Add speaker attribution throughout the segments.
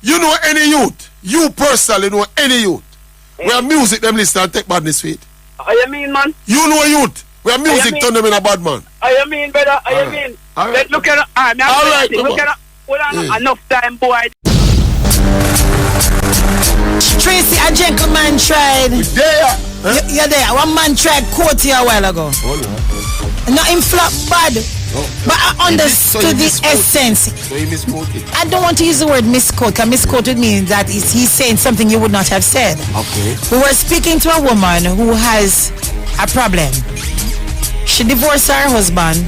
Speaker 1: You know any youth? You personally know any youth? Where music them listen and take badness with?
Speaker 2: I mean, man.
Speaker 1: You know youth? Where music turn them in a bad man?
Speaker 2: I mean, brother. I mean. Let's look at look at enough time, boy.
Speaker 3: Tracey, a gentleman tried. You're there. One man tried quote you a while ago. Not in flop bad. But I understood the essence.
Speaker 1: So he misquoted.
Speaker 3: I don't want to use the word misquote, because misquote would mean that he's saying something you would not have said.
Speaker 1: Okay.
Speaker 3: We were speaking to a woman who has a problem. She divorced her husband.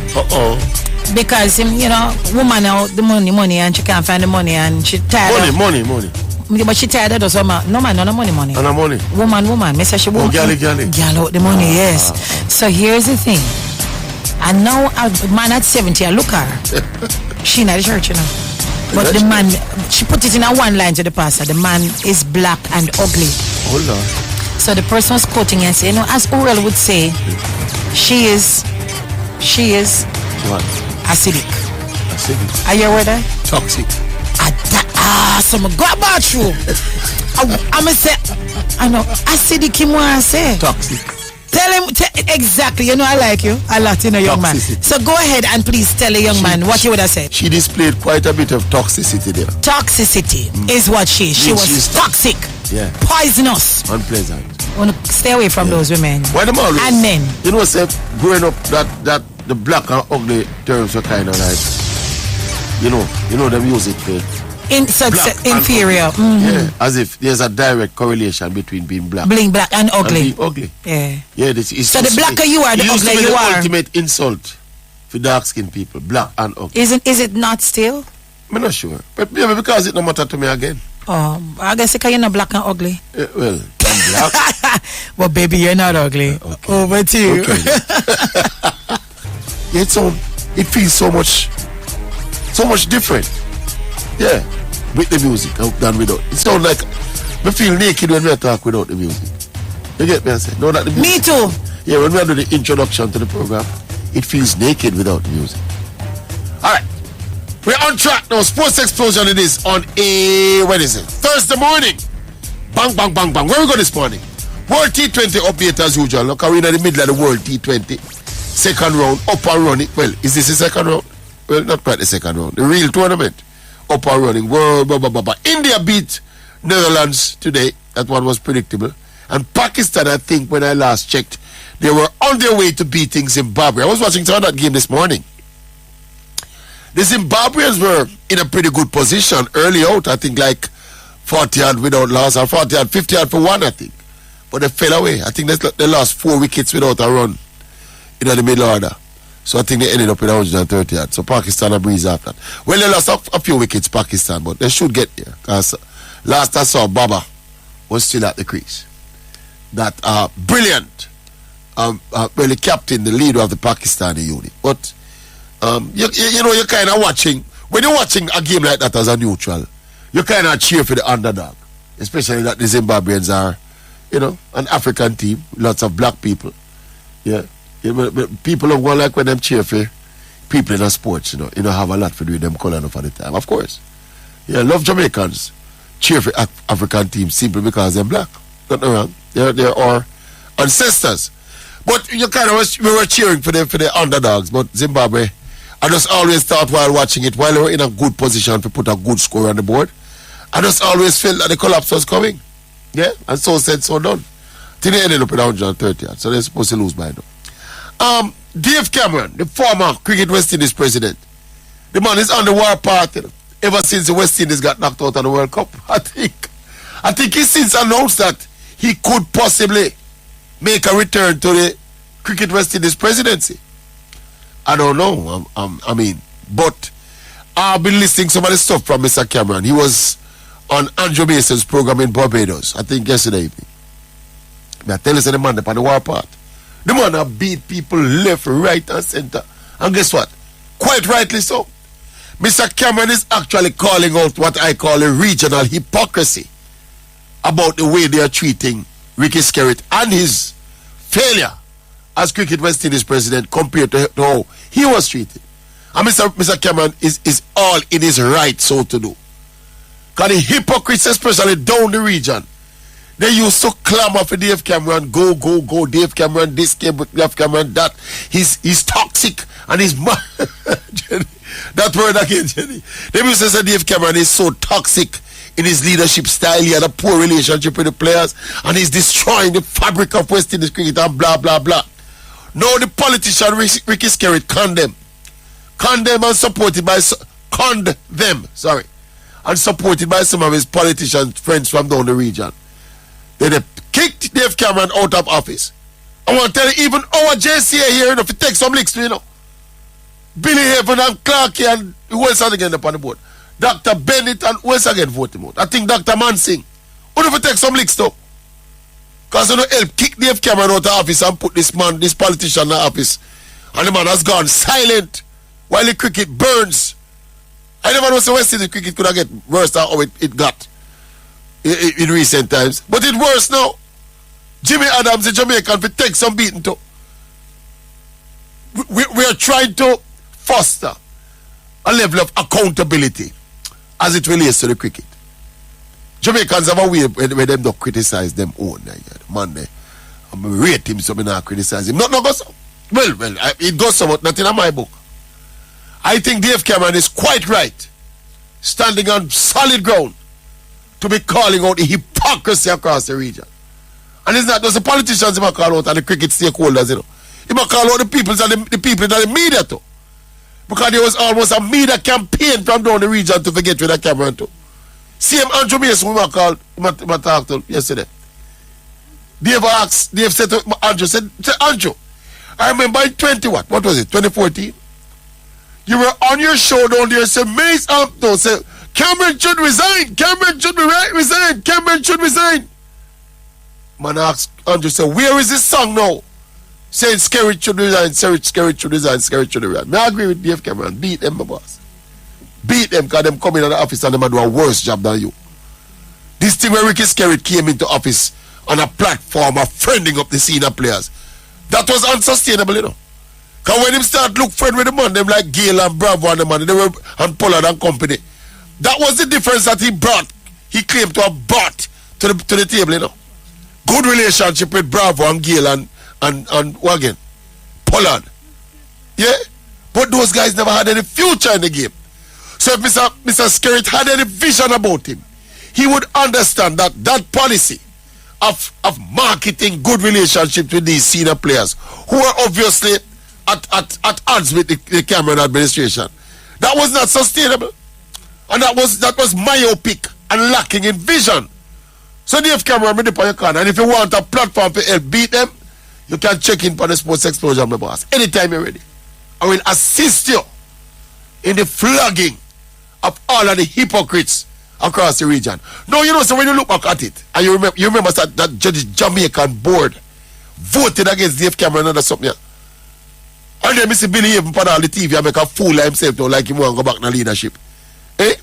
Speaker 3: Because woman now the money and she can't find the money and she tired.
Speaker 1: Money.
Speaker 3: But she tired of some no money.
Speaker 1: And a money.
Speaker 3: Woman. Me say she woman.
Speaker 1: Girl
Speaker 3: out the money, yes. So here's the thing. And now a man at 70, I look at her. She not the church, But the man, she put it in a one line to the pastor. The man is black and ugly.
Speaker 1: Hold on.
Speaker 3: So the person was quoting and saying, as Urel would say, she is
Speaker 1: what?
Speaker 3: Acidic.
Speaker 1: Acidic.
Speaker 3: Are you aware of that?
Speaker 1: Toxic.
Speaker 3: So I'm go about you. I'm going to say, I know, acidic him want to say.
Speaker 1: Toxic.
Speaker 3: Tell him, exactly, I like you a lot, young man. So go ahead and please tell a young man what you would have said.
Speaker 1: She displayed quite a bit of toxicity there.
Speaker 3: Toxicity is what she is. She was toxic.
Speaker 1: Yeah.
Speaker 3: Poisonous.
Speaker 1: Unpleasant.
Speaker 3: Stay away from those women.
Speaker 1: Why them always?
Speaker 3: And men.
Speaker 1: Say, growing up, that the black and ugly terms were kind of like, the music for
Speaker 3: inferior.
Speaker 1: Yeah, as if there's a direct correlation between being black.
Speaker 3: Being black and ugly.
Speaker 1: And being ugly.
Speaker 3: Yeah.
Speaker 1: Yeah, this is
Speaker 3: so the blacker you are, the uglier you are.
Speaker 1: Ultimate insult for dark-skinned people, black and ugly.
Speaker 3: Is it not still?
Speaker 1: I'm not sure, but maybe because it no matter to me again.
Speaker 3: I guess because you're not black and ugly.
Speaker 1: Well, I'm black.
Speaker 3: Well, baby, you're not ugly.
Speaker 1: Okay.
Speaker 3: Over to you.
Speaker 1: Okay. It feels so much different. Yeah, with the music than without. It sounds like me feel naked when we talk without the music. You get me? I say, no, that the music.
Speaker 3: Me too.
Speaker 1: Yeah, when we do the introduction to the program, it feels naked without the music. All right, we're on track now. Sports Explosion it is on when is it? Thursday morning. Bang, bang, bang, bang. Where we go this morning? World T20 update as usual. Look, we're in the middle of the World T20. Second round, up and running. Well, is this the second round? Well, not quite the second round. The real tournament. Up and running. India beat Netherlands today. That one was predictable. And Pakistan, I think, when I last checked, they were on their way to beating Zimbabwe. I was watching some of that game this morning. The Zimbabweans were in a pretty good position early out. I think like 40 yard without loss, or 40 yard, 50 yard for one, I think. But they fell away. I think they lost 4 wickets without a run in the middle order. So I think they ended up with 130 yards. So Pakistan a breeze after that. Well, they lost a few wickets, Pakistan, but they should get there. Because last I saw, Baba was still at the crease. That brilliant, really captain, the leader of the Pakistani unit. But you're kind of watching. When you're watching a game like that as a neutral, you kind of cheer for the underdog, especially that the Zimbabweans are, an African team, lots of black people. Yeah. But people don't go like when them cheer for people in the sports, you don't have a lot for doing them color enough at the time, of course. Yeah, love Jamaicans cheer for African teams simply because they're black. Nothing wrong. They're our ancestors. But we were cheering for the underdogs, but Zimbabwe, I just always thought while watching it, while they were in a good position to put a good score on the board, I just always felt that the collapse was coming. Yeah, and so said, so done. Till they ended up with 130 yards, so they're supposed to lose by now. Dave Cameron, the former Cricket West Indies president, the man is on the war path ever since the West Indies got knocked out of the World Cup. I think he since announced that he could possibly make a return to the Cricket West Indies presidency. I don't know. But I've been listening to some of the stuff from Mr. Cameron. He was on Andrew Mason's program in Barbados, I think yesterday evening. I tell you, the man up on the war path. The man have beat people left, right, and center. And guess what? Quite rightly so. Mr. Cameron is actually calling out what I call a regional hypocrisy about the way they are treating Ricky Skerritt and his failure as Cricket West Indies president compared to how he was treated. And Mr. Cameron is all in his right so to do. Because the hypocrites, especially down the region, they used to clamor for Dave Cameron, go, Dave Cameron, this, Dave Cameron, that. He's toxic and he's that word again, Jenny. They used to say Dave Cameron is so toxic in his leadership style. He had a poor relationship with the players and he's destroying the fabric of West Indies cricket and blah, blah, blah. Now the politician Ricky Skerritt condemn and supported by and supported by some of his politician friends from down the region. They kicked Dave Cameron out of office. I want to tell you, even our JCA here, if you take some licks, Billy Haven and Clarkey and who else again up on the board? Dr. Bennett and who else again vote him out? I think Dr. Mansing. Who if you take some licks too? Because you help kick Dave Cameron out of office and put this politician in office. And the man has gone silent while the cricket burns. I never know so West Indies cricket could have get worse than how it got in recent times. But it's worse now. Jimmy Adams, the Jamaican, will take some beating too. We are trying to foster a level of accountability as it relates to the cricket. Jamaicans have a way where them don't criticize them own. Man, I rate him so I not criticize him. Not go so. Well, it goes so, but not in my book. I think Dave Cameron is quite right, standing on solid ground, to be calling out the hypocrisy across the region. And it's not just the politicians he might call out and the cricket stakeholders, He might call out the people and the people in the media too. Because there was almost a media campaign from down the region to forget with the Cameron too. Same Andrew Mason we might talk to yesterday. Dave said to Andrew, Andrew, I remember in 2014? You were on your show down there, said Mace no, say Cameron should resign, Cameron should resign, Cameron should resign. Man asked Andrew, say, where is this song now? Saying Skerritt should resign, Skerritt should resign, Skerritt should resign. I agree with Dave Cameron. Beat them, my boss. Beat them because them come in the office and them do a worse job than you. This thing where Ricky Skerritt came into office on a platform of friending up the senior players, that was unsustainable, Because when him start look friend with the man, them like Gale and Bravo and the man, they were and Pollard and company. That was the difference that he claimed to have brought to the table, Good relationship with Bravo and Gale and what again? Pollard. Yeah? But those guys never had any future in the game. So if Mr. Skerritt had any vision about him, he would understand that policy of marketing good relationships with these senior players who are obviously at odds with the Cameron administration. That was not sustainable. And that was myopic and lacking in vision. So Dave Cameron made it on your corner. And if you want a platform to help beat them, you can check in for the Sports Explosion, my boss. Anytime you're ready. I will assist you in the flogging of all of the hypocrites across the region. No, so when you look back at it, and you remember that Jamaican board voted against Dave Cameron and something. And then Mr. Billy even put on the TV and make a fool of himself to like him want to go back in leadership. Eh?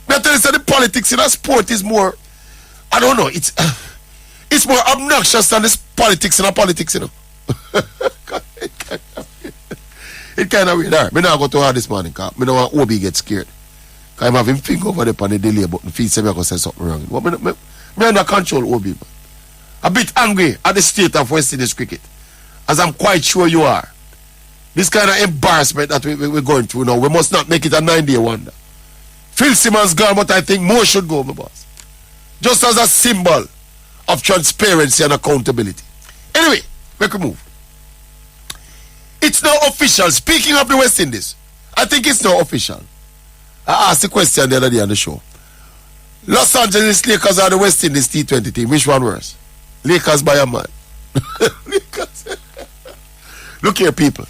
Speaker 1: But I tell you, the politics in a sport is more, I don't know, it's more obnoxious than this politics in a politics, It kind of weird. All right, me now go to her this morning because I don't want Obi get scared. Because I'm having finger over there on the delay button. Feel say I go say something wrong. But me under control Obi, man. A bit angry at the state of West Indies cricket. As I'm quite sure you are. This kind of embarrassment that we're going through now, we must not make it a 9-day wonder. Phil Simmons gone, but I think more should go, my boss. Just as a symbol of transparency and accountability. Anyway, make a move. It's now official. Speaking of the West Indies, I think it's now official. I asked the question the other day on the show. Los Angeles Lakers are the West Indies T20 team. Which one worse? Lakers by a man. Lakers. Look here, people.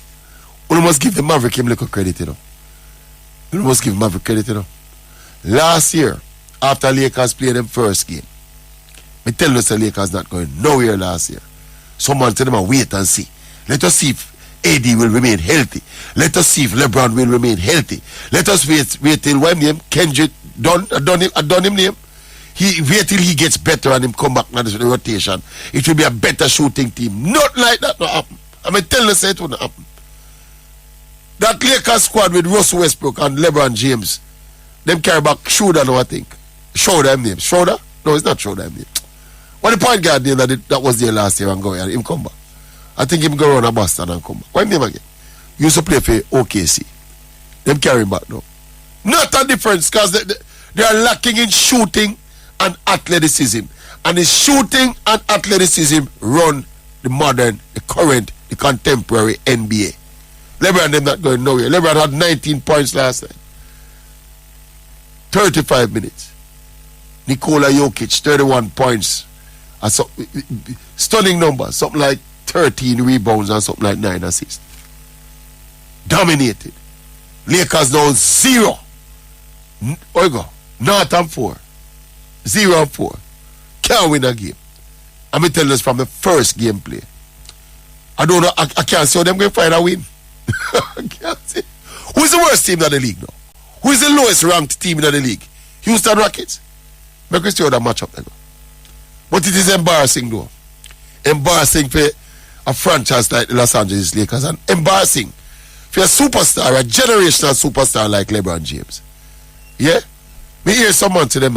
Speaker 1: We must give the Maverick him little credit, We must give Maverick credit, Last year, after Lakers played them first game, me tell you the Lakers not going nowhere last year. Someone tell them wait and see. Let us see if AD will remain healthy. Let us see if LeBron will remain healthy. Let us wait till when name Kendrick done him name. He wait till he gets better and him come back now the rotation. It will be a better shooting team. Not like that not happen. I mean tell us it won't happen. That Lakers squad with Russell Westbrook and LeBron James Them carry back Schroeder now, I think. Schroeder name. Schroeder? No, it's not Schroeder name. What the point guard name that was there last year and go and him come back. I think him go around a Boston and come back. What name again? He used to play for OKC. Them carry him back now. Not a difference because they are lacking in shooting and athleticism. And the shooting and athleticism run the modern, the current, the contemporary NBA. LeBron them not going nowhere. LeBron had 19 points last night. 35 minutes. Nikola Jokic, 31 points. Stunning numbers. Something like 13 rebounds and something like 9 assists. Dominated. Lakers now 0. Oigo, North and 4. 0-4. Can't win a game. I'm telling you this from the first gameplay. I don't know. I can't see how them going to find a win. I can't see. Who's the worst team in the league now? Who is the lowest ranked team in the league? Houston Rockets. Make us see how that match up there. But it is embarrassing though. Embarrassing for a franchise like the Los Angeles Lakers, and embarrassing for a superstar, a generational superstar like LeBron James. Yeah? We hear someone to them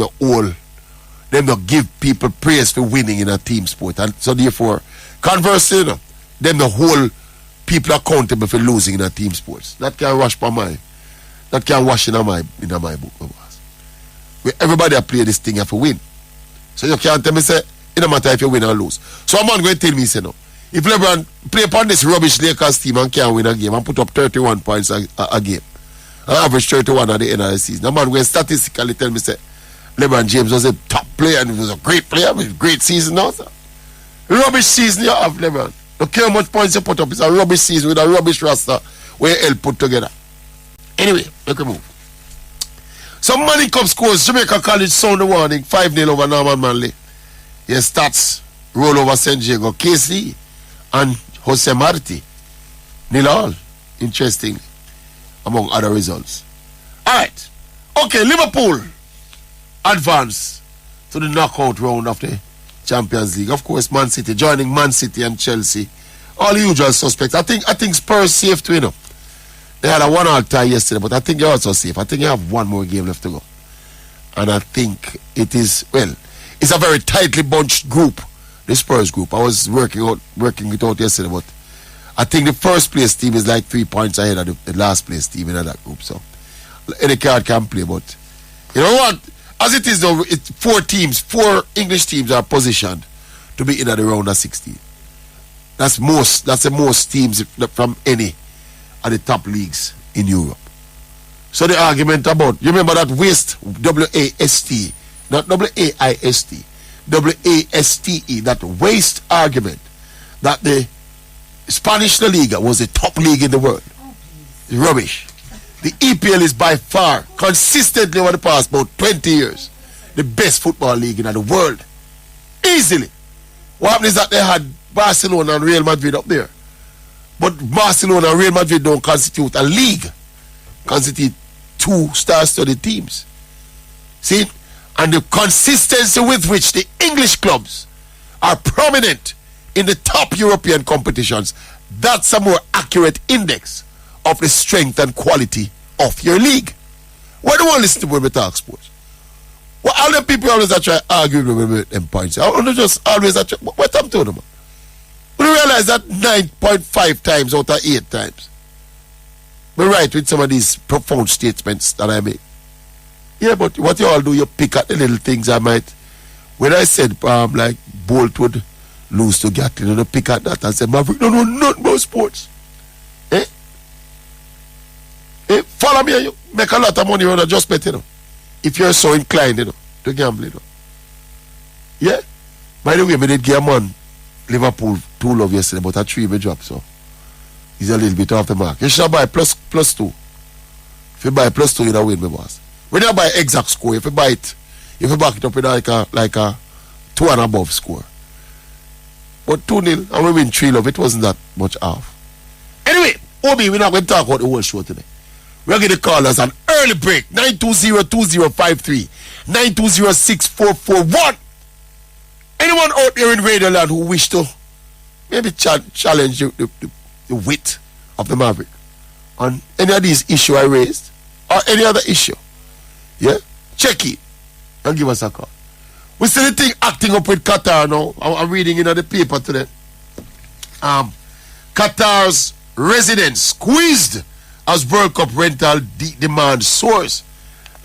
Speaker 1: them give people praise for winning in a team sport, and so therefore, conversely, them the whole people accountable for losing in a team sports. That can wash my mind. That can wash in my book. Where everybody play this thing have to win. So you can't tell me say it don't matter if you win or lose. So a man going to tell me say no. If LeBron play upon this rubbish Lakers team and can't win a game and put up 31 points a game, average 31 at the end of the season, a man going to statistically tell me say LeBron James was a top player and he was a great player with a great season now, sir. Rubbish season you have, LeBron. Don't care how much points you put up. It's a rubbish season with a rubbish roster where you put together. Anyway, make a move. Some money Cup scores. Jamaica College sound the warning. 5-0 over Norman Manley. Yes, stats. Roll over St. Diego. KC and Jose Marti. 0-0. Interesting. Among other results. Alright. Okay, Liverpool advance to the knockout round of the Champions League. Of course, Man City joining Man City and Chelsea. All the usual suspects. I think Spurs safe to win. They had a 1-1 tie yesterday, but I think they're also safe. I think they have one more game left to go. And I think it is, well, it's a very tightly bunched group, the Spurs group. I was working it out yesterday, but I think the first place team is like 3 points ahead of the last place team in that group. So any card can play, but you know what? As it is now, it's 4 English teams are positioned to be in at the round of 16. That's the most teams from any of the top leagues in Europe. So the argument about, you remember that waste, W-A-S-T, not W-A-I-S-T, W-A-S-T-E, that waste argument that the Spanish La Liga was the top league in the world. Rubbish. The EPL is by far, consistently over the past about 20 years, the best football league in the world. Easily. What happened is that they had Barcelona and Real Madrid up there. But Barcelona and Real Madrid don't constitute a league. Constitute 2 star-studded teams. See? And the consistency with which the English clubs are prominent in the top European competitions, that's a more accurate index of the strength and quality of your league. Why do you want to listen to when we talk sports? Well, all the people always try to argue with them points. I want to just always try, what I'm telling them? We realize that 9.5 times out of 8 times. We're right with some of these profound statements that I make. Yeah, but what you all do, you pick at the little things I might. When I said like Bolt would lose to Gatlin, you pick at that and say, Maverick, no, not about sports. Follow me and you make a lot of money on adjustment, if you're so inclined, to gamble, Yeah? By the way, I did give a man Liverpool 2 love yesterday, but a 3 may drop, so he's a little bit off the mark. You should buy plus 2. If you buy plus 2, you'll win, my boss. When you buy exact score, if you back it up with like a 2 and above score. But 2-0, and we win 3 love, it wasn't that much off. Anyway, Obi, we're not going to talk about the whole show today. We're going to call us an early break. 920-2053. 920-6441. Anyone out there in Radio Land who wish to maybe challenge the wit of the Maverick on any of these issues I raised or any other issue, Yeah? Check it and give us a call. We see the thing acting up with Qatar now. I'm reading in the paper today. Qatar's residents squeezed as World Cup rental demand soars.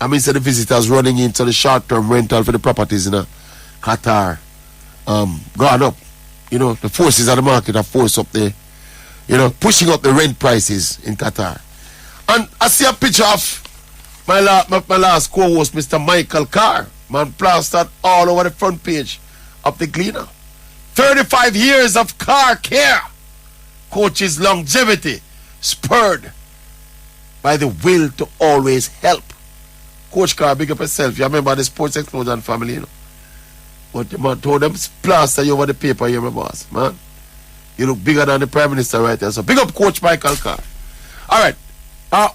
Speaker 1: I mean, so the visitors running into the short-term rental for the properties in Qatar gone up. You know, the forces of the market have forced up the, you know, pushing up the rent prices in Qatar. And I see a picture of my last co-host, Mr. Michael Carr, man, plastered all over the front page of the Gleaner. 35 years of car care. Coach's longevity spurred by the will to always help. Coach Carr, big up yourself. You remember the Sports Explosion family, you know? But the man told them plaster you over the paper here, my boss, man. You look bigger than the Prime Minister right there. So big up Coach Michael Carr. All right.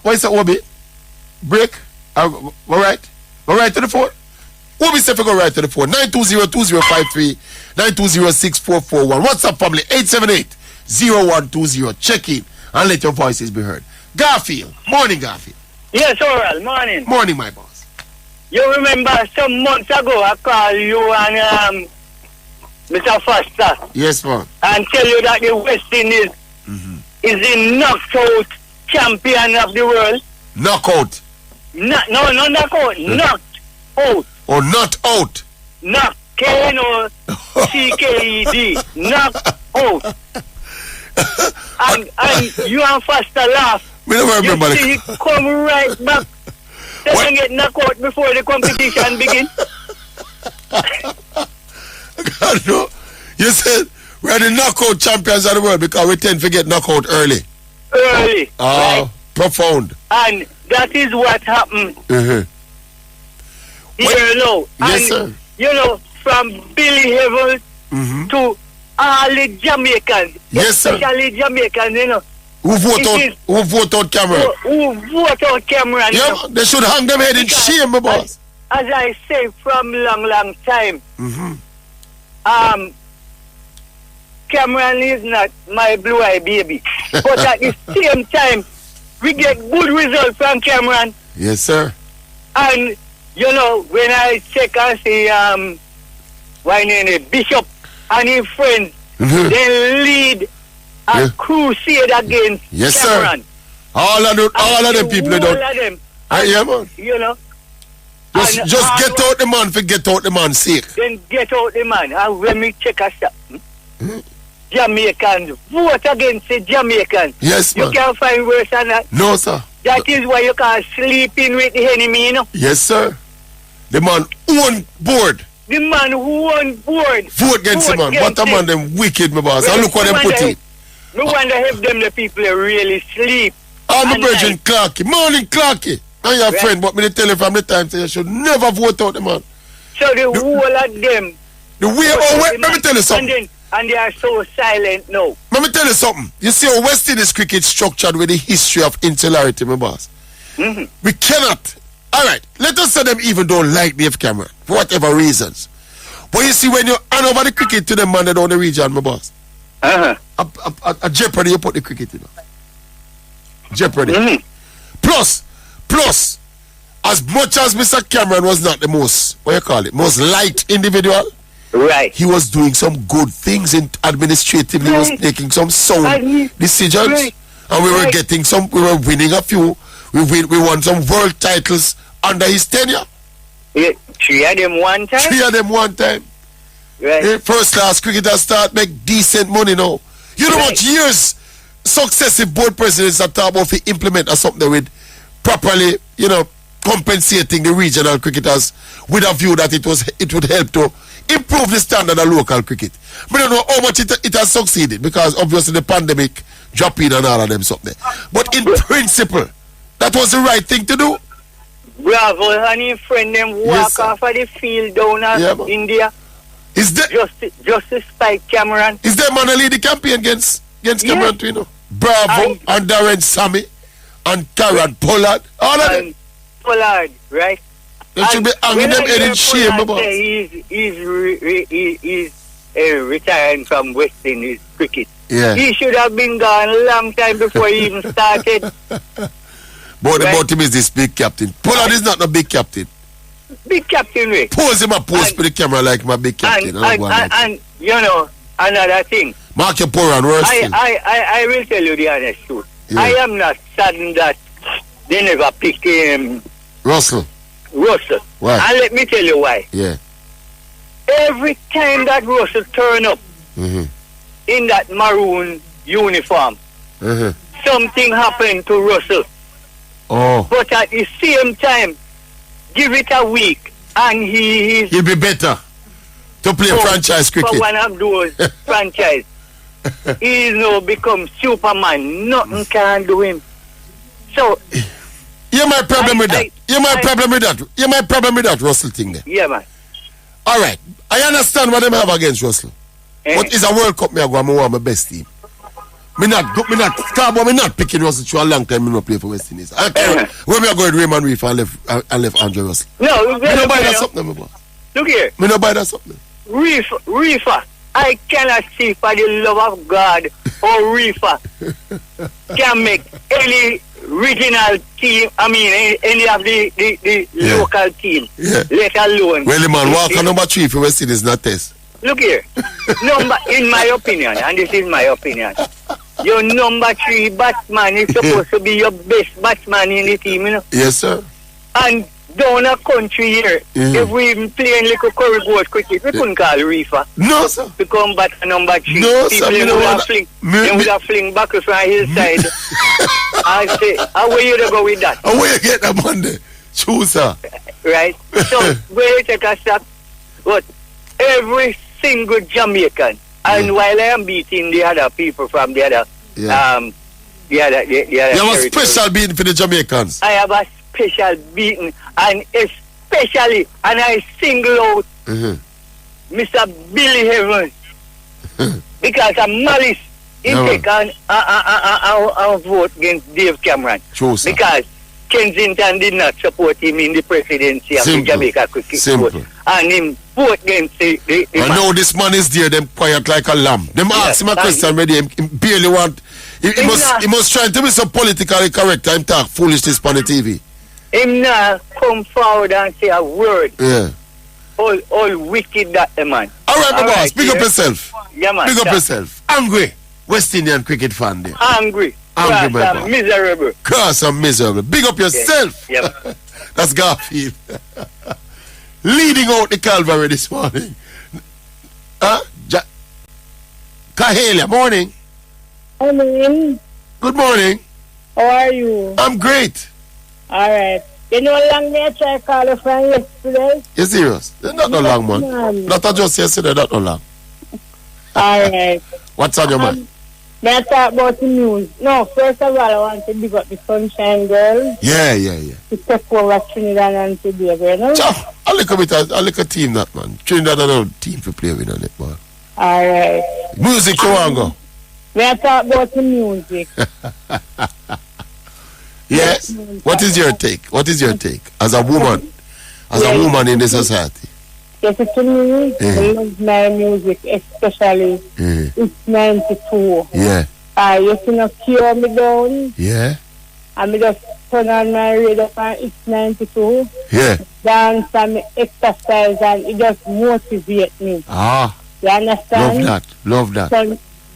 Speaker 1: What is that, Obi? Break? Go right? Go right to the phone? Obi said go right to the phone. 920-2053, 920-6441. What's up, family? 878-0120. Check in and let your voices be heard. Garfield. Morning, Garfield.
Speaker 2: Yes, oral. Morning.
Speaker 1: Morning, my boss.
Speaker 2: You remember some months ago I called you and Mr. Foster.
Speaker 1: Yes, man.
Speaker 2: And tell you that the West Indies is the knockout champion of the world.
Speaker 1: Knockout.
Speaker 2: No, knockout. Knocked out.
Speaker 1: Or not out.
Speaker 2: Knock. K-N-O-C-K-E-D. Knocked out. And you and Foster laugh.
Speaker 1: We never remember
Speaker 2: you see, come right back. They can get knocked out before the competition begins.
Speaker 1: God, no. You said we're the knockout champions of the world because we tend to get knocked out early.
Speaker 2: Early.
Speaker 1: Right? Profound.
Speaker 2: And that is what happened here now.
Speaker 1: Yes, sir.
Speaker 2: You know, from Billy Evans to all the Jamaicans,
Speaker 1: yes,
Speaker 2: especially
Speaker 1: sir.
Speaker 2: Jamaicans, you know.
Speaker 1: Who vote out Cameron?
Speaker 2: Who vote out Cameron?
Speaker 1: Yeah, they should hang them head in shame, my boss.
Speaker 2: As I say from long time, Cameron is not my blue-eye baby. But at the same time, we get good results from Cameron.
Speaker 1: Yes, sir.
Speaker 2: And, you know, when I check and see Bishop and his friends, they lead a crusade against Cameron.
Speaker 1: Sir. All of the people don't.
Speaker 2: All of them.
Speaker 1: Yeah, man.
Speaker 2: You know.
Speaker 1: Just get out the man for get out the man's sake.
Speaker 2: Then get out the man. And when we check a step, Jamaicans vote against the Jamaicans.
Speaker 1: Yes, man.
Speaker 2: You can't find worse than that.
Speaker 1: No, sir.
Speaker 2: That is why you can't sleep in with the enemy, you know.
Speaker 1: Yes, sir. The man own board.
Speaker 2: The man who on board.
Speaker 1: Vote against the man. What a man, them wicked, my boss. And look what them put in.
Speaker 2: No wonder if them the people really sleep.
Speaker 1: I'm a virgin Clarky. Morning, Clarky. I'm your friend, but me tell you from the time, say you should never vote out the man.
Speaker 2: So the whole of them.
Speaker 1: The way, let me tell you something.
Speaker 2: And they are so silent now.
Speaker 1: Let me tell you something. You see how West Indies cricket structured with the history of insularity, my boss. We cannot. All right, let us say them even don't like Dave Cameron for whatever reasons. But you see, when you hand over the cricket to them man down the region, my boss, a jeopardy you put the cricket in. Jeopardy. Plus, as much as Mr. Cameron was not the most, most liked individual,
Speaker 2: right?
Speaker 1: He was doing some good things administratively. He was making some sound decisions, and we were getting some. We were winning a few. We won some world titles under his tenure.
Speaker 2: Yeah, three of them one time. Right.
Speaker 1: First class cricketers start make decent money now. You know what years successive board presidents have talked about to implement or something with properly, you know, compensating the regional cricketers with a view that it would help to improve the standard of local cricket. We don't know how much it has succeeded because obviously the pandemic dropped in and all of them something. But in principle, that was the right thing to do.
Speaker 2: Bravo, and his friend them walk off of the field down in India.
Speaker 1: Is that
Speaker 2: just to spike Cameron?
Speaker 1: Is that man a lead the campaign against Cameron too, you know? Bravo and Darren Sammy and Karen Pollard, all of them.
Speaker 2: Pollard, right?
Speaker 1: They should be hanging them head in shame, my boss.
Speaker 2: He's retiring from West Indies cricket.
Speaker 1: Yeah.
Speaker 2: He should have been gone a long time before he even started.
Speaker 1: But about him is this big captain. Pollard is not a big captain.
Speaker 2: big captain way.
Speaker 1: Pose him a pose for the camera like my big captain.
Speaker 2: And you know, another thing.
Speaker 1: Mark your poor and worse.
Speaker 2: I will tell you the honest truth.
Speaker 1: Yeah.
Speaker 2: I am not saddened that they never picked
Speaker 1: Russell.
Speaker 2: Why? And let me tell you why.
Speaker 1: Yeah.
Speaker 2: Every time that Russell turn up in that maroon uniform, something happened to Russell.
Speaker 1: Oh.
Speaker 2: But at the same time, give it a week and he'll
Speaker 1: be better to play franchise cricket.
Speaker 2: For one of those franchise. He's now become Superman. Nothing can do him. So
Speaker 1: you my problem with that. You my problem with that. You my problem with that Russell thing there.
Speaker 2: Yeah, man.
Speaker 1: All right. I understand what them have against Russell. But it's a World Cup me I go and I want my best team. Me not picking Russell for a long time. Me not play for West Indies. I can't. When me I go with Raymond Reef and left Andre Russell.
Speaker 2: No,
Speaker 1: me no buy that something, my boy.
Speaker 2: Look here.
Speaker 1: Me no buy that something.
Speaker 2: Reefer. I cannot see for the love of God or Reefer can make any regional team. I mean, any of the local team. Yeah. Let alone.
Speaker 1: Well, the man walk on number 3 for West Indies, not test.
Speaker 2: Look here. In my opinion, and this is my opinion, your number 3 batsman is supposed to be your best batsman in the team, you know?
Speaker 1: Yes, sir.
Speaker 2: And down a country here, if we playing little curry board cricket, we couldn't call Reefer.
Speaker 1: No, sir.
Speaker 2: To come back to number 3.
Speaker 1: No, sir.
Speaker 2: People would have fling back from hillside. I say, where you to go with that?
Speaker 1: Where you get that Monday? True, sir.
Speaker 2: Right? So, where you take a stop? But every single Jamaican, and while I am beating the other people from the other,
Speaker 1: you have a special beating for the Jamaicans.
Speaker 2: I have a special beating, and especially, and I single out Mr. Billy Evans because of malice he take a vote against Dave Cameron.
Speaker 1: True, sir.
Speaker 2: Because Kensington did not support him in the presidency of the Jamaica cricket board, and him vote against the
Speaker 1: I know this man is there, them quiet like a lamb. Them ask him a question already, him barely want. He must try to be so politically correct and talk foolishness on the TV.
Speaker 2: Him now come forward and say a word.
Speaker 1: Yeah.
Speaker 2: All wicked that the man.
Speaker 1: All right, my boss, big up yourself.
Speaker 2: Yeah, man.
Speaker 1: Big up yourself. Angry West Indian cricket fan there.
Speaker 2: Angry, my boss. Miserable.
Speaker 1: Cross and miserable. Big up yourself.
Speaker 2: Yeah.
Speaker 1: That's Garfield. Leading out the Calvary this morning. Kahalia, morning.
Speaker 4: Morning.
Speaker 1: Good morning.
Speaker 4: How are you?
Speaker 1: I'm great.
Speaker 4: All right. You know how long I try to call you from yesterday?
Speaker 1: You serious? Not no long, man. Not just yesterday, not no long.
Speaker 4: All right.
Speaker 1: What's on your mind?
Speaker 4: May I talk about the news? No, first of all, I want to big up the Sunshine Girl.
Speaker 1: Yeah.
Speaker 4: To take over Trinidad and Tobago, you know?
Speaker 1: I look a team that, man. Trinidad and a team to play with on it, man.
Speaker 4: All right.
Speaker 1: Music, you want to go?
Speaker 4: May I talk about the music?
Speaker 1: Yes. What is your take? As a woman? As a woman in the society?
Speaker 4: Yes, to me, I love my music, especially it's 92.
Speaker 1: Yeah.
Speaker 4: You can cure me down.
Speaker 1: Yeah.
Speaker 4: And me just turn on my radio and it's 92.
Speaker 1: Yeah.
Speaker 4: Dance and me exercise and it just motivates me. You understand?
Speaker 1: Love that.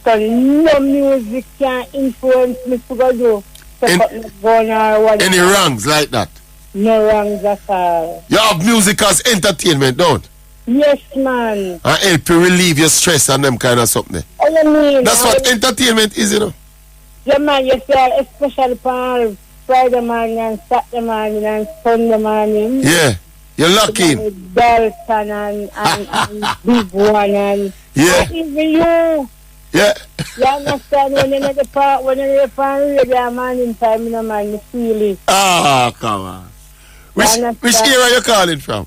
Speaker 4: So no music can influence me to go do.
Speaker 1: Any wrongs like that?
Speaker 4: No wrongs at all.
Speaker 1: You have music as entertainment, don't?
Speaker 4: Yes, man.
Speaker 1: And help you relieve your stress and them kind of something.
Speaker 4: What you mean?
Speaker 1: That's what entertainment is, you know?
Speaker 4: Yeah, man, you see, especially for Friday morning and Saturday morning and Sunday morning.
Speaker 1: Yeah, you're lucky.
Speaker 4: Dalton and Big One and even you.
Speaker 1: Yeah.
Speaker 4: You understand when you're at the park, when you're at radio morning time, you know, man, you feel it.
Speaker 1: Come on. Which era are you calling from?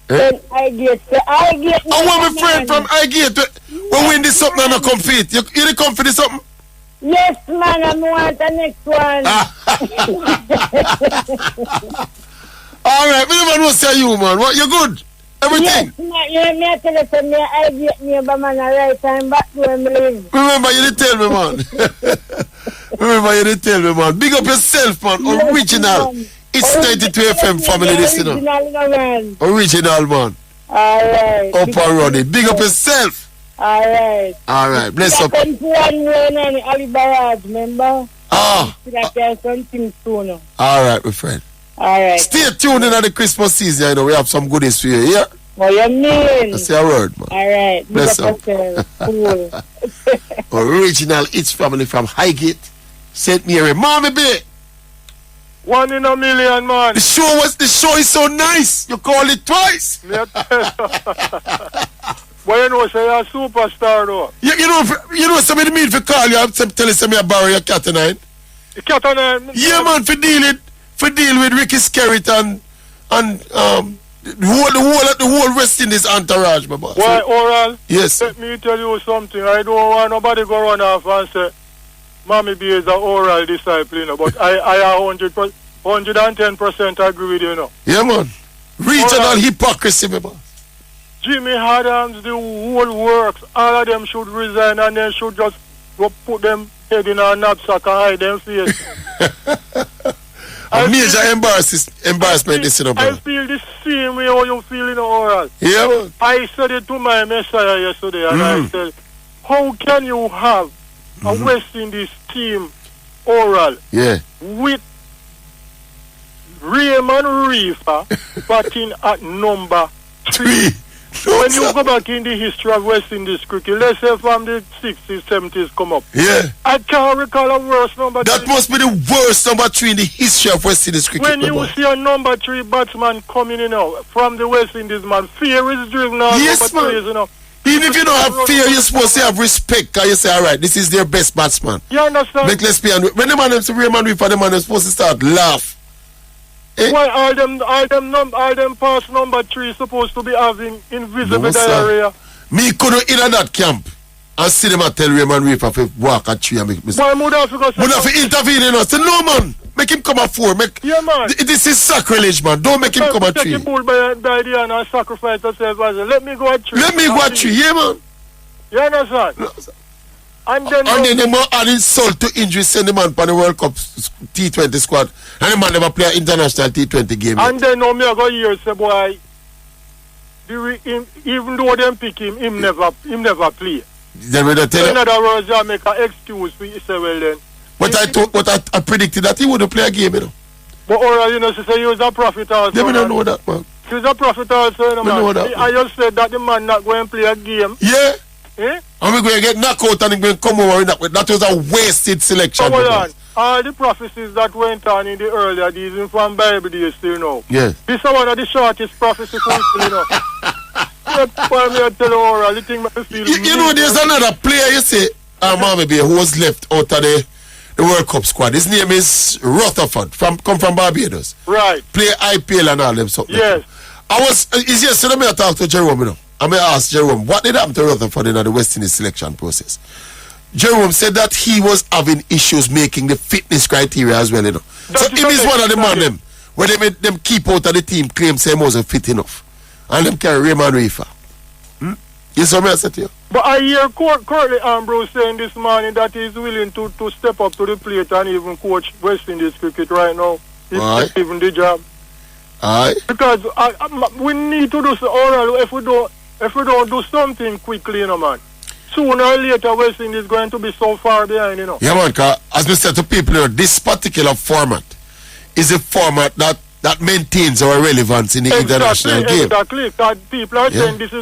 Speaker 4: Then I get.
Speaker 1: I want my friend from I get. When we win this something and I compete. You the come for this something?
Speaker 4: Yes, man, I want the next one.
Speaker 1: All right, me never know say you, man. What, you good? Everything?
Speaker 4: Yes, man, I tell you something, I get neighbor, man, a right time back to where me live.
Speaker 1: Remember, you didn't tell me, man. Big up yourself, man. Original. It's 92 FM family, this, you know. Original, man.
Speaker 4: Alright.
Speaker 1: Up and running. Big up yourself.
Speaker 4: Alright.
Speaker 1: Alright, bless up.
Speaker 4: Remember?
Speaker 1: Alright, my friend.
Speaker 4: Alright.
Speaker 1: Stay tuned in the Christmas season, you know. We have some goodies for you, yeah?
Speaker 4: What you mean?
Speaker 1: That's your word, man.
Speaker 4: Alright.
Speaker 1: Bless up.
Speaker 4: Cool.
Speaker 1: Original It's family from Highgate, St. Mary, Mammee Bay.
Speaker 5: 1 in a million, man.
Speaker 1: The show is so nice. You call it twice.
Speaker 5: But you know, say you're a superstar, though.
Speaker 1: You know somebody mean for call you. I'm telling you, I borrow your cat and nine.
Speaker 5: The cat and nine?
Speaker 1: Yeah, man, for deal with Ricky Skerritt and the whole West Indies entourage, my boss.
Speaker 5: Why, Oral?
Speaker 1: Yes.
Speaker 5: Let me tell you something. I don't want nobody go run off and say Mammee Bay is an Oral disciple, you know. But I 110% agree with you, you know.
Speaker 1: Yeah, man. Regional hypocrisy, my boss.
Speaker 5: Jimmy Adams, the whole works, all of them should resign and then should just go put them head in a knapsack and hide them face.
Speaker 1: A major embarrassment, this, you know,
Speaker 5: I
Speaker 1: bro.
Speaker 5: feel the same way how you feel in the Oral.
Speaker 1: Yeah, man.
Speaker 5: I said it to my Messiah yesterday, and I said, how can you have a West Indies team, Oral, with Raymond Reefer batting at number 3? When you go back in the history of West Indies cricket, let's say from the 60s, 70s come up.
Speaker 1: Yeah.
Speaker 5: I can't recall a worse number 3.
Speaker 1: That must be the worst number 3 in the history of West Indies cricket.
Speaker 5: When you see a number 3 batsman coming in from the West Indies, man, fear is driven out.
Speaker 1: Yes, man.
Speaker 5: Players, you know.
Speaker 1: Even if you don't have fear, you're supposed to have respect. Because you say, all right, this is their best batsman.
Speaker 5: You understand?
Speaker 1: Make let's be honest. When the man is Raymond Reefer, the man is supposed to start laugh. Eh?
Speaker 5: Why all them past number 3 supposed to be having invisible
Speaker 1: No,
Speaker 5: diarrhea?
Speaker 1: Me couldn't in that camp and see them and tell Raymond Reefer to walk at 3 and make mistake.
Speaker 5: Why would I forget?
Speaker 1: Would have to intervene in us. Say, no, man. Make him come at 4.
Speaker 5: Yeah, man.
Speaker 1: This is sacrilege, man. Don't make him come at 3.
Speaker 5: Take the bull by the hand and sacrifice yourself as a, let me go at 3.
Speaker 1: Let me go at 3. Yeah, man.
Speaker 5: You understand?
Speaker 1: No,
Speaker 5: and then
Speaker 1: they more add insult to injury, send the man for the World Cup T20 squad, and the man never play an international T20 game.
Speaker 5: And then now me I go hear say, boy, even though them pick him never play.
Speaker 1: Then we don't tell
Speaker 5: in other words, you make an excuse for you say, well then.
Speaker 1: But I predicted that he wouldn't play a game, you know.
Speaker 5: But Oral, you know, she say he was a prophet also.
Speaker 1: They don't know that, man.
Speaker 5: He was a prophet also, you know, man.
Speaker 1: Know that,
Speaker 5: I just said that the man not going to play a game.
Speaker 1: Yeah.
Speaker 5: Eh?
Speaker 1: And we're going to get knocked out and we're going to come over in that way. That was a wasted selection.
Speaker 5: Come on. All the prophecies that went on in the earlier days, even from Bible days still now.
Speaker 1: Yeah.
Speaker 5: This is one of the shortest prophecies you know. Why me I tell you, Oral, the thing makes me feel
Speaker 1: you know, there's another player, you say, Mammee Bay, who was left out of the World Cup squad. His name is Rutherford, come from Barbados.
Speaker 5: Right.
Speaker 1: Play IPL and all them something.
Speaker 5: Yes.
Speaker 1: It's yesterday I talked to Jerome, you know. I may ask Jerome, what did happen to Rutherford in the West Indies selection process? Jerome said that he was having issues making the fitness criteria as well, you know. So him is one of the man them where they made them keep out of the team, claim say he wasn't fit enough. And them carry Raymond Reefer. You saw me I said to you?
Speaker 5: But I hear Curly Ambrose saying this morning that he's willing to step up to the plate and even coach West Indies cricket right now. He's even the job.
Speaker 1: Aye.
Speaker 5: Because we need to do so, Oral, if we don't do something quickly, you know, man. Sooner or later, West Indies is going to be so far behind, you know.
Speaker 1: Yeah, man, because as we said to people, you know, this particular format is a format that maintains our relevance in the international game.
Speaker 5: Exactly, because people are saying this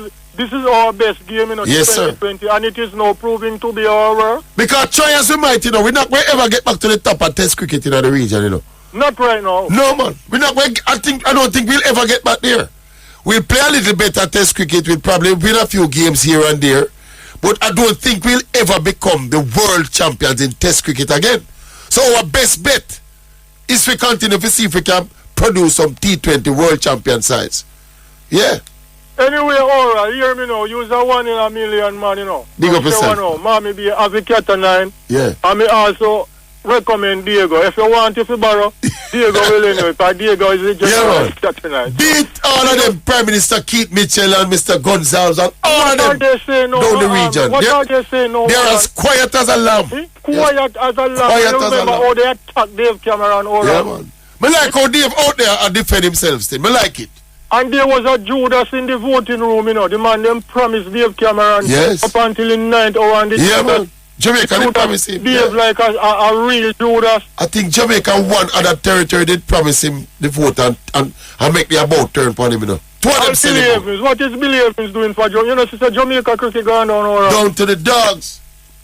Speaker 5: is our best game, you know,
Speaker 1: yes,
Speaker 5: 2020, and it is now proving to be our.
Speaker 1: Because try as we might, you know, we're not going to ever get back to the top of Test cricket in the region, you know.
Speaker 5: Not right now.
Speaker 1: No, man. We're not going. I don't think we'll ever get back there. We'll play a little better Test cricket. We'll probably win a few games here and there, but I don't think we'll ever become the world champions in Test cricket again. So our best bet is to continue to see if we can produce some T20 world champion sides. Yeah.
Speaker 5: Anyway, Oral, hear me now. Use a 1 in a million, man, you know.
Speaker 1: Big up yourself.
Speaker 5: Mammee Bay have a cat and 9.
Speaker 1: Yeah.
Speaker 5: And me also recommend Diego. If you want to borrow, Diego will anyway. Because Diego is the general cat and 9.
Speaker 1: Beat all of them, Prime Minister Keith Mitchell and Mr. Gonzalez and all of them down the region.
Speaker 5: What are they saying now?
Speaker 1: They're as quiet as a lamb.
Speaker 5: Quiet as a lamb.
Speaker 1: Quiet as a
Speaker 5: remember
Speaker 1: lamb.
Speaker 5: how they attacked Dave Cameron, Oral?
Speaker 1: Yeah, man. Me like how Dave out there defend himself still. Me like it.
Speaker 5: And there was a Judas in the voting room, you know. The man them promised Dave Cameron up until the 9th hour. And
Speaker 1: yeah, man. Jamaica did promise him.
Speaker 5: Behave like a real Judas.
Speaker 1: I think Jamaica one other territory did promise him the vote and make the about turn upon him, you know.
Speaker 5: What is Billy Evans doing for Jamaica? You know, sister Jamaica cricket going
Speaker 1: down to the dogs.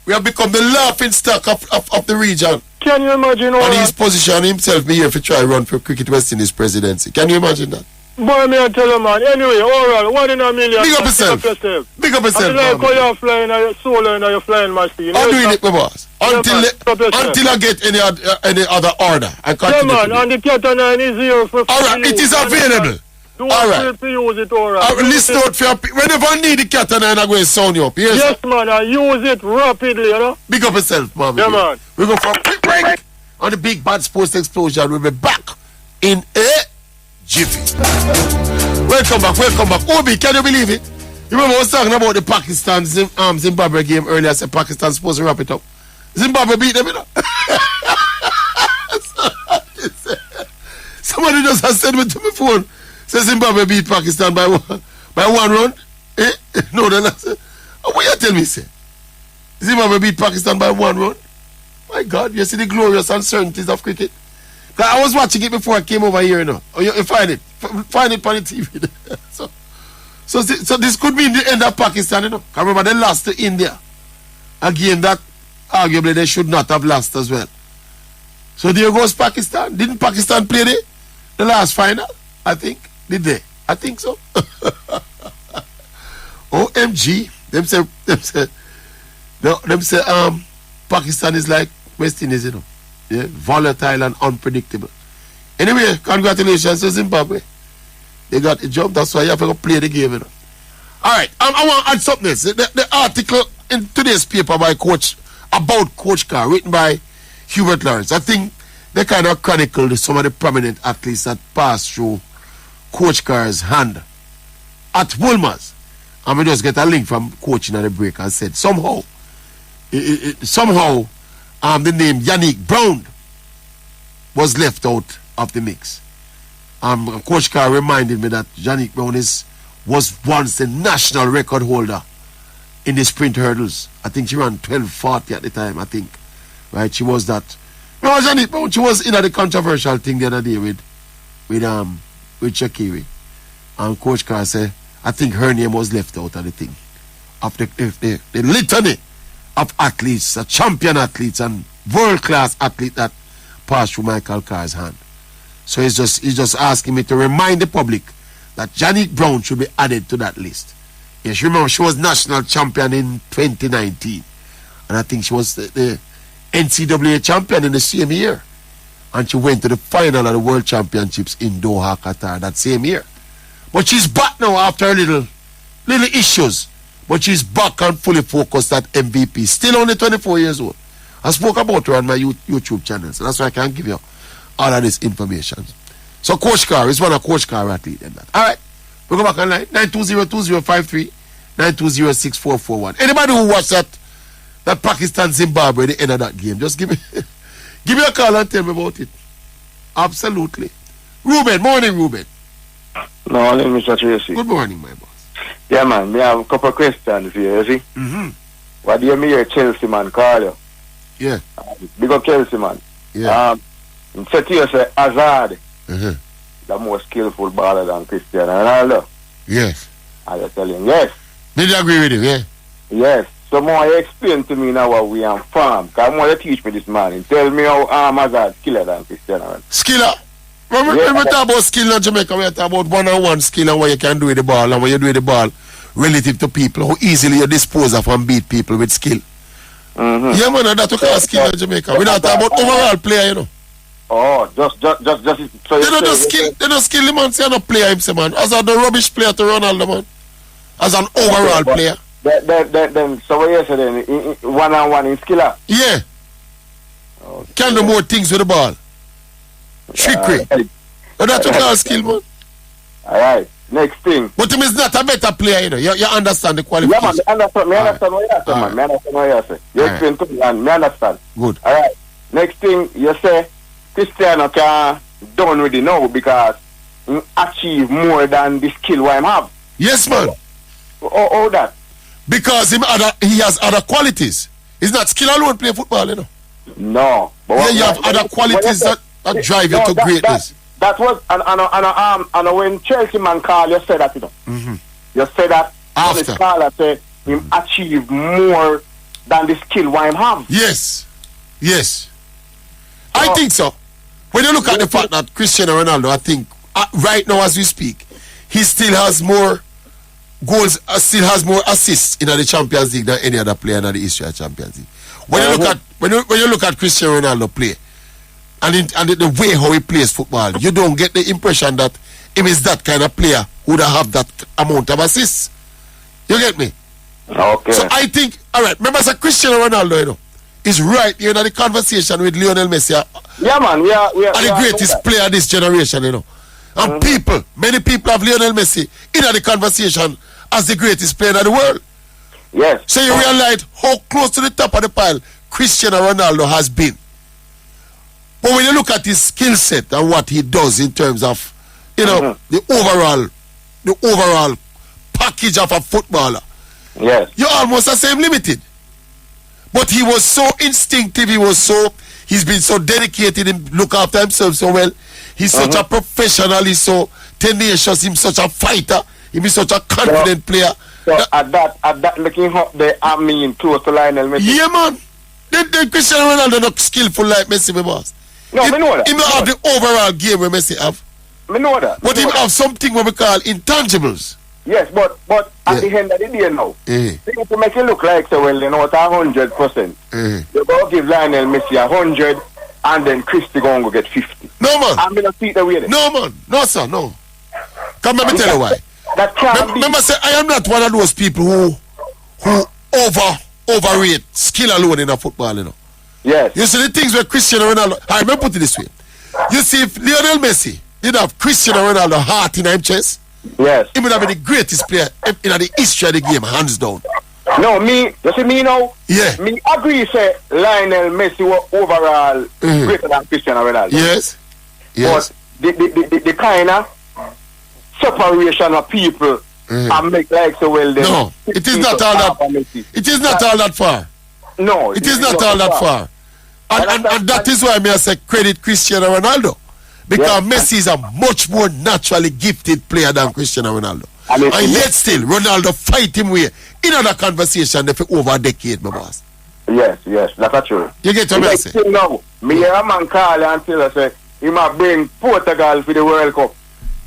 Speaker 1: We have become the laughing stock of the region.
Speaker 5: Can you imagine?
Speaker 1: And he's positioned himself me here to try run for Cricket West Indies presidency. Can you imagine that?
Speaker 5: Boy, me I tell you, man. Anyway, all right, 1 in a million.
Speaker 1: Big up yourself. Big up yourself.
Speaker 5: I like how you're flying a solo and you're flying machine.
Speaker 1: I'm doing it, my boss. Until I get any other order. I can't.
Speaker 5: Yeah, man. And the Cat 9 is here for.
Speaker 1: All right, it is available.
Speaker 5: All right. Use it, all right.
Speaker 1: Listen out for whenever I need the Cat 9, I'm going to sound you up.
Speaker 5: Yes, man. I use it rapidly, you know.
Speaker 1: Big up yourself, Mammee.
Speaker 5: Yeah, man.
Speaker 1: We go for a quick break on the Big Bad Sports Explosion. We'll be back in a jiffy. Welcome back. Obi, can you believe it? You remember I was talking about the Pakistan Zimbabwe game earlier. I said Pakistan supposed to wrap it up. Zimbabwe beat them, you know. Somebody just has sent me to my phone. Says Zimbabwe beat Pakistan by one run. Eh? No, then I said, what you tell me, say? Zimbabwe beat Pakistan by 1 run. My God, you see the glorious uncertainties of cricket. I was watching it before I came over here, you know. Oh, you find it. Find it on the TV. so this could mean the end of Pakistan, you know. I remember they lost to India. A game that arguably they should not have lost as well. So there goes Pakistan. Didn't Pakistan play the last final? I think. Did they? I think so. OMG. Them say Pakistan is like West Indies, you know. Yeah, volatile and unpredictable. Anyway, congratulations to Zimbabwe. They got the job. That's why you have to play the game, you know. All right, I want to add something else. The article in today's paper by about Coach Carr, written by Hubert Lawrence. I think they kind of chronicled some of the prominent athletes that passed through Coach Carr's hand at Wolmer's. And we just get a link from coaching at the break and said somehow the name Yannick Brown was left out of the mix. Coach Carr reminded me that Yannick Brown was once the national record holder in the sprint hurdles. I think she ran 12:40 at the time, I think. Right? She was that. No, Yannick Brown, she was in the controversial thing the other day with Shakiri. And Coach Carr said, I think her name was left out of the thing. Of the litany of athletes, champion athletes and world-class athlete that passed through Michael Carr's hand. So he's just asking me to remind the public that Yannick Brown should be added to that list. Yes, remember she was national champion in 2019. And I think she was the NCAA champion in the same year. And she went to the final of the World Championships in Doha, Qatar that same year. But she's back now after little issues. But she's back and fully focused at MVP. Still only 24 years old. I spoke about her on my YouTube channel. So that's why I can give you all of this information. So Coach Carr is one of Coach Carr athletes in that. Alright. We go back online. 920-2053, 920-6441. Anybody who watched that Pakistan Zimbabwe at the end of that game, just give me a call and tell me about it. Absolutely. Ruben, morning Ruben.
Speaker 6: Morning, Mr. Tracey.
Speaker 1: Good morning, my boss.
Speaker 6: Yeah, man, we have a couple of questions here, you see?
Speaker 1: Mm-hmm.
Speaker 6: What do you mean, Chelsea, man, call you?
Speaker 1: Yeah.
Speaker 6: Big up Chelsea, man.
Speaker 1: Yeah.
Speaker 6: Say to you, say, Hazard,
Speaker 1: the
Speaker 6: more skillful baller than Cristiano Ronaldo.
Speaker 1: Yes.
Speaker 6: I just tell him, yes.
Speaker 1: Did you agree with him, yeah?
Speaker 6: Yes. So more you explain to me now what we am farm. Because more you teach me this morning. Tell me how Hazard skiller than Cristiano Ronaldo.
Speaker 1: Skiller? When we talk about skill in Jamaica, we talk about one-on-one skill and what you can do with the ball and what you do with the ball relative to people, how easily you dispose of and beat people with skill.
Speaker 6: Mm-hmm.
Speaker 1: Yeah, man, that's what we call skill in Jamaica. We don't talk about overall player, you know.
Speaker 6: Oh, just so
Speaker 1: they don't skill the man, say I'm not player himself, man. As a the rubbish player to Ronaldo, man. As an overall player.
Speaker 6: Then so what you say then, one-on-one in skiller?
Speaker 1: Yeah. Okay. Can do more things with the ball. Trickery. That's what call skill, man.
Speaker 6: Alright. Next thing.
Speaker 1: But him is not a better player, you know. You understand the qualification.
Speaker 6: Yeah, man. I understand what you say, man. I understand what you say. You explain to me, and I understand.
Speaker 1: Good.
Speaker 6: Alright. Next thing, you say Cristiano can done with it now because he achieve more than the skill what him have.
Speaker 1: Yes, man.
Speaker 6: All that.
Speaker 1: Because he has other qualities. It's not skill alone play football, you know.
Speaker 6: No.
Speaker 1: But you have other qualities that drive you to greatness.
Speaker 6: That was and when Chelsea man call you said that, you know.
Speaker 1: Mm-hmm.
Speaker 6: You said that
Speaker 1: after
Speaker 6: Carla said him achieve more than the skill what him have.
Speaker 1: Yes. I think so. When you look at the fact that Cristiano Ronaldo, I think right now as we speak, he still has more goals, still has more assists in the Champions League than any other player in the history of Champions League. When you look at Cristiano Ronaldo play, and the way how he plays football, you don't get the impression that him is that kind of player who would have that amount of assists. You get me?
Speaker 6: Okay.
Speaker 1: So I think, all right, remember, so Cristiano Ronaldo, you know, is right here in the conversation with Lionel Messi.
Speaker 6: Yeah, man. We are
Speaker 1: the greatest player of this generation, you know. And many people have Lionel Messi in the conversation as the greatest player in the world.
Speaker 6: Yes.
Speaker 1: So you realize how close to the top of the pile Cristiano Ronaldo has been. But when you look at his skill set and what he does in terms of, you know, the overall package of a footballer,
Speaker 6: yes,
Speaker 1: you're almost the same limited. But he was so instinctive, he's been so dedicated and look after himself so well. He's such a professional, he's so tenacious, he's such a fighter, he's such a confident player.
Speaker 6: So at that looking up there, I mean close to Lionel Messi.
Speaker 1: Yeah, man. The Cristiano Ronaldo not skillful like Messi, my boss.
Speaker 6: No, I know that.
Speaker 1: He may have the overall game where Messi have.
Speaker 6: I know that.
Speaker 1: But he have something what we call intangibles.
Speaker 6: Yes, but at the end of the day now, to make it look like so well, you know, it's 100%. You go give Lionel Messi 100 and then Christy going to get 50.
Speaker 1: No, man.
Speaker 6: I'm going to see the way.
Speaker 1: No, man. No, sir, no. Come, let me tell you why.
Speaker 6: That can't
Speaker 1: remember, say, I am not one of those people who overrate skill alone in a football, you know.
Speaker 6: Yes.
Speaker 1: You see the things where Cristiano Ronaldo, I remember put it this way. You see, if Lionel Messi did have Cristiano Ronaldo heart in his chest,
Speaker 6: yes,
Speaker 1: he would have been the greatest player in the history of the game, hands down.
Speaker 6: No, you see me now?
Speaker 1: Yeah.
Speaker 6: Me agree say Lionel Messi was overall greater than Cristiano Ronaldo.
Speaker 1: Yes.
Speaker 6: But the kind of separation of people and make like so well then.
Speaker 1: No, it is not all that. It is not all that far.
Speaker 6: No,
Speaker 1: it is not all that far. And that is why I say credit Cristiano Ronaldo. Because Messi is a much more naturally gifted player than Cristiano Ronaldo. And yet still, Ronaldo fight him with in another conversation for over a decade, my boss.
Speaker 6: Yes, that's true.
Speaker 1: You get what I say?
Speaker 6: Now, me hear a man call and tell us he might bring Portugal for the World Cup.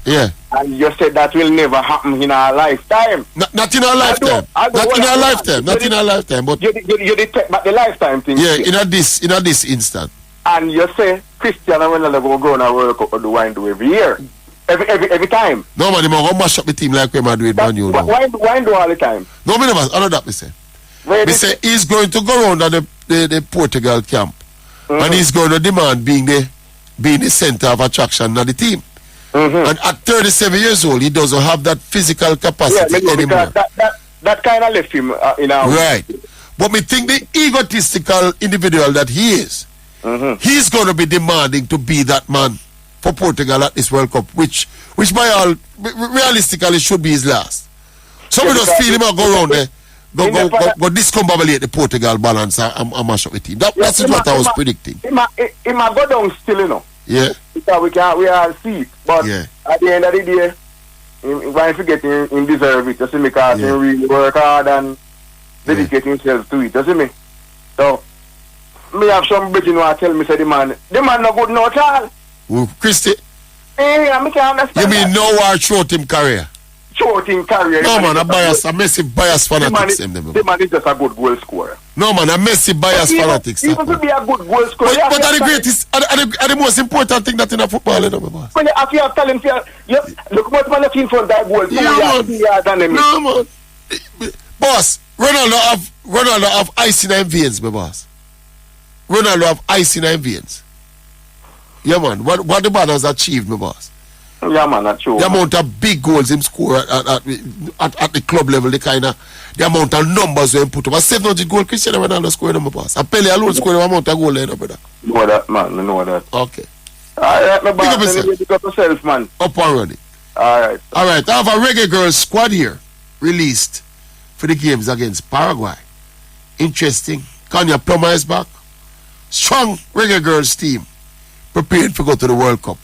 Speaker 1: Yeah.
Speaker 6: And you said that will never happen in our lifetime.
Speaker 1: Not in our lifetime. Not in our lifetime. Not in our lifetime. But
Speaker 6: you did take back the lifetime thing.
Speaker 1: Yeah, in this instant.
Speaker 6: And you say Cristiano Ronaldo will go on a World Cup or do every year. Every time.
Speaker 1: No man, they might mash up the team like we might do it brand new.
Speaker 6: Why do all the time?
Speaker 1: No, me never. I know that me say. Me say he's going to go around at the Portugal camp. And he's going to demand being the center of attraction of the team. And at 37 years old, he doesn't have that physical capacity anymore.
Speaker 6: That kind of left him in our
Speaker 1: right. But me think the egotistical individual that he is, he's going to be demanding to be that man for Portugal at this World Cup, which by all realistically should be his last. So we just feel him go around there, go discombobulate the Portugal balance and mash up the team. That's what I was predicting.
Speaker 6: He might go down still, you know.
Speaker 1: Yeah.
Speaker 6: Because we all see it. But at the end of the day, when you forget him deserve it, you see me, because he really work hard and dedicate himself to it, you see me? So, me have some bitch, you know, tell me, say the man not good no at all.
Speaker 1: Christy?
Speaker 6: Yeah, I can't understand.
Speaker 1: You mean no war throughout him career?
Speaker 6: Throughout him career.
Speaker 1: No man, a massive bias fanatics.
Speaker 6: The man is just a good goal scorer.
Speaker 1: No man, a massive bias fanatics.
Speaker 6: Even to be a good goal scorer.
Speaker 1: But are the greatest, are the most important thing that in a football, you know, my boss.
Speaker 6: When if you have talent, look what man in front of that goal.
Speaker 1: No man. Boss, Ronaldo have ice in his veins, my boss. Ronaldo have ice in his veins. Yeah man, what the man has achieved, my boss.
Speaker 6: Yeah man, that's true.
Speaker 1: The amount of big goals him score at the club level, the amount of numbers he put up. A 700 goal Cristiano Ronaldo scored, my boss. A Pele alone scored an amount of goal, brother.
Speaker 6: Know that man, I know that.
Speaker 1: Okay.
Speaker 6: Alright, my
Speaker 1: Pick up
Speaker 6: boss.
Speaker 1: yourself.
Speaker 6: Pick up yourself, man.
Speaker 1: Up and running.
Speaker 6: Alright.
Speaker 1: Alright, I have a Reggae Girls squad here released for the games against Paraguay. Interesting. Kanya Plummer is back. Strong Reggae Girls team prepared to go to the World Cup.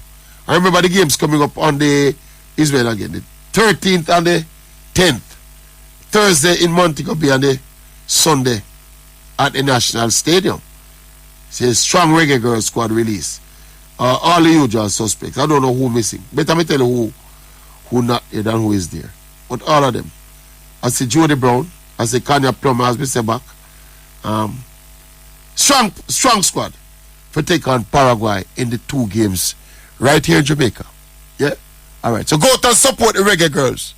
Speaker 1: I remember the games coming up on the Israel again, the 13th and the 10th. Thursday in Montego Bay and the Sunday at the National Stadium. It's a strong Reggae Girls squad release. All the usual suspects. I don't know who missing. Better me tell you who not there than who is there. But all of them. I see Jody Brown. I see Kanya Plummer as we say back. Strong squad for take on Paraguay in the 2 games right here in Jamaica. Yeah? Alright. So go out and support the Reggae Girls.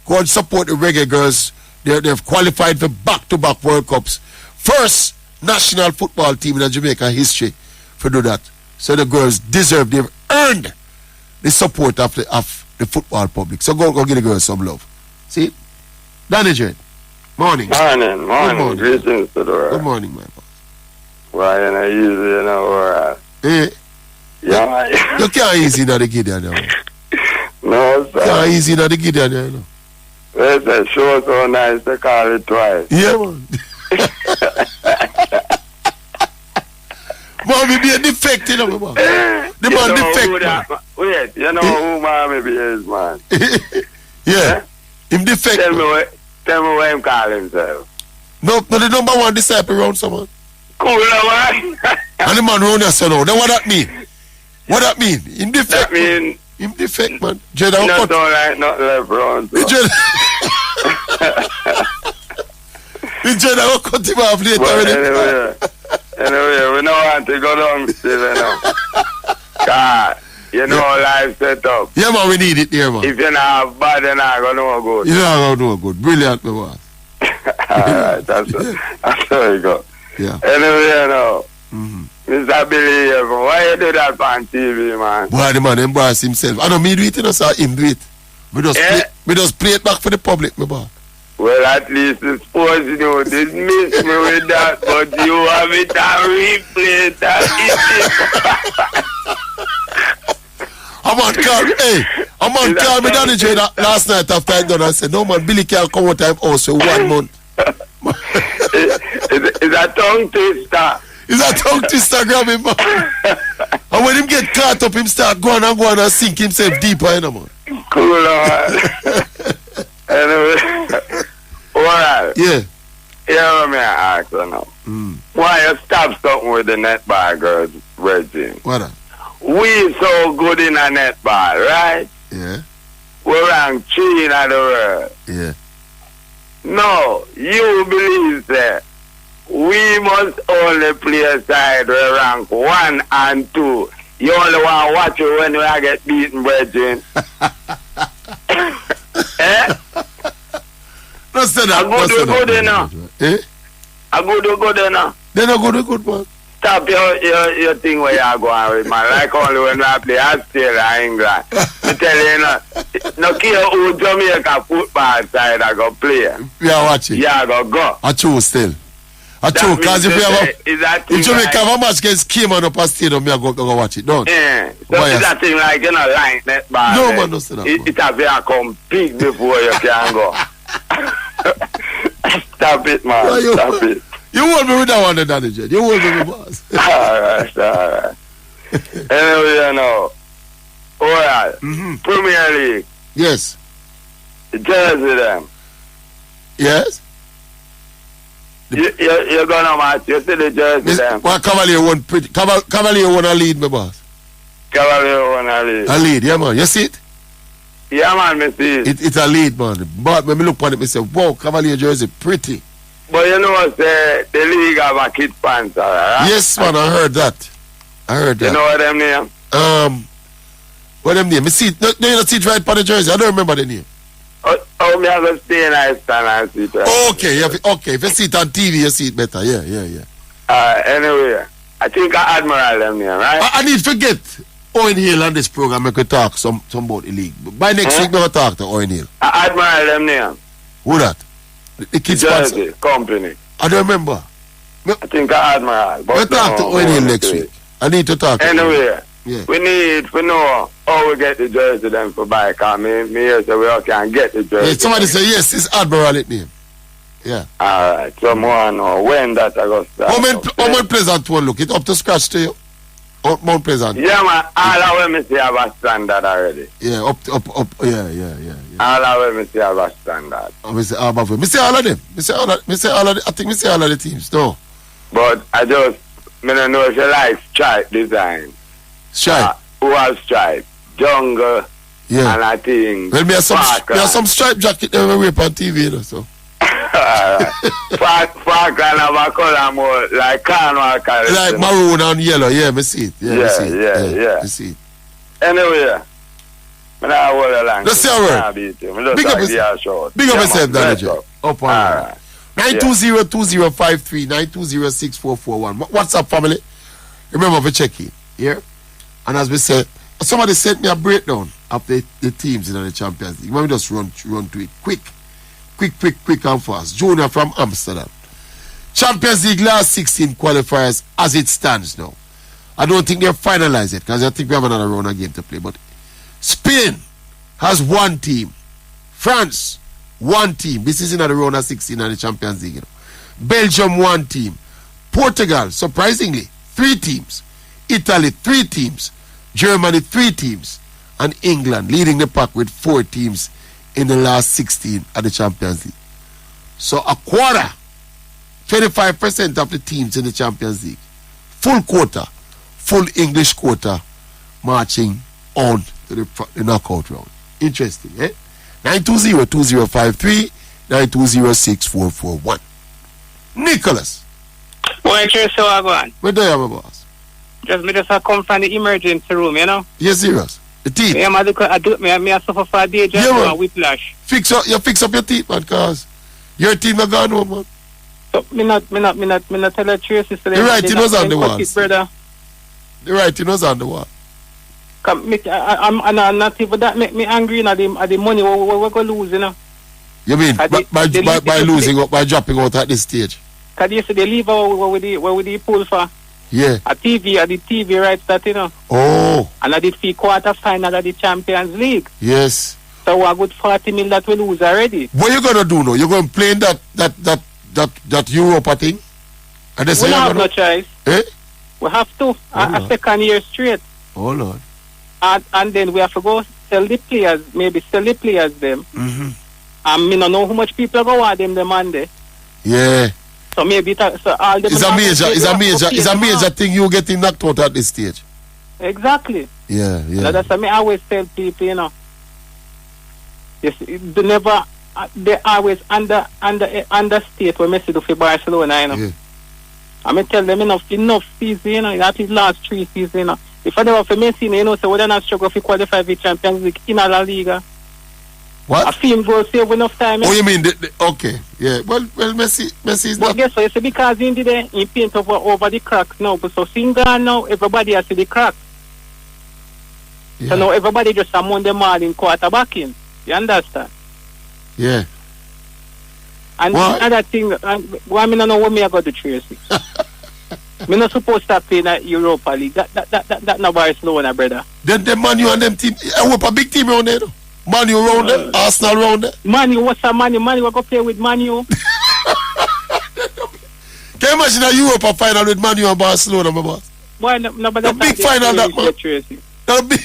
Speaker 1: Go and support the Reggae Girls. They've qualified for back-to-back World Cups. First national football team in Jamaica history for do that. So the girls deserve, they've earned the support of the football public. So go give the girls some love. See? Danny J. Morning.
Speaker 7: Morning. Greetings to the world.
Speaker 1: Good morning, my boss.
Speaker 7: Well, easy, Yeah.
Speaker 1: You can't easy now the Gideon now.
Speaker 7: No, sir.
Speaker 1: You can't easy now the Gideon now. You know.
Speaker 7: It's a show so nice to call it twice.
Speaker 1: Yeah, man. Mammee Bay defect, you know, man. The man defect, man.
Speaker 7: Wait, you know who Mammee Bay is, man?
Speaker 1: Yeah. Him defect.
Speaker 7: Tell me what him call himself.
Speaker 1: No, the number 1 disciple around someone.
Speaker 7: Cool, man.
Speaker 1: And the man round there, so now. Then what that mean? What that mean? Him defect.
Speaker 7: That mean...
Speaker 1: Him defect, man. Jeda,
Speaker 7: you don't like not left round. So.
Speaker 1: Jeda will cut him off later.
Speaker 7: Anyway, we don't want to go down still, you know. God, you know life set up.
Speaker 1: Yeah, man, we need it there, man.
Speaker 7: If you're not bad, you're not going to know good.
Speaker 1: You're not going to know good. Brilliant, my boss.
Speaker 7: Alright, that's how we go.
Speaker 1: Yeah.
Speaker 7: Anyway, you know, Mr. Billy, why you do that on TV, man?
Speaker 1: Boy, the man embarrass himself. I don't mean do it, you know, so him do it. We just play it back for the public, my boy.
Speaker 7: Well, at least the sports, you know, they miss me with that, but you have it and replay that.
Speaker 1: I'm on call me Danny J last night after I done. I said, no man, Billy can't come out of house for 1 month.
Speaker 7: It's a tongue twister.
Speaker 1: It's a tongue twister, grab him, man. And when him get caught up, him start going and sink himself deeper, you know, man.
Speaker 7: Cool, man. Anyway, alright.
Speaker 1: Yeah.
Speaker 7: Hear me ask you now. Why you stop something with the netball girls, Reggie?
Speaker 1: What?
Speaker 7: We so good in a netball, right?
Speaker 1: Yeah.
Speaker 7: We rank 3 in the world.
Speaker 1: Yeah.
Speaker 7: No, you believe that we must only play a side where rank 1 and 2. You only want to watch it when you get beaten, Reggie. Eh?
Speaker 1: No, say that.
Speaker 7: Good enough.
Speaker 1: Eh?
Speaker 7: A good enough.
Speaker 1: They're not good, man.
Speaker 7: Stop your thing where you are going with, man. Like only when I play Australia and England. I tell you, no care who Jamaica football side I go play.
Speaker 1: We are watching.
Speaker 7: Yeah, go.
Speaker 1: I choose still. I choose, because if Jamaica have a match against Cayman up a stadium, I go watch it, don't
Speaker 7: yeah. So is that thing like, you know, like netball?
Speaker 1: No, man, don't say that.
Speaker 7: It has to come big before you can go. Stop it, man. Stop it.
Speaker 1: You hold me with that one, Danny J. You hold me with boss.
Speaker 7: Alright. Anyway, you know. Alright. Premier League.
Speaker 1: Yes.
Speaker 7: Jersey them.
Speaker 1: Yes?
Speaker 7: You're gonna match. You see the jersey them.
Speaker 1: Well, Kahalia won Kahalia won a lead, my boss.
Speaker 7: Kahalia won a lead.
Speaker 1: A lead, yeah, man. You see it?
Speaker 7: Yeah, man, me see it.
Speaker 1: It's a lead, man. But when me look at it, me say, wow, Kahalia jersey pretty.
Speaker 7: But you know what, the league have a kid sponsor, right?
Speaker 1: Yes, man, I heard that. You
Speaker 7: know what them name?
Speaker 1: What them name? Me see it. No, you don't see it right on the jersey. I don't remember the name.
Speaker 7: Oh, me have to stay in I stand and see it. Right?
Speaker 1: Okay. If you see it on TV, you see it better. Yeah.
Speaker 7: Anyway, I think I admiral them name, right?
Speaker 1: I need to get Owen Hill on this program. I could talk some about the league. By next week, we'll talk to Owen Hill.
Speaker 7: I admiral them name.
Speaker 1: Who that? The kids
Speaker 7: Jersey company.
Speaker 1: I don't remember.
Speaker 7: I think I admiral.
Speaker 1: We'll talk to Owen Hill next week. I need to talk to
Speaker 7: Anyway,
Speaker 1: Yeah.
Speaker 7: We need to know how we get the jersey them for buy. Because me here say we all can get the jersey.
Speaker 1: Yeah, somebody say yes, it's Admiral it name. Yeah.
Speaker 7: Alright, so more know when that I go start.
Speaker 1: How many Pleasant one look? It up to scratch to you? Mount Pleasant.
Speaker 7: Yeah, man, all of them see have a standard already.
Speaker 1: Yeah, up. Yeah.
Speaker 7: All of them see have a standard.
Speaker 1: Me say all of them. Me say all of them. I think me say all of the teams. No.
Speaker 7: But I don't know if you like stripe design.
Speaker 1: Stripe.
Speaker 7: Who has stripe? Jungle.
Speaker 1: Yeah.
Speaker 7: And I think.
Speaker 1: Well, me have some stripe jacket that we wear on TV, you know, so.
Speaker 7: Parkland have a color more like carnival color.
Speaker 1: Like maroon and yellow, yeah, me see it. Yeah. Me see it.
Speaker 7: Anyway, I hold a line.
Speaker 1: Let's see our word. Big up yourself, Danny. Up on 920-2053, 920-6441. What's up, family? Remember for checking here. And as we said, somebody sent me a breakdown of the teams in the Champions League. Let me just run through it quick and fast. Junior from Amsterdam. Champions League last 16 qualifiers as it stands now. I don't think they've finalized it because I think we have another round of game to play. But Spain has one team. France, one team. This is in the round of 16 of the Champions League. You know. Belgium, one team. Portugal, surprisingly, 3 teams. Italy, 3 teams. Germany, 3 teams. And England leading the pack with 4 teams in the last 16 of the Champions League. So a quarter, 25% of the teams in the Champions League, full English quota, marching on to the knockout round. Interesting, eh? 920-2053, 920-6441. Nicholas.
Speaker 8: Where you so I go on?
Speaker 1: Where do you have a boss?
Speaker 8: Just come from the emergency room, you know?
Speaker 1: Yes, serious. The teeth.
Speaker 8: I suffer for a day just for whiplash.
Speaker 1: You fix up your teeth, man, cause your team not gone home, man.
Speaker 8: So, me not tell the Tracey.
Speaker 1: The writing was on the wall.
Speaker 8: Brother.
Speaker 1: The writing was on the wall.
Speaker 8: I'm not even that make me angry at the money we're going to lose, you know.
Speaker 1: You mean by losing up, by dropping out at this stage?
Speaker 8: Because they leave where we pull for.
Speaker 1: Yeah.
Speaker 8: The TV rights that, you know.
Speaker 1: Oh.
Speaker 8: And I did fee quarter final of the Champions League.
Speaker 1: Yes.
Speaker 8: So we're good 40 million that we lose already.
Speaker 1: What you gonna do now? You're going to play in that Europa thing? And
Speaker 8: we don't have no choice.
Speaker 1: Eh?
Speaker 8: We have to. A second year straight.
Speaker 1: Oh Lord.
Speaker 8: And then we have to go sell the players them.
Speaker 1: Mm-hmm.
Speaker 8: And me don't know how much people go want them Monday.
Speaker 1: Yeah.
Speaker 8: So maybe all them
Speaker 1: it's a major thing you getting knocked out at this stage.
Speaker 8: Exactly.
Speaker 1: Yeah.
Speaker 8: That's what I always tell people, you know. Yes, they always understate what Messi do for Barcelona, you know.
Speaker 1: Yeah.
Speaker 8: I tell them enough season, you know, that is last 3 seasons, you know. If I never for Messi, you know, so we don't have struggle to qualify for Champions League in La Liga.
Speaker 1: What?
Speaker 8: A film goal save enough time.
Speaker 1: Oh, you mean okay? Yeah. Well, Messi is not.
Speaker 8: But guess what? You see, because in the day he paint over the cracks now. But so Singan now, everybody has see the cracks.
Speaker 1: Yeah.
Speaker 8: So now everybody just among them all in quarterbacking. You understand?
Speaker 1: Yeah.
Speaker 8: And another thing, why me don't know what me I got to Tracey. Me not supposed to play in the Europa League. That not Barcelona, brother.
Speaker 1: Then the Man U and them team. I hope a big team around there. Man U around there, Arsenal around there.
Speaker 8: Man U, what's a Man U? Man U, I go play with Man U.
Speaker 1: Can you imagine a Europa final with Man U and Barcelona, my boss?
Speaker 8: Boy, no, but
Speaker 1: the big final, that man.
Speaker 8: Tracey.
Speaker 1: That'll be.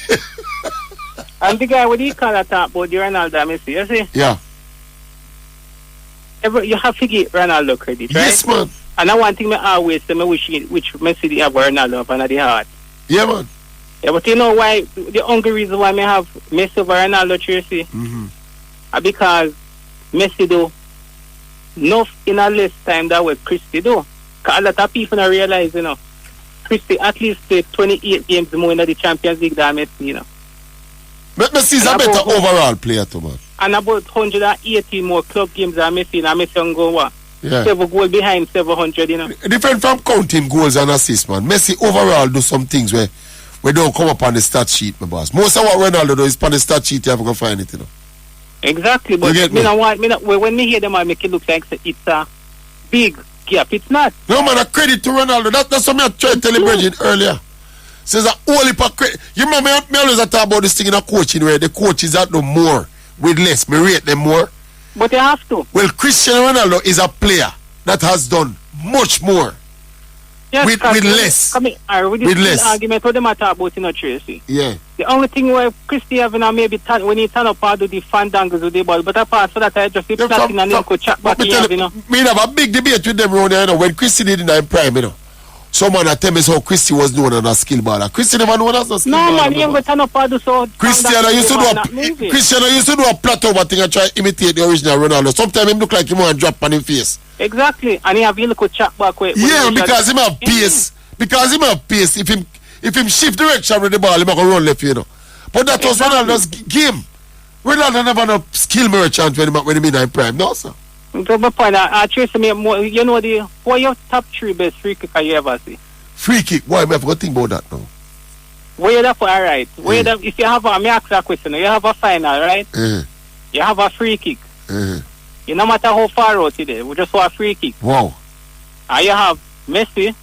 Speaker 8: And the guy with the color talk about the Ronaldo Messi, you see?
Speaker 1: Yeah.
Speaker 8: You have to give Ronaldo credit, right?
Speaker 1: Yes, man.
Speaker 8: And one thing I always say, which Messi they have Ronaldo up under the heart.
Speaker 1: Yeah, man.
Speaker 8: Yeah, but you know why? The only reason why I have Messi over Ronaldo, Tracey, because Messi do enough in a less time that what Christy do. Because a lot of people don't realize, you know, Christy at least played 28 games more in the Champions League than Messi, you know.
Speaker 1: But Messi is a better overall player, too, man.
Speaker 8: And about 118 more club games than Messi, and Messi on go what?
Speaker 1: Yeah.
Speaker 8: 7 goals behind 700, you know.
Speaker 1: Different from counting goals and assists, man. Messi overall do some things where don't come up on the stat sheet, my boss. Most of what Ronaldo do is on the stat sheet, you have to find it, you know.
Speaker 8: Exactly, but when me hear them, I make it look like it's a big gap. It's not.
Speaker 1: No, man, a credit to Ronaldo. That's what I tried to tell you earlier. So it's a whole heap of credit. You remember me always talk about this thing in a coaching where the coaches that do more with less. Me rate them more.
Speaker 8: But they have to.
Speaker 1: Well, Cristiano Ronaldo is a player that has done much more.
Speaker 8: Yes,
Speaker 1: with less.
Speaker 8: With less argument, what they matter about Tracey?
Speaker 1: Yeah.
Speaker 8: The only thing where Christy having maybe when he turn up and do the fandangles with the ball, but apart from that, I just keep plotting and could chat back here, you know.
Speaker 1: Me have a big debate with them around there, you know, when Christy did in the prime, you know. Someone that tell me how Christy was known as a skill baller. Christy never known as a skill baller.
Speaker 8: No, man, he ain't going to turn up and do so.
Speaker 1: Cristiano used to do a plateau thing and try to imitate the original Ronaldo. Sometimes him look like him want to drop on his face.
Speaker 8: Exactly, and he have a little chat back with.
Speaker 1: Yeah, because him have pace. Because him have pace. If him shift direction with the ball, him going to run left, you know. But that was Ronaldo's game. Ronaldo never no skill merchant when he in the prime. No, sir.
Speaker 8: So my point, Tracey, you know what your top 3 best free kicker you ever see?
Speaker 1: Free kick? Why? I have to think about that now.
Speaker 8: Where you that for, all right. Where that, if you have a, me ask that question, you have a final, right? You have a free kick. You no matter how far out it is, we just want a free kick.
Speaker 1: Wow.
Speaker 8: And you have Messi,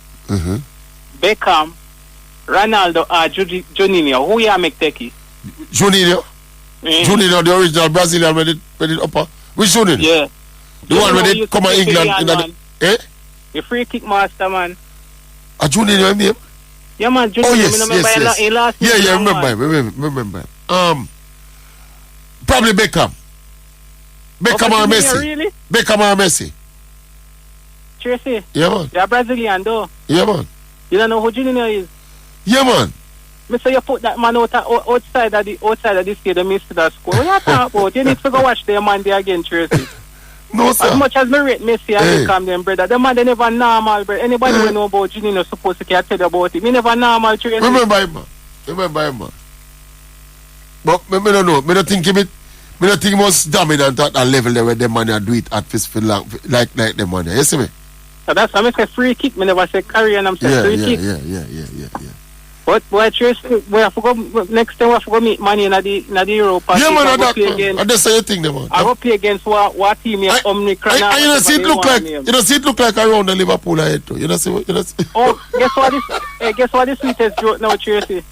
Speaker 8: Beckham, Ronaldo, Juninho. Who you make take it?
Speaker 1: Juninho? Juninho, the original Brazilian with it upper. Which Juninho?
Speaker 8: Yeah.
Speaker 1: The one when they come to England.
Speaker 8: The free kick master, man.
Speaker 1: A Juninho name?
Speaker 8: Yeah, man. Juninho.
Speaker 1: Oh, yes. Yeah, remember. Probably Beckham. Beckham or Messi?
Speaker 8: Really?
Speaker 1: Beckham or Messi?
Speaker 8: Tracey?
Speaker 1: Yeah, man.
Speaker 8: They're Brazilian, though.
Speaker 1: Yeah, man.
Speaker 8: You don't know who Juninho is?
Speaker 1: Yeah, man.
Speaker 8: Mr. You put that man outside of the stadium, Mr. That score. What you talking about? You need to go watch their man there again, Tracey.
Speaker 1: No, sir.
Speaker 8: As much as me rate Messi and Beckham, them brother, the man they never normal, brother. Anybody who know about Juninho supposed to tell you about it. Me never normal, Tracey.
Speaker 1: Remember him, man. But me don't know. Me don't think he was dominant at that level there where the man do it at fist for long, like the man. You see me?
Speaker 8: So that's why I say free kick. Me never say carry, and I'm saying free kick.
Speaker 1: Yeah.
Speaker 8: But boy, Tracey, next time we have to go meet Manny in the Europa.
Speaker 1: Yeah, man, I just say you think, man.
Speaker 8: I go play against what team is Omnicron.
Speaker 1: You know, see it look like around the Liverpool ahead too. You know, see.
Speaker 8: Oh, guess what this sweetest joke now, Tracey?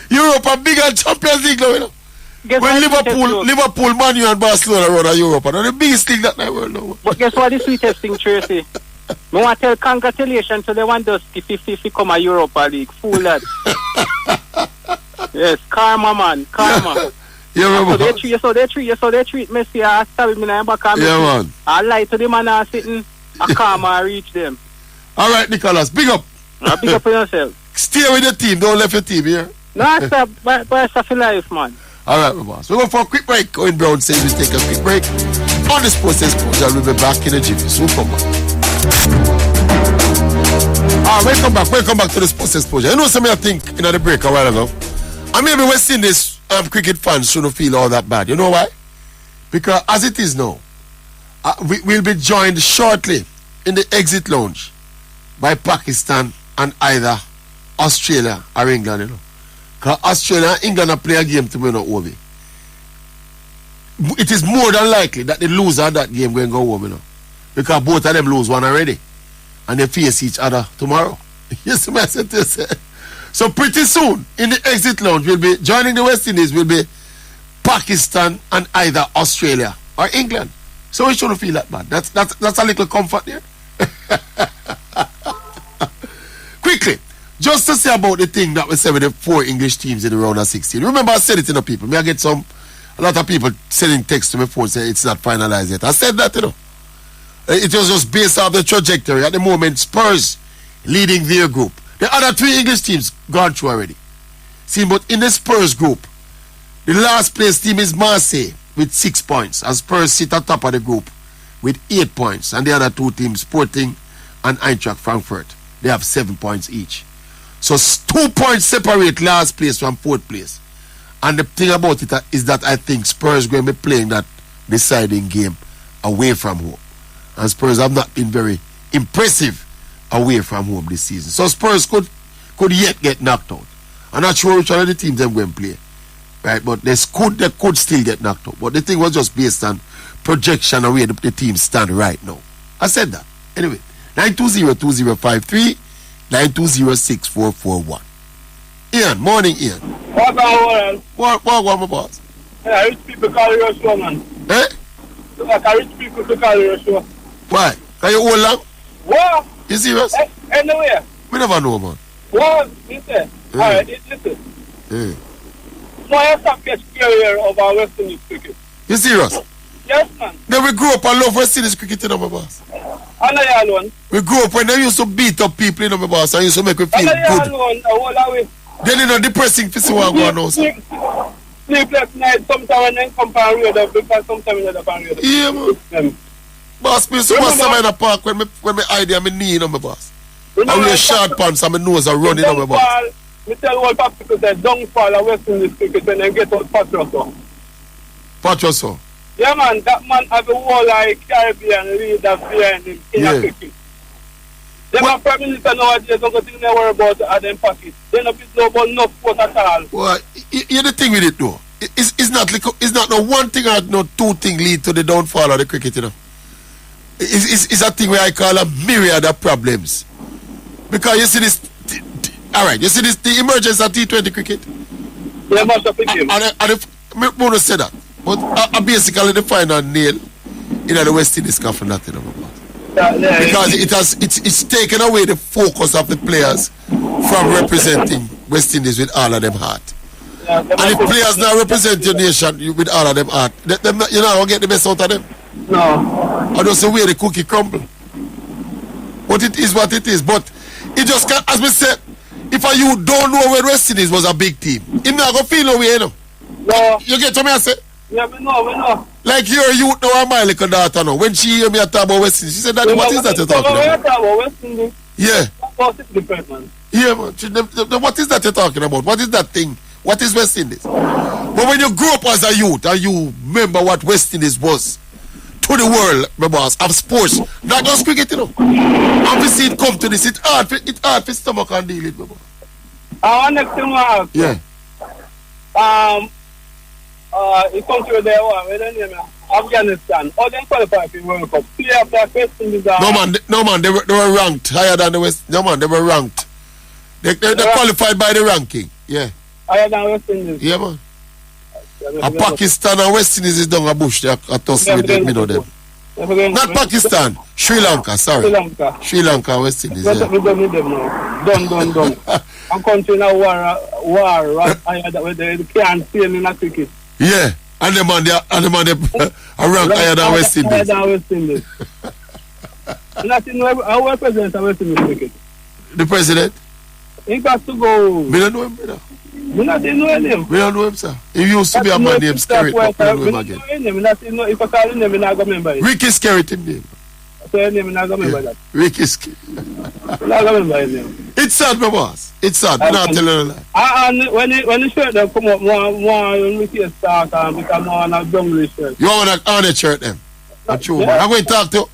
Speaker 1: Europa big and Champions League now, you know. When Liverpool, Man U and Barcelona run a Europa, that's the biggest thing that I world now.
Speaker 8: But guess what the sweetest thing, Tracey? I want to tell congratulations to the Lewandowski if he come a Europa League. Fool that. Yes, karma, man. Karma.
Speaker 1: Yeah, remember.
Speaker 8: So they treat Messi. I stab him in the back of
Speaker 1: man.
Speaker 8: I lie to the man sitting. I karma reach them.
Speaker 1: All right, Nicholas, big up.
Speaker 8: Big up on yourself.
Speaker 1: Stay with the team. Don't left your team here.
Speaker 8: No, stop. But it's a life, man.
Speaker 1: All right, my boss. We're going for a quick break. Going Brown says we take a quick break. On the Sports Exposure, we'll be back in a jiffy. So come back. Welcome back to the Sports Exposure. You know something I think in the break a while ago? And maybe we're seeing this cricket fans shouldn't feel all that bad. You know why? Because as it is now, we'll be joined shortly in the exit lounge by Pakistan and either Australia or England, you know. Because Australia and England are play a game tomorrow over. It is more than likely that the loser of that game going to go home, you know. Because both of them lose one already. And they face each other tomorrow. Yes, I said this. So pretty soon, in the exit lounge, we'll be joining the West Indies, will be Pakistan and either Australia or England. So we shouldn't feel that bad. That's a little comfort there. Quickly, just to say about the thing that we said with the 4 English teams in the round of 16. Remember, I said it to the people. May I get a lot of people sending text to me phone saying it's not finalized yet. I said that, you know. It was just based off the trajectory. At the moment, Spurs leading their group. The other 3 English teams gone through already. See, but in the Spurs group, the last place team is Marseille with 6 points. And Spurs sit at top of the group with 8 points. And the other 2 teams, Sporting and Eintracht Frankfurt, they have 7 points each. So 2 points separate last place from 4th place. And the thing about it is that I think Spurs going to be playing that deciding game away from home. And Spurs have not been very impressive away from home this season. So Spurs could yet get knocked out. I'm not sure which one of the teams they're going to play. Right, but they could still get knocked out. But the thing was just based on projection of where the teams stand right now. I said that. Anyway, 920-2053, 920-6441. Ian. Morning, Ian.
Speaker 9: What on,
Speaker 1: What, my boss?
Speaker 9: yeah, rich people call your show, man.
Speaker 1: Eh?
Speaker 9: Like rich people to call your show.
Speaker 1: Why? Can you hold long?
Speaker 9: What?
Speaker 1: You serious?
Speaker 9: Anyway.
Speaker 1: We never know, man.
Speaker 9: What? Listen. Alright, listen. Why you stop get career over West Indies cricket?
Speaker 1: You serious?
Speaker 9: Yes, man.
Speaker 1: Then we grew up and love West Indies cricket, you know, my boss.
Speaker 9: I know you alone.
Speaker 1: We grew up when they used to beat up people, you know, my boss, and used to make me feel good.
Speaker 9: Alone, all away.
Speaker 1: Then, you know, depressing to see what going on.
Speaker 9: Sleepless night, sometimes when they come from radio, because sometimes they come radio.
Speaker 1: Yeah, man. Boss, me so much in the park when me idea my knee, you know, my boss. I wear short pants and my nose are running, you know, my boss.
Speaker 9: Me tell all people that don't fall a West Indies cricket when they get out Patroso.
Speaker 1: Patroso?
Speaker 9: Yeah, man, that man have a whole like Caribbean leader behind him in a cricket. Them a prime minister nowadays don't go think they worry about them pockets. They don't know about no sport at all.
Speaker 1: Well, you the thing with it though. It's not no one thing or no two things lead to the downfall of the cricket, you know. It's a thing where I call a myriad of problems. Because you see this, alright, you see this, the emergence of T20 cricket.
Speaker 9: Yeah, must have been him.
Speaker 1: And if I want to say that, but I basically the final nail in the West Indies come from nothing about. Because it's taken away the focus of the players from representing West Indies with all of them heart.
Speaker 9: Yeah,
Speaker 1: and if players now represent your nation with all of them heart, them you know get the best out of them.
Speaker 9: No.
Speaker 1: I just the way the cookie crumble. But it is what it is. But it just can't, as we said, if you don't know where West Indies was a big team, him not gonna feel no way, you know.
Speaker 9: No.
Speaker 1: You get to me I say?
Speaker 9: Yeah, we know.
Speaker 1: Like your youth now and my little daughter now. When she hear me talk about West Indies, she said, Daddy, what is that you're talking about?
Speaker 9: West Indies.
Speaker 1: Yeah.
Speaker 9: What's it different, man?
Speaker 1: Yeah, man. What is that you're talking about? What is that thing? What is West Indies? But when you grow up as a youth and you remember what West Indies was to the world, my boss, of sports, not just cricket, you know. And we see it come to this, it's hard for stomach and deal it, my boss.
Speaker 9: Next thing I ask.
Speaker 1: Yeah.
Speaker 9: It comes to there, where the name Afghanistan. How they qualify for the World Cup? Play after West Indies.
Speaker 1: No man, they were ranked higher than the West. No man, they were ranked. They qualified by the ranking. Yeah.
Speaker 9: Higher than West Indies.
Speaker 1: Yeah, man. Pakistan and West Indies is down a bush. They are tossed with them, you know them. Not Pakistan, Sri Lanka, sorry. Sri Lanka, West Indies.
Speaker 9: We don't need them now. Done. I'm country now war, where they can't see in a cricket.
Speaker 1: Yeah, and the man they are ranked higher than West Indies.
Speaker 9: Higher than West Indies. Nothing, our president of West Indies cricket.
Speaker 1: The president?
Speaker 9: He got to go.
Speaker 1: We don't know him, brother.
Speaker 9: We not know him.
Speaker 1: We don't know him, sir. He used to be a man named Skerritt, but we don't know him again.
Speaker 9: If I call him, we not remember him.
Speaker 1: Ricky Skerritt, him name.
Speaker 9: So his name, we not remember that.
Speaker 1: Ricky Skerritt.
Speaker 9: We not remember his name.
Speaker 1: It's sad, my boss. It's sad. I'm not telling you a lie.
Speaker 9: And when the shirt them come up, more when we see a start and become more on a jungle shirt.
Speaker 1: You want to shirt them? That's true, man. I'm going to talk to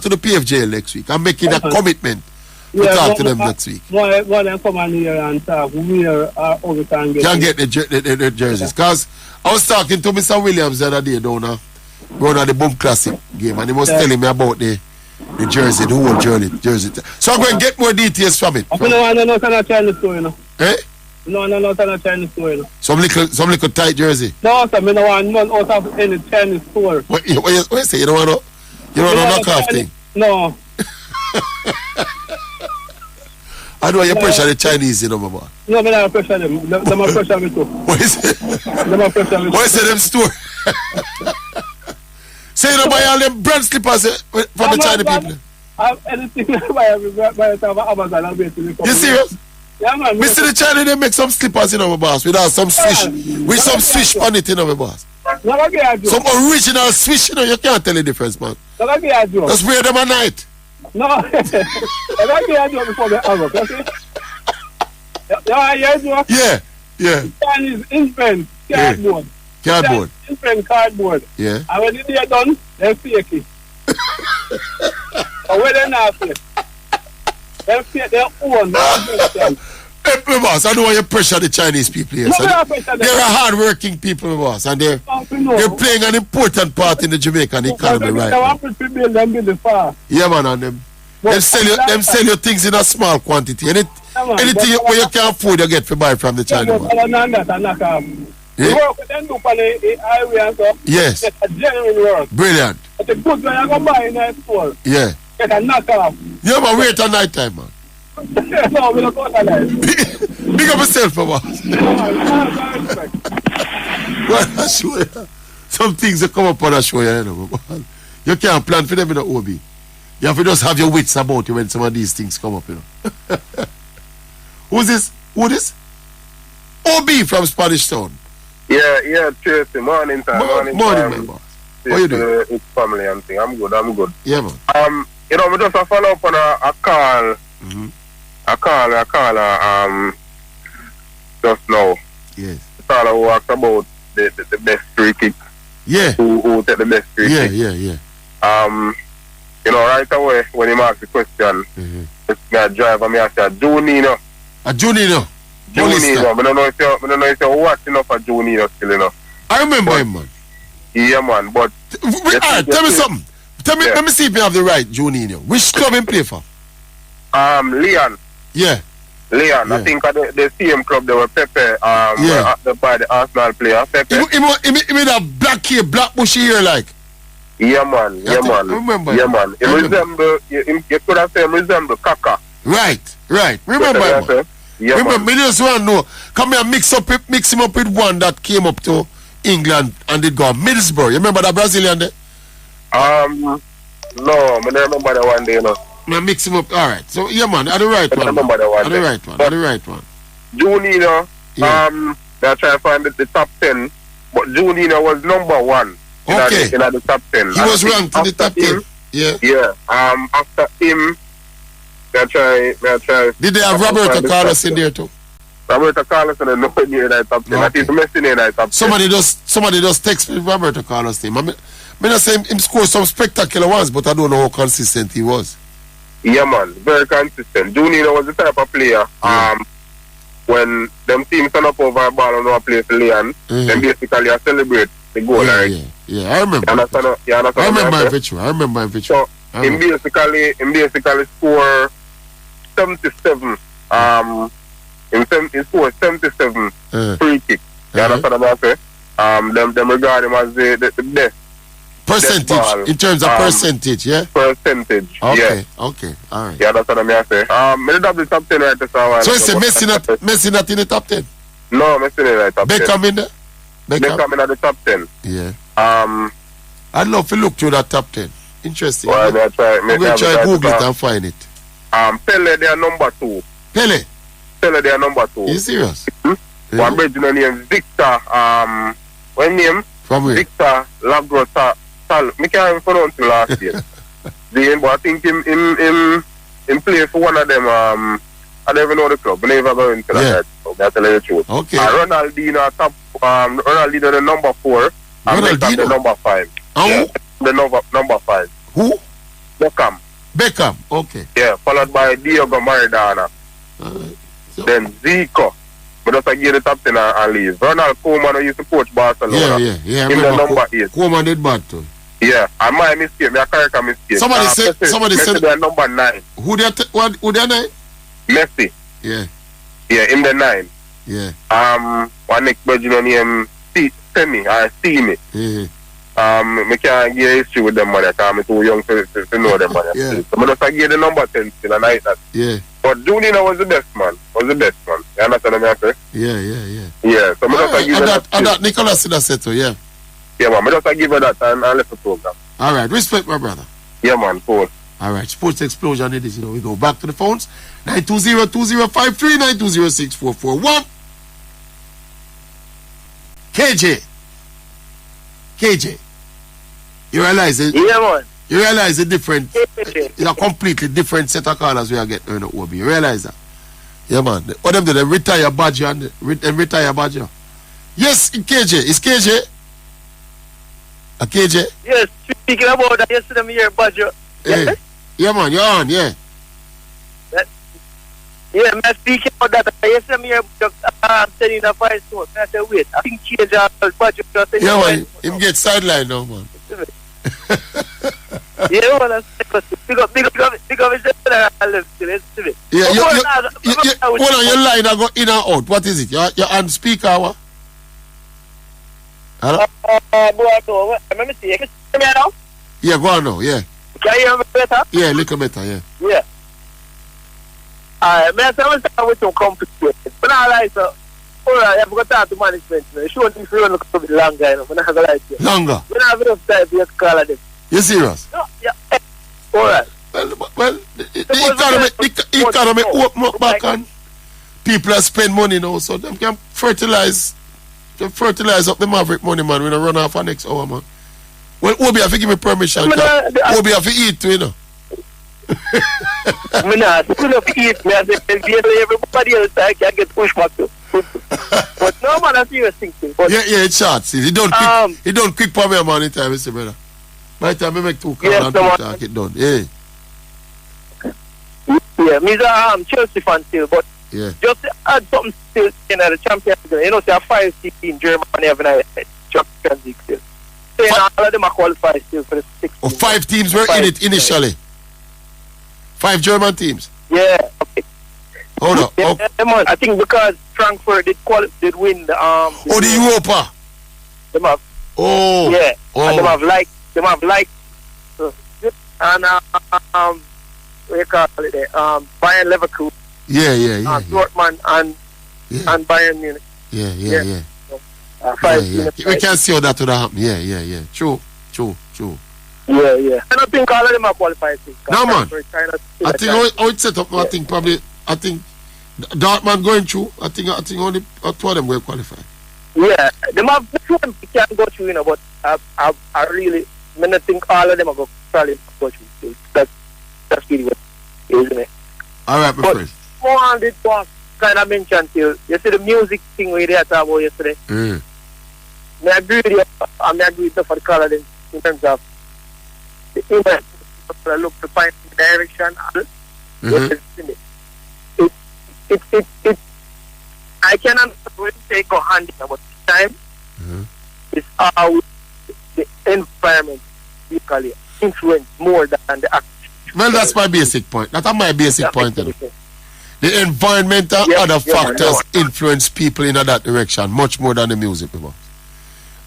Speaker 1: the PFJ next week. I'm making a commitment to talk to them next week.
Speaker 9: More than come on here and talk. We are all the time
Speaker 1: get the jerseys. Because I was talking to Mr. Williams the other day down at the Boom Classic game, and he was telling me about the jersey, the whole jersey. So I'm going to get more details from it.
Speaker 9: I don't want to know kind of Chinese story, you know.
Speaker 1: Eh?
Speaker 9: No, kind of Chinese story, you know.
Speaker 1: Some little tight jersey.
Speaker 9: No, sir, I don't want none out of any Chinese store.
Speaker 1: What you say? You don't want to knock off thing?
Speaker 9: No.
Speaker 1: I know you pressure the Chinese, you know, my boy.
Speaker 9: No, I don't pressure them. Them are pressure me too.
Speaker 1: What is it?
Speaker 9: Them are pressure me too.
Speaker 1: What is it, them store? Say you don't buy all them brand slippers from the Chinese people.
Speaker 9: I have anything by the time of Amazon, I'll be able to
Speaker 1: You serious?
Speaker 9: Yeah, man.
Speaker 1: We see the Chinese, they make some slippers, you know, my boss, without some swish. With some swish on it, you know, my boss. Some original swish, you know, you can't tell the difference, man. Just wear them at night.
Speaker 9: No, I don't get a before the hour, okay?
Speaker 1: Yeah.
Speaker 9: Chinese infant cardboard.
Speaker 1: Cardboard.
Speaker 9: Infant cardboard.
Speaker 1: Yeah.
Speaker 9: And when they are done, they fake it. Or when they're not fake, they fake their own.
Speaker 1: Hey, boss, I don't want you to pressure the Chinese people here.
Speaker 9: No,
Speaker 1: they're a hard-working people, boss, and they're playing an important part in the Jamaican economy right now. Yeah, man, and them sell you things in a small quantity. Anything where you can't afford, you get to buy from the China man.
Speaker 9: You work with them on the highway and stuff.
Speaker 1: Yes.
Speaker 9: It's a genuine work.
Speaker 1: Brilliant.
Speaker 9: It's a good one you go buy in a store.
Speaker 1: Yeah.
Speaker 9: Get a knockoff.
Speaker 1: Yeah, but wait at night time, man.
Speaker 9: No, we don't go to night.
Speaker 1: Big up yourself, boss. Well, I show you. Some things that come up on a show, you know. You can't plan for them in the OB. You have to just have your wits about you when some of these things come up, you know. Who's this? Who this? OB from Spanish Town.
Speaker 10: Yeah, Tracey. Morning time.
Speaker 1: Morning, my boss. What you doing?
Speaker 10: It's family and thing. I'm good.
Speaker 1: Yeah, man.
Speaker 10: We just a follow up on a call.
Speaker 1: Mm-hmm.
Speaker 10: A call, just now.
Speaker 1: Yes.
Speaker 10: The caller who asked about the best free kick.
Speaker 1: Yeah.
Speaker 10: Who take the best free kick.
Speaker 1: Yeah.
Speaker 10: Right away when he asked the question, it's my driver, me I say, Junino.
Speaker 1: A Junino.
Speaker 10: I don't know if you're watching up for Junino still, you know.
Speaker 1: I remember him, man.
Speaker 10: Yeah, man, but...
Speaker 1: Tell me something. Let me see if you have the right Junino. Which club him play for?
Speaker 10: Leon.
Speaker 1: Yeah.
Speaker 10: Leon. I think at the same club they were Pepe, by the Arsenal player. Pepe.
Speaker 1: He made a black hair, black bushy hair like.
Speaker 10: Yeah, man.
Speaker 1: I remember.
Speaker 10: Yeah, man. He resemble, you could have said him resemble Kaka.
Speaker 1: Right. Remember him, man.
Speaker 10: Yeah,
Speaker 1: remember,
Speaker 10: man.
Speaker 1: me just want to know, come here mix him up with one that came up to England and did go Middlesbrough. You remember that Brazilian there?
Speaker 10: No, I don't remember the one day, you know.
Speaker 1: Man, mix him up. All right. So, yeah, man, I the right one.
Speaker 10: I remember the one.
Speaker 1: The right one.
Speaker 10: Junino, I try to find the top 10, but Junino was number 1 in the top 10.
Speaker 1: He was ranked in the top 10.
Speaker 10: Yeah. After him, I try.
Speaker 1: Did they have Roberto Carlos in there too?
Speaker 10: Roberto Carlos and no in the top 10. I think Messi in the top 10.
Speaker 1: Somebody just text me Roberto Carlos team. I not say him score some spectacular ones, but I don't know how consistent he was.
Speaker 10: Yeah, man, very consistent. Junino was the type of player. When them teams turn up over a ball and no play for Leon, then basically I celebrate the goal, right?
Speaker 1: Yeah, I remember.
Speaker 10: I
Speaker 1: remember him virtual.
Speaker 10: So he basically score 77. He scored 77 free kick. You understand what I say? Them regard him as the best.
Speaker 1: Percentage, in terms of percentage, yeah?
Speaker 10: Percentage,
Speaker 1: okay, all right.
Speaker 10: Yeah, that's what I say. Me double top 10 right this hour.
Speaker 1: So you say Messi not in the top 10?
Speaker 10: No, Messi in the top 10.
Speaker 1: Beckham in there?
Speaker 10: Beckham in the top 10.
Speaker 1: Yeah. I'd love to look through that top 10. Interesting.
Speaker 10: Well, I'm going to
Speaker 1: try Google it and find it.
Speaker 10: Pele, they are number 2.
Speaker 1: Pele,
Speaker 10: they are number 2.
Speaker 1: You serious?
Speaker 10: One brother named Victor, what name?
Speaker 1: From where?
Speaker 10: Victor Lagrosa. I can't even pronounce the last name. But I think him play for one of them. I don't even know the club. I never go into that. So that's a little truth.
Speaker 1: Okay.
Speaker 10: Ronaldinho top. Ronaldinho the number 4. And Beckham the number 5. The number 5.
Speaker 1: Who?
Speaker 10: Beckham.
Speaker 1: Okay.
Speaker 10: Yeah. Followed by Diego Maradona. Then Zico. But just I give the top 10 and leave. Ronald Koeman who used to coach Barcelona.
Speaker 1: Yeah.
Speaker 10: In the number 8.
Speaker 1: Koeman did bad too.
Speaker 10: Yeah, and my mistake, my character mistake.
Speaker 1: Somebody said
Speaker 10: Messi the number 9.
Speaker 1: Who they 9?
Speaker 10: Messi.
Speaker 1: Yeah,
Speaker 10: in the 9.
Speaker 1: Yeah.
Speaker 10: One next version named Semi. I see me. I can't get history with them, man. I'm too young to know them, man.
Speaker 1: Yeah.
Speaker 10: So I just get the number 10 still, and I that.
Speaker 1: Yeah.
Speaker 10: But Junino was the best man. You understand what I say?
Speaker 1: Yeah.
Speaker 10: Yeah. So I just give that.
Speaker 1: And that Nicholas said so, yeah.
Speaker 10: Yeah, man. I just give her that and left the program.
Speaker 1: All right. Respect, my brother.
Speaker 10: Yeah, man. Cool.
Speaker 1: All right. Sports Explosion it is. We go back to the phones. 920-2053, 920-6441. KJ. You realize it?
Speaker 2: Yeah, man.
Speaker 1: You realize it's different. It's a completely different set of callers we are getting in the OB. You realize that? Yeah, man. What them do? They retire Badger and retire Badger. Yes, KJ. Is KJ? KJ?
Speaker 2: Yes, speaking about that yesterday, me hear Badger.
Speaker 1: Hey. Yeah, man. You're on, yeah.
Speaker 2: Yeah, man, speaking about that, yesterday, me hear I'm telling the vice note. I said, wait, I think KJ Badger.
Speaker 1: Yeah, man. Him get sidelined now, man.
Speaker 2: Yeah, man, big up yourself.
Speaker 1: Yeah, hold on, your line I go in and out. What is it? You're on speaker, what? Hello?
Speaker 2: Let me see. Can you hear me now?
Speaker 1: Yeah, go on now, yeah.
Speaker 2: Can you hear me better?
Speaker 1: Yeah, a little better, yeah.
Speaker 2: Yeah. Alright, man, I start with some complicated. But I like so. Alright, I've got to talk to management. You should if you want to look a bit longer, you know. I'm not going to lie to you.
Speaker 1: Longer?
Speaker 2: We don't have enough time to call them.
Speaker 1: You serious?
Speaker 2: No, yeah. Alright.
Speaker 1: Well, the economy open up back and people are spend money now, so them can fertilize up the Maverick money, man. We don't run off for next hour, man. Well, Obi have to give me permission. Obi have to eat too, you know.
Speaker 2: I'm not still have to eat, man. Everybody else I can get pushed back to. But no, man, that's serious thinking.
Speaker 1: Yeah, it's short. See, he don't quick for me, man, anytime, Mr. Brother. By the time I make 2 calls and 2 talk it done. Yeah.
Speaker 2: Yeah, I'm Chelsea fan still, but just to add something still in the Champions League. You know, there are 5 teams in Germany having a Champions League still. Saying all of them are qualified still for the 6
Speaker 1: teams. 5 teams were in it initially. 5 German teams.
Speaker 2: Yeah. Okay.
Speaker 1: Hold on.
Speaker 2: Yeah, man, I think because Frankfurt did win the
Speaker 1: the Europa.
Speaker 2: Them have.
Speaker 1: Oh.
Speaker 2: Yeah. And them have like and what you call it? Bayern Leverkusen.
Speaker 1: Yeah.
Speaker 2: Dortmund and Bayern Munich.
Speaker 1: Yeah.
Speaker 2: So, 5
Speaker 1: we can see how that would happen. Yeah. True.
Speaker 2: Yeah. I don't think all of them are qualified.
Speaker 1: No, man. I think how it's set up. I think Dortmund going through. I think only 2 of them will qualify.
Speaker 2: Yeah, them have 2 of them can go through, you know, but I really don't think all of them are going to probably go through. That's really what it is, isn't it?
Speaker 1: All right, my friend.
Speaker 2: More on this one kind of mentioned till you see the music thing we did talk about yesterday. I agree with you. I agree with you for the color in terms of the image. Look to find the direction. I cannot take a hand in about time. It's how the environment basically influence more than the action.
Speaker 1: Well, that's my basic point. That's my basic point. The environment and other factors influence people in that direction much more than the music.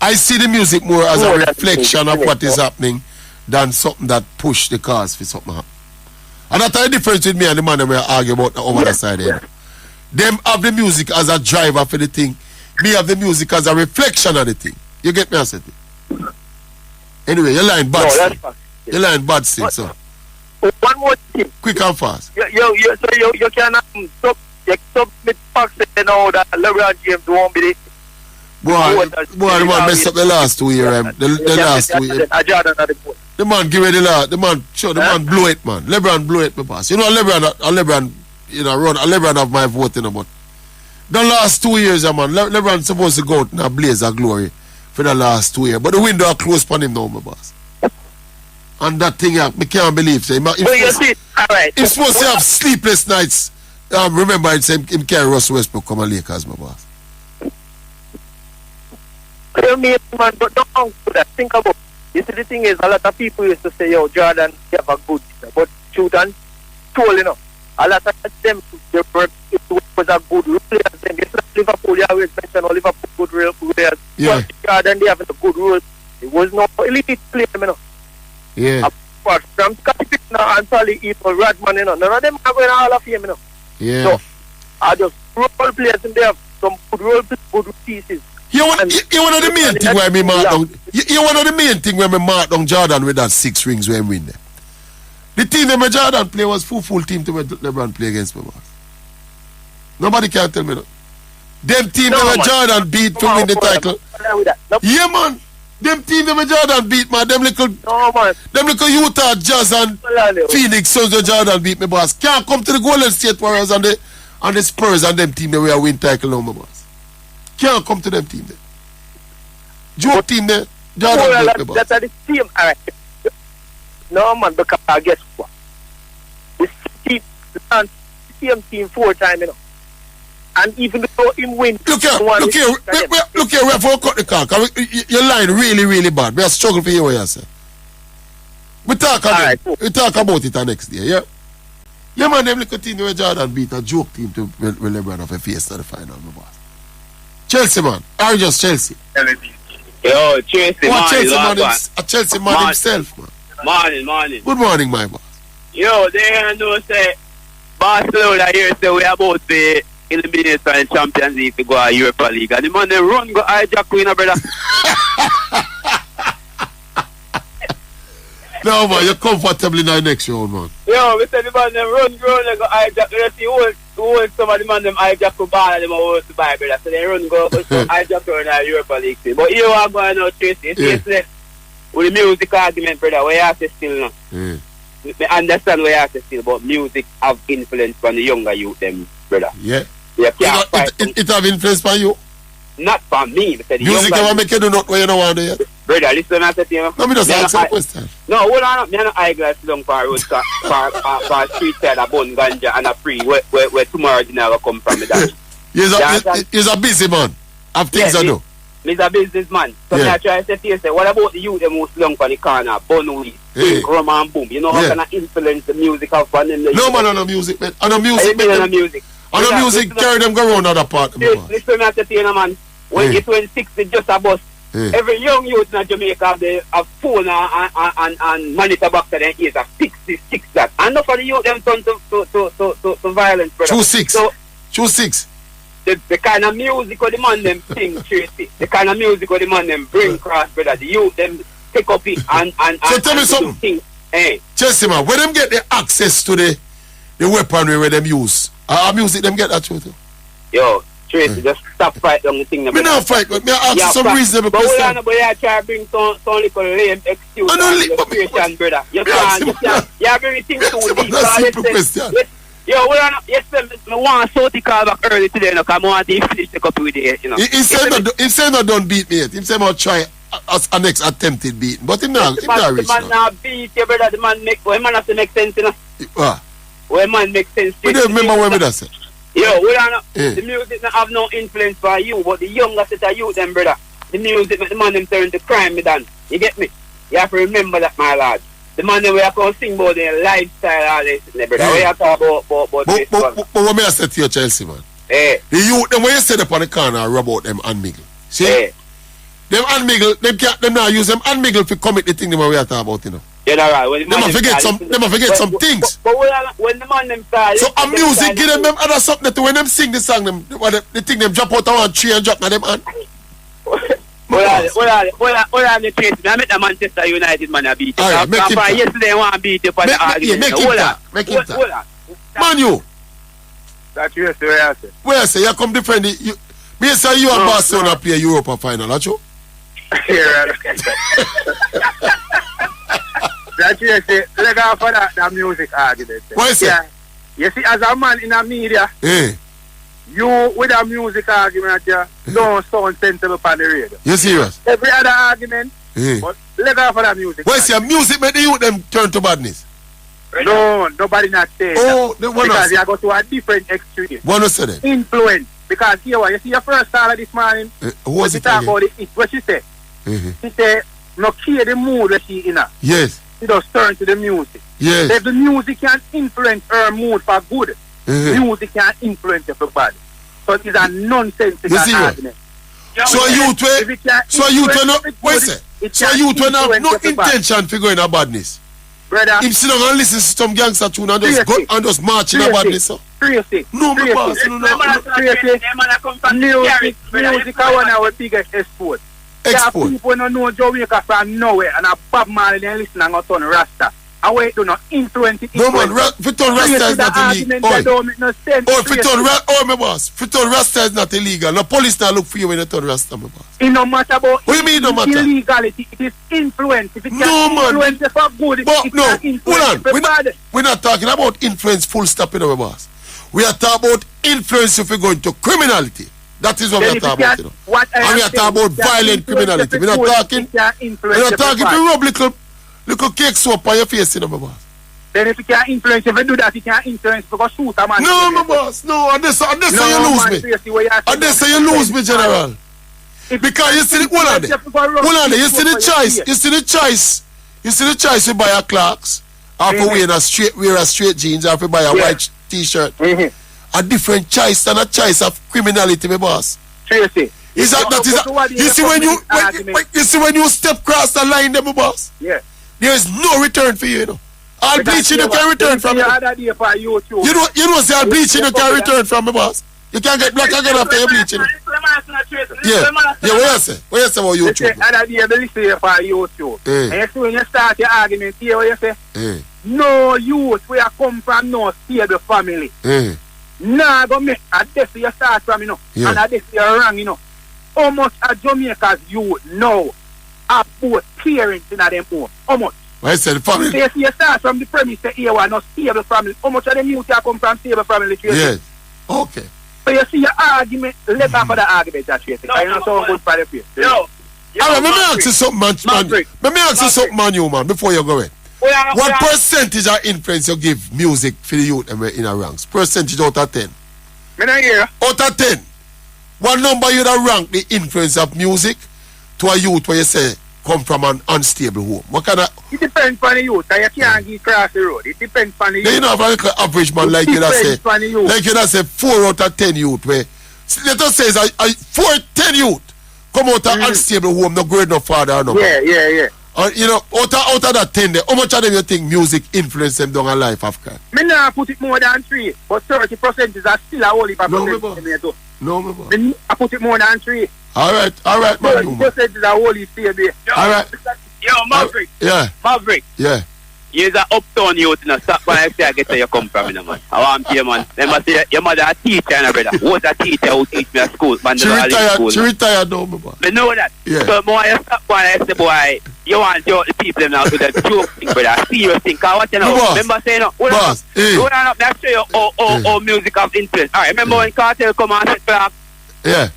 Speaker 1: I see the music more as a reflection of what is happening than something that push the cause for something happen. And that's the difference with me and the man that we argue about the other side there. Them have the music as a driver for the thing. Me have the music as a reflection of the thing. You get me, I said it. Anyway, your line bad. Your line bad still, so.
Speaker 2: One more thing.
Speaker 1: Quick and fast.
Speaker 2: You can submit facts and all that LeBron James won't be
Speaker 1: Boy, the man messed up the last 2 years. The last 2 years. The man give it the man blow it, man. LeBron blow it, my boss. You know, LeBron, you know, LeBron have my vote in about. The last 2 years, man, LeBron supposed to go out in a blaze of glory for the last 2 years. But the window are closed for him now, my boss. And that thing, I can't believe. So he's supposed to have sleepless nights. Remember, it's him carry Russell Westbrook come and Lakers, my boss.
Speaker 2: You mean, man, but don't do that. Think about it. You see, the thing is, a lot of people used to say, yo, Jordan, you have a good, but shoot and told, you know. A lot of them, it was a good rule. It's not Liverpool, you always mention all Liverpool good real players.
Speaker 1: Yeah.
Speaker 2: Jordan, they have a good rule. It was no elite player, you know.
Speaker 1: Yeah.
Speaker 2: Apart from Scottie Pippen and probably even Rodman, you know. None of them are going to Hall of Fame, you know.
Speaker 1: Yeah.
Speaker 2: So, I just role players and they have some good role pieces.
Speaker 1: You one of the main thing where me mark down. You one of the main thing where me mark down Jordan with that 6 rings where he win there. The team that my Jordan play was full team to LeBron play against me, boss. Nobody can tell me that. Them team that my Jordan beat to win the title. Yeah, man. Them team that my Jordan beat, man. Them little Utah Jazz and Phoenix Suns that Jordan beat me, boss. Can't come to the Golden State Warriors and the Spurs and them team that we are win title now, my boss. Can't come to them team there. Joke team there.
Speaker 2: That's the team. Alright. No, man, because guess what? The same team 4 times, you know. And even though him win,
Speaker 1: look here, we have to cut the car. Your line really bad. We are struggling for you, what you say. We talk about it the next day, yeah? Yeah, man, them little team where Jordan beat a joke team to when LeBron have a face to the final, my boss. Chelsea, man. Or just Chelsea?
Speaker 7: Yo, Tracey,
Speaker 1: a Chelsea man himself, man.
Speaker 7: Morning.
Speaker 1: Good morning, my boss.
Speaker 7: Yo, they know say Barcelona here say we about the eliminate and Champions League to go to Europa League. And the man they run go hijack Queen, brother.
Speaker 1: No, man, you're comfortable in the next round, man.
Speaker 7: Yo, we say the man them run, they go hijack. You see who some of the man them hijack the ball and them are to buy, brother. So they run go hijack in the Europa League. But here we are going now, Tracey. It's with the music argument, brother, where you have to still now. I understand where you have to still, but music have influence on the younger youth, them, brother.
Speaker 1: Yeah.
Speaker 7: It
Speaker 1: have influence on you?
Speaker 7: Not for me.
Speaker 1: Music ever make you do not where you don't want to do yet?
Speaker 7: Brother, listen, I said to you.
Speaker 1: No, me just answer the question.
Speaker 7: No, hold on. Me no eyeglass long for road for street side of bun ganja and a free where tomorrow dinner will come from.
Speaker 1: He's a busy man. Have things to do.
Speaker 7: He's a businessman. So I try to say to you, what about the youth them who slung for the corner, bun weed, rum and boom? You know how can I influence the music of fun in the
Speaker 1: No man on the music, man. On the music. On the music, carry them go around other part.
Speaker 7: Listen, I say to you, man. When it's when 60 just a bus. Every young youth in Jamaica have a phone and monitor box and ears a 66 that. And not for the youth them turn to violence, brother.
Speaker 1: 2-6.
Speaker 7: The kind of music or the man them sing, Tracey. The kind of music or the man them bring cross, brother. The youth them pick up it and
Speaker 1: so tell me something. Chelsea, man, when them get the access to the weaponry where them use, music them get that truth.
Speaker 7: Yo, Tracey, just stop fight on the thing.
Speaker 1: Me not fight, but me ask some reasonable question.
Speaker 7: But you try to bring some little lame excuse and question, brother. You can't bring things too deep.
Speaker 1: That's a simple question.
Speaker 7: Yo, I want Southie call back early today, because I want to finish the cup with it, you know.
Speaker 1: He said not don't beat me yet. He said I'll try a next attempted beating. But him not reach now.
Speaker 7: The man not beat you, brother. The man has to make sense, you know.
Speaker 1: What?
Speaker 7: When man make sense.
Speaker 1: We don't remember when we that said.
Speaker 7: Yo, the music not have no influence for you, but the younger set of youth, them, brother. The music make the man them turn to crime, me done. You get me? You have to remember that, my lad. The man that we are going to sing about their lifestyle, all this, brother. We are talking about this one.
Speaker 1: But what may I say to you, Chelsea, man? The youth, them when you sit up on the corner, rub out them unmiggle. See? Them unmiggle, them now use them unmiggle to commit the thing that we are talking about, you know.
Speaker 7: Yeah, that's right.
Speaker 1: Them forget some things.
Speaker 7: But when the man them start...
Speaker 1: So a music, give them other something that when them sing the song, the thing them jump out of one tree and drop on them hand.
Speaker 7: What are the Tracey? I met the Manchester United man a beat. Yesterday I want to beat you for the argument.
Speaker 1: Make him talk. Man, you.
Speaker 10: That's you say where I say.
Speaker 1: Where I say, you come defend it. Me say you and Barcelona play Europa final, not you?
Speaker 10: That's you say, let go for that music argument.
Speaker 1: What is it?
Speaker 10: You see, as a man in the media, you with a music argument, don't sound sensible on the radio.
Speaker 1: You serious?
Speaker 10: Every other argument, but let go for that music.
Speaker 1: What's your music make the youth them turn to badness?
Speaker 10: No, nobody not saying that. Because you go to a different extreme.
Speaker 1: What was that?
Speaker 10: Influence. Because here, you see your first caller this morning.
Speaker 1: Who was it?
Speaker 10: Talk about it. What she said? She said, no care the mood that she in.
Speaker 1: Yes.
Speaker 10: She just turn to the music.
Speaker 1: Yes.
Speaker 10: If the music can influence her mood for good, music can influence her for bad. So it is a nonsensical argument.
Speaker 1: So you have no intention to go in a badness.
Speaker 10: Brother,
Speaker 1: if you don't listen to some gangster tune and just go and just march in a badness, so. No, my boss,
Speaker 10: music is one of our biggest exports. There are people who know Jamaica from nowhere and a Bob Marley they listen and go turn Rasta. And wait to not influence it.
Speaker 1: No man, if you turn Rasta is not illegal. If you turn Rasta is not illegal. No police not look for you when you turn Rasta, my boss.
Speaker 10: It no matter about
Speaker 1: what you mean no matter?
Speaker 10: Illegality, it is influence. If it can influence it for good, it can influence it for bad.
Speaker 1: We're not talking about influence full stop, you know, my boss. We are talking about influence if we go into criminality. That is what we are talking about, you know. And we are talking about violent criminality. We're not talking to rub little cake soap on your face, you know, my boss.
Speaker 10: Then if you can influence, if you do that, you can influence because shoot a man.
Speaker 1: No, my boss, no. And this you lose me. And this you lose me, General. Because you see the, hold on there. You see the choice. You see the choice. You see the choice you buy a Clarks After wear a straight jeans, after buy a white t-shirt. A different choice than a choice of criminality, my boss.
Speaker 9: Tracey.
Speaker 1: Is that you see when you step across the line, my boss?
Speaker 9: Yeah.
Speaker 1: There is no return for you, you know. All bleaching you can return from me. You know, say all bleaching you can return from me, boss. You can't get black again after you bleaching. Yeah, what you say? What you say about YouTube?
Speaker 9: Other day, they listen for YouTube. And you see when you start your argument, here what you say? No youth where you come from, no stable family. Nah, go make a death you start from, you know. And a death you're wrong, you know. How much a Jamaica's youth know are both parents in them home? How much?
Speaker 1: I said the family.
Speaker 9: They see you start from the premise that here are no stable family. How much of them youth come from stable family?
Speaker 1: Yes. Okay.
Speaker 9: So you see your argument, let off for the argument that you say. I know so good for the place.
Speaker 1: All right, let me ask you something, man. Let me ask you something, man, you man, before you go in. What percentage of influence you give music for the youth and in a ranks? Percentage out of 10?
Speaker 9: Me not hear.
Speaker 1: Out of 10. What number you da rank the influence of music to a youth where you say come from an unstable home? What kind of...
Speaker 9: It depends on the youth. You can't get across the road. It depends on the youth.
Speaker 1: You know, if I look at average man like you that say 4 out of 10 youth where... Let us say 4 10 youth come out of unstable home, no great no father or no.
Speaker 9: Yeah.
Speaker 1: You know, out of that 10 there, how much of them you think music influence them down a life of crime?
Speaker 9: Me not put it more than 3, but 30% is still a whole heap of percent.
Speaker 1: No, my boy.
Speaker 9: I put it more than 3.
Speaker 1: All right, man.
Speaker 9: 30% is a whole heap there.
Speaker 1: All right.
Speaker 8: Yo, Maverick. Maverick.
Speaker 1: Yeah.
Speaker 8: You're an uptown youth, you know. Stop when I say I get where you come from, you know, man. I want to hear, man. They must say your mother a teacher, you know, brother. Who's a teacher who teach me at school? Man,
Speaker 1: she retired now, my boy.
Speaker 8: I know that.
Speaker 1: Yeah.
Speaker 8: So, boy, you stop when I say, boy, you want the people now to the joke thing, brother. Serious thing. Because what you know, remember saying, hold on up, let's show you how music have influence. All right, remember when Cartel come and said, Clark?
Speaker 1: Yeah.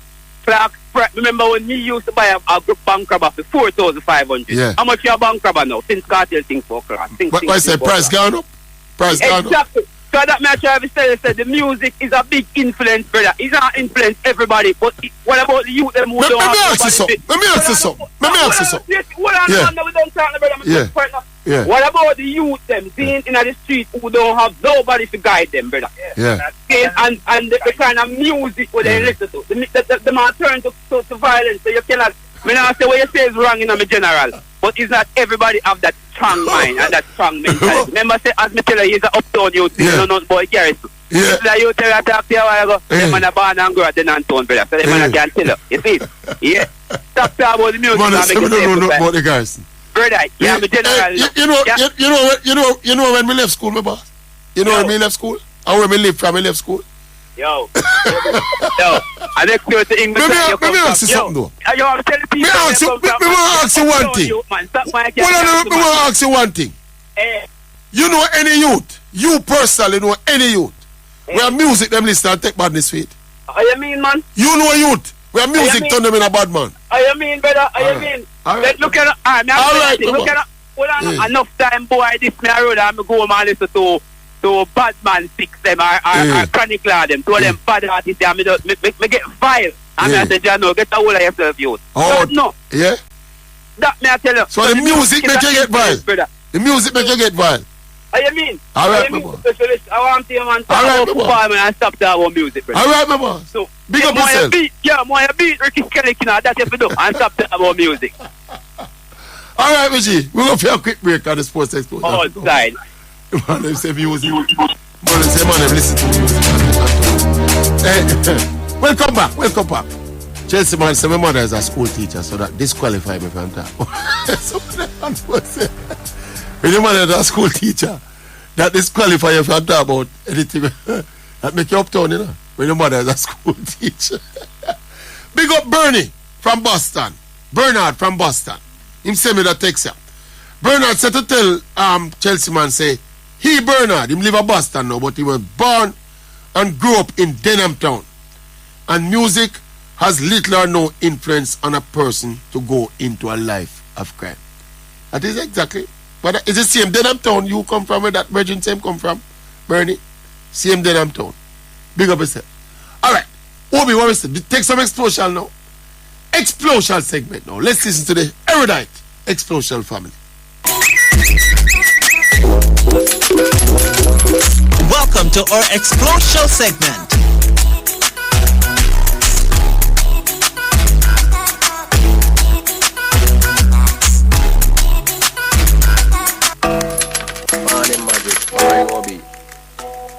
Speaker 8: Clark, remember when me used to buy a group bank crabber for 4,500?
Speaker 1: Yeah.
Speaker 8: How much your bank crabber now? Since Cartel thing for Clark.
Speaker 1: Why say price gone up? Price gone up.
Speaker 8: Exactly. So that match I have said the music is a big influence, brother. It's not influence everybody, but what about the youth them who don't have...
Speaker 1: Let me ask you something.
Speaker 8: What about the youth them being in the street who don't have nobody to guide them, brother?
Speaker 1: Yeah.
Speaker 8: And the kind of music where they listen to. The man turn to violence, so you cannot... I not say what you say is wrong in a general, but it's not everybody have that strong mind and that strong mentality. Remember, say, as me tell you, he's an uptown youth, you know, not boy Garrison. It's like you tell you, talk to you a while ago, them man are born and grow at the non-town, brother, so them man can tell you. You see? Yeah. Stop talking about the music.
Speaker 1: Man, I don't know about the Garrison.
Speaker 8: Brother, yeah, me general.
Speaker 1: You know when we left school, my boss? You know when we left school? Or when we left from we left school?
Speaker 8: Yo, I next year to English.
Speaker 1: Let me ask you something though.
Speaker 8: You want to tell people?
Speaker 1: Me want to ask you one thing. Me want to ask you one thing. You know any youth? You personally know any youth? Where music them listen and take badness for it?
Speaker 8: You mean, man?
Speaker 1: You know a youth? Where music turn them in a bad man?
Speaker 8: You mean, brother? You mean?
Speaker 1: Alright.
Speaker 8: Look at it. Look at it. Hold on. Enough time, boy. This me a road and me go home and listen to bad man fix them or chronicle them, to them bad artists and me get vile. And I say, Jano, get a hold of yourself, youth.
Speaker 1: Oh,
Speaker 8: no.
Speaker 1: Yeah?
Speaker 8: That me I tell you.
Speaker 1: So the music make you get vile? The music make you get vile?
Speaker 8: You mean?
Speaker 1: Alright, my boy.
Speaker 8: I want to hear man talk about football and stop talking about music, brother.
Speaker 1: Alright, my boy. So, big up yourself.
Speaker 8: More beat Ricky Skeleton, that's if you do, and stop talking about music.
Speaker 1: Alright, Reggie. We're going to have a quick break on the Sports Explosion.
Speaker 8: Outside.
Speaker 1: Man, them say music. Man, them say, man, them listen to music. Hey, welcome back. Chelsea man say my mother is a school teacher, so that disqualify me from that. So when your mother is a school teacher, that disqualify you from that about anything. That make you uptown, you know, when your mother is a school teacher. Big up Bernie from Boston. Bernard from Boston. Him send me that text. Bernard said to tell Chelsea man say, he Bernard, him live in Boston now, but he was born and grew up in Denham Town. And music has little or no influence on a person to go into a life of crime. That is exactly. But it's the same Denham Town you come from, where that virgin same come from, Bernie. Same Denham Town. Big up yourself. Alright. Obi, what we say? Take some explosion now. Explosial segment now. Let's listen to the erudite Explosial family.
Speaker 11: Welcome to our Explosial Segment.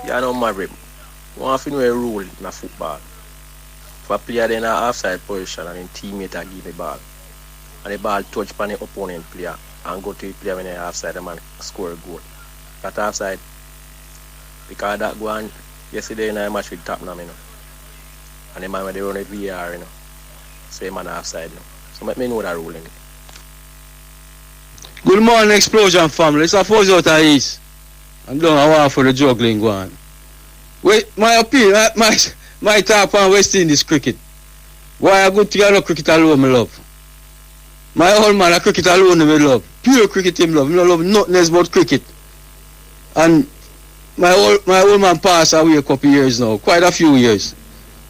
Speaker 12: You know Maverick. One thing we rule in football. If a player in an offside position and his teammate give the ball, and the ball touch upon the opponent player and go to the player when they offside, the man score a goal. That offside. Because that go on yesterday in a match with Tottenham, you know. And the man when they run it VR, you know. So the man offside, you know. So let me know that ruling.
Speaker 13: Good morning, Explosion family. It's a force out of East. I'm doing a war for the juggling going. Wait, my opinion, my top on West Indies cricket. Why I go to your cricket alone, me love. My old man, a cricket alone, me love. Pure cricket, him love. Me love nothing else but cricket. And my old man passed away a couple of years now, quite a few years.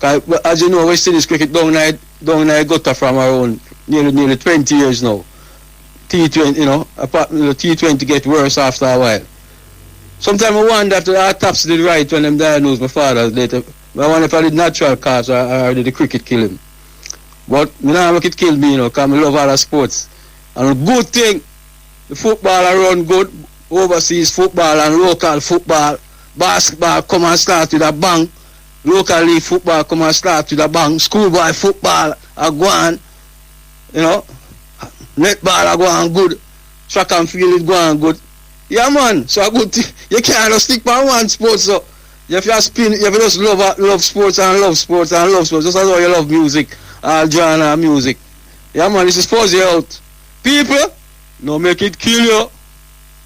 Speaker 13: As you know, West Indies cricket down there gutter from around nearly 20 years now. T20, you know, apart from the T20 get worse after a while. Sometimes I wonder if the taps did right when them diagnosed my father later. I wonder if I did natural cause or did the cricket kill him. But I don't make it kill me, you know, because I love other sports. And a good thing, the football I run good, overseas football and local football, basketball come and start with a bang. Local league football come and start with a bang. Schoolboy football I go on, you know. Netball I go on good. Track and field is go on good. Yeah man, so a good thing. You can't just stick by one sport, so you have to spin, you have to just love sports and love sports and love sports. Just as how you love music, all genre music. Yeah man, this is Fuzzy out. People, no make it kill you.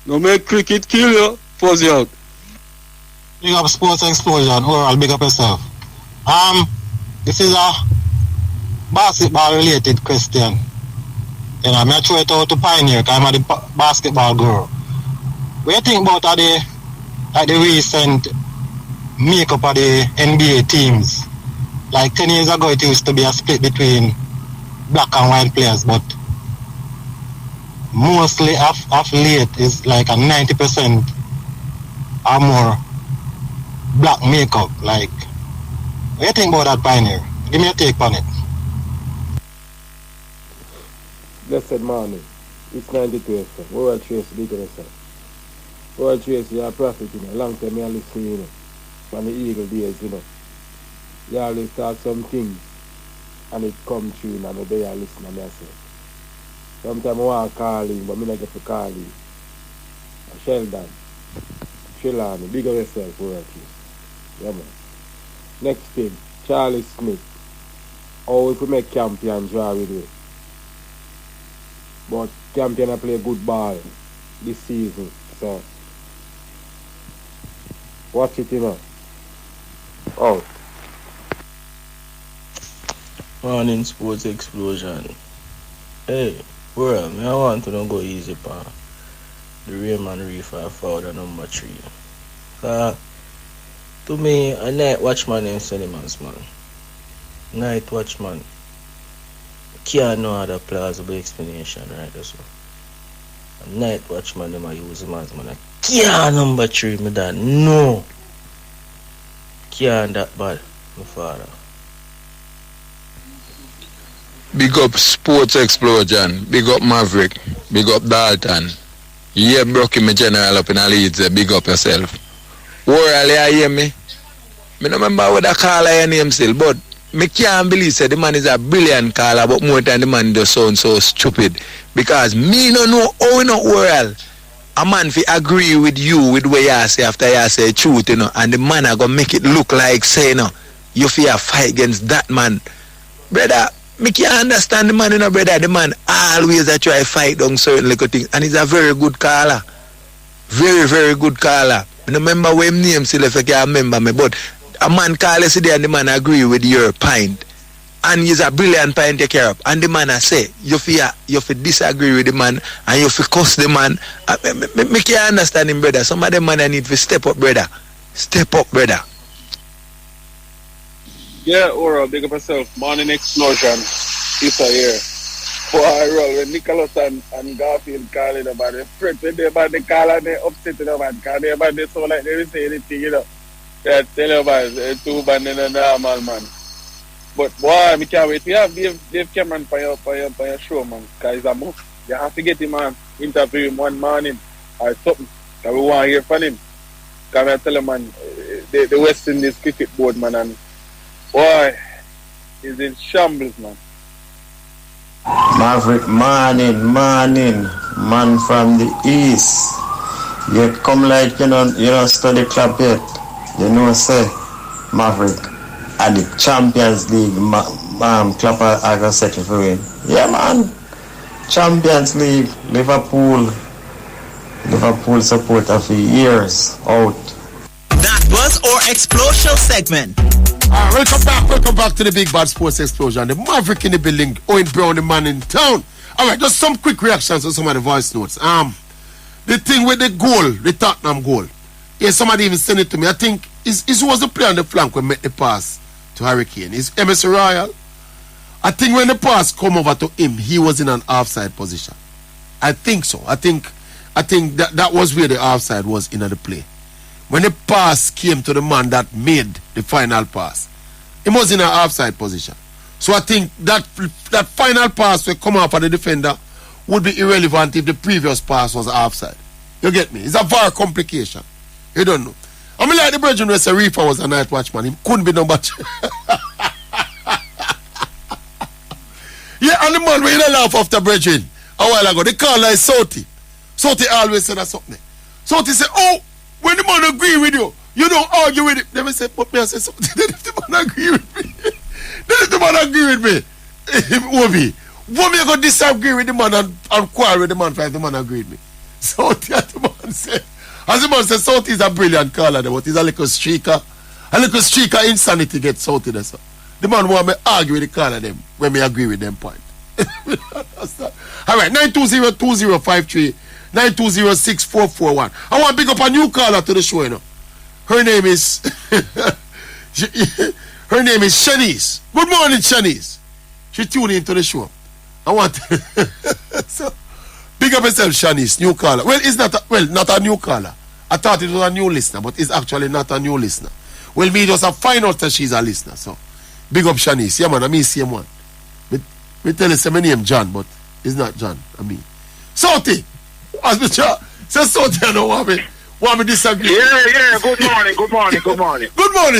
Speaker 13: No make cricket kill you. Fuzzy out.
Speaker 14: Big up Sports Explosion, overall big up yourself. This is a basketball related question. You know, I throw it out to Pioneer because I'm the basketball girl. What do you think about the recent makeup of the NBA teams? Like 10 years ago it used to be a split between black and white players, but mostly of late is like a 90% or more black makeup. Like, what do you think about that, Pioneer? Give me a take on it.
Speaker 15: Blessed morning. It's 92 FM. World Tracey, big yourself. World Tracey, you're a prophet, you know. Long time I listen, you know. From the Eagle days, you know. You always start some things and it come true and I'm there listen to myself. Sometimes I want to call you, but I don't get to call you. Sheldon, Trelawney, big yourself, World Tracey. Yeah, man. Next thing, Charlie Smith. How if we make champion draw with it? But champion play good ball this season, so watch it, you know. Oh.
Speaker 12: Morning Sports Explosion. Hey, world, I want to go easy pa. The Raymond Reefer founder number 3. To me, a night watchman in cinemas, man. Night watchman. Can't no other plausible explanation, right? So, a night watchman, them I use him as man. Can't number 3, me dad. No. Can't that bad, my father.
Speaker 16: Big up Sports Explosion. Big up Maverick. Big up Dalton. Yeah, broken me general up in a Leeds. Big up yourself. World, you hear me? Me no remember what I call your name still, but me can't believe that the man is a brilliant caller, but more than the man just sound so stupid. Because me no know how in the world a man fi agree with you with what you say after you say truth, you know, and the man are gonna make it look like say, you know, you fear fight against that man. Brother, me can't understand the man, you know, brother. The man always a try fight on certain little things, and he's a very good caller. Very, very good caller. I don't remember what his name still if I can remember me, but a man call yesterday and the man agree with your point. And he's a brilliant point to care of. And the man I say, you feel disagree with the man and you feel cuss the man. Me can't understand him, brother. Some of them man I need to step up, brother. Step up, brother.
Speaker 10: Yeah, Ora, big up yourself. Morning Explosion. It's here.
Speaker 17: Boy, roll when Nicholas and Garfield calling about the friends when they about the call and they upset about because they about they so like they didn't say anything, you know. They tell you about two band in a normal man. But boy, I can't wait to have Dave Cameron for your show, man. Because it's a move. You have to get him on, interview him one morning or something. Because we want to hear from him. Because I tell him, man, the West Indies cricket board, man, and boy, he's in shambles, man.
Speaker 18: Maverick, morning, man from the east. You come like you don't study club yet. You know, say Maverick at the Champions League, club I got settled for win. Yeah, man. Champions League, Liverpool supporter for years out.
Speaker 11: That was our Explosial Segment.
Speaker 1: Welcome back to the Big Bad Sports Explosion. The Maverick in the building, Owen Brown, the man in town. Alright, just some quick reactions to some of the voice notes. The thing with the goal, the Tottenham goal. Yeah, somebody even sent it to me. I think it was the player on the flank when made the pass to Hurricane. It's MS Royal. I think when the pass come over to him, he was in an offside position. I think so. I think that was where the offside was in the play. When the pass came to the man that made the final pass, he was in an offside position. So I think that final pass will come off of the defender would be irrelevant if the previous pass was offside. You get me? It's a VAR complication. You don't know. I mean, like the brethren who say Reefer was a night watchman. He couldn't be number 2. Yeah, and the man, when you laugh after brethren a while ago, they call like Southie. Southie always said that something. Southie said, oh, when the man agree with you, you don't argue with him. Then I say, but me I say something. Then if the man agree with me, Obi, what me I go disagree with the man and quarrel with the man if the man agree with me? Southie, as the man said, Southie is a brilliant caller, but he's a little streaker. A little streaker insanity gets Southie there, so. The man want me argue with the caller them when me agree with them point. Alright, 920-2053, 920-6441. I want to pick up a new caller to the show, you know. Her name is Shanice. Good morning, Shanice. She tuned into the show. I want so pick up yourself, Shanice, new caller. Well, it's not a new caller. I thought it was a new listener, but it's actually not a new listener. Well, me just find out that she's a listener, so big up Shanice. Yeah, man, I mean same one. We tell you my name John, but it's not John, I mean. Southie! As me say Southie, I don't want me disagree.
Speaker 9: Yeah, good morning.
Speaker 1: Good morning,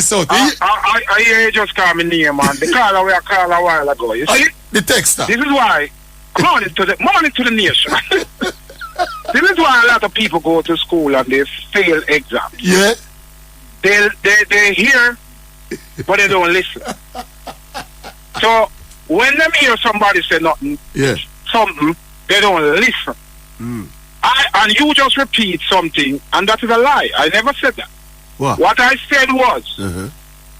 Speaker 1: Southie.
Speaker 9: I hear you just call me name, man. The caller we called a while ago, you see?
Speaker 1: The texter.
Speaker 9: This is why, morning to the nation. This is why a lot of people go to school and they fail exams.
Speaker 1: Yeah.
Speaker 9: They hear, but they don't listen. So when them hear somebody say something, they don't listen. And you just repeat something, and that is a lie. I never said that. What I said was,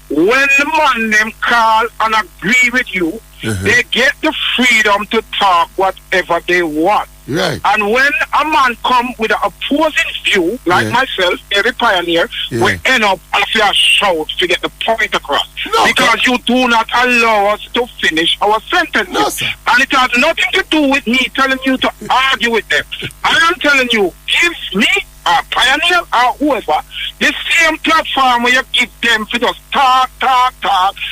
Speaker 9: when the man them call and agree with you, they get the freedom to talk whatever they want.
Speaker 1: Right.
Speaker 9: And when a man come with an opposing view, like myself, every pioneer, we end up as a shout to get the point across. Because you do not allow us to finish our sentences. And it has nothing to do with me telling you to argue with them. I am telling you, give me a pioneer or whoever the same platform where you give them to just talk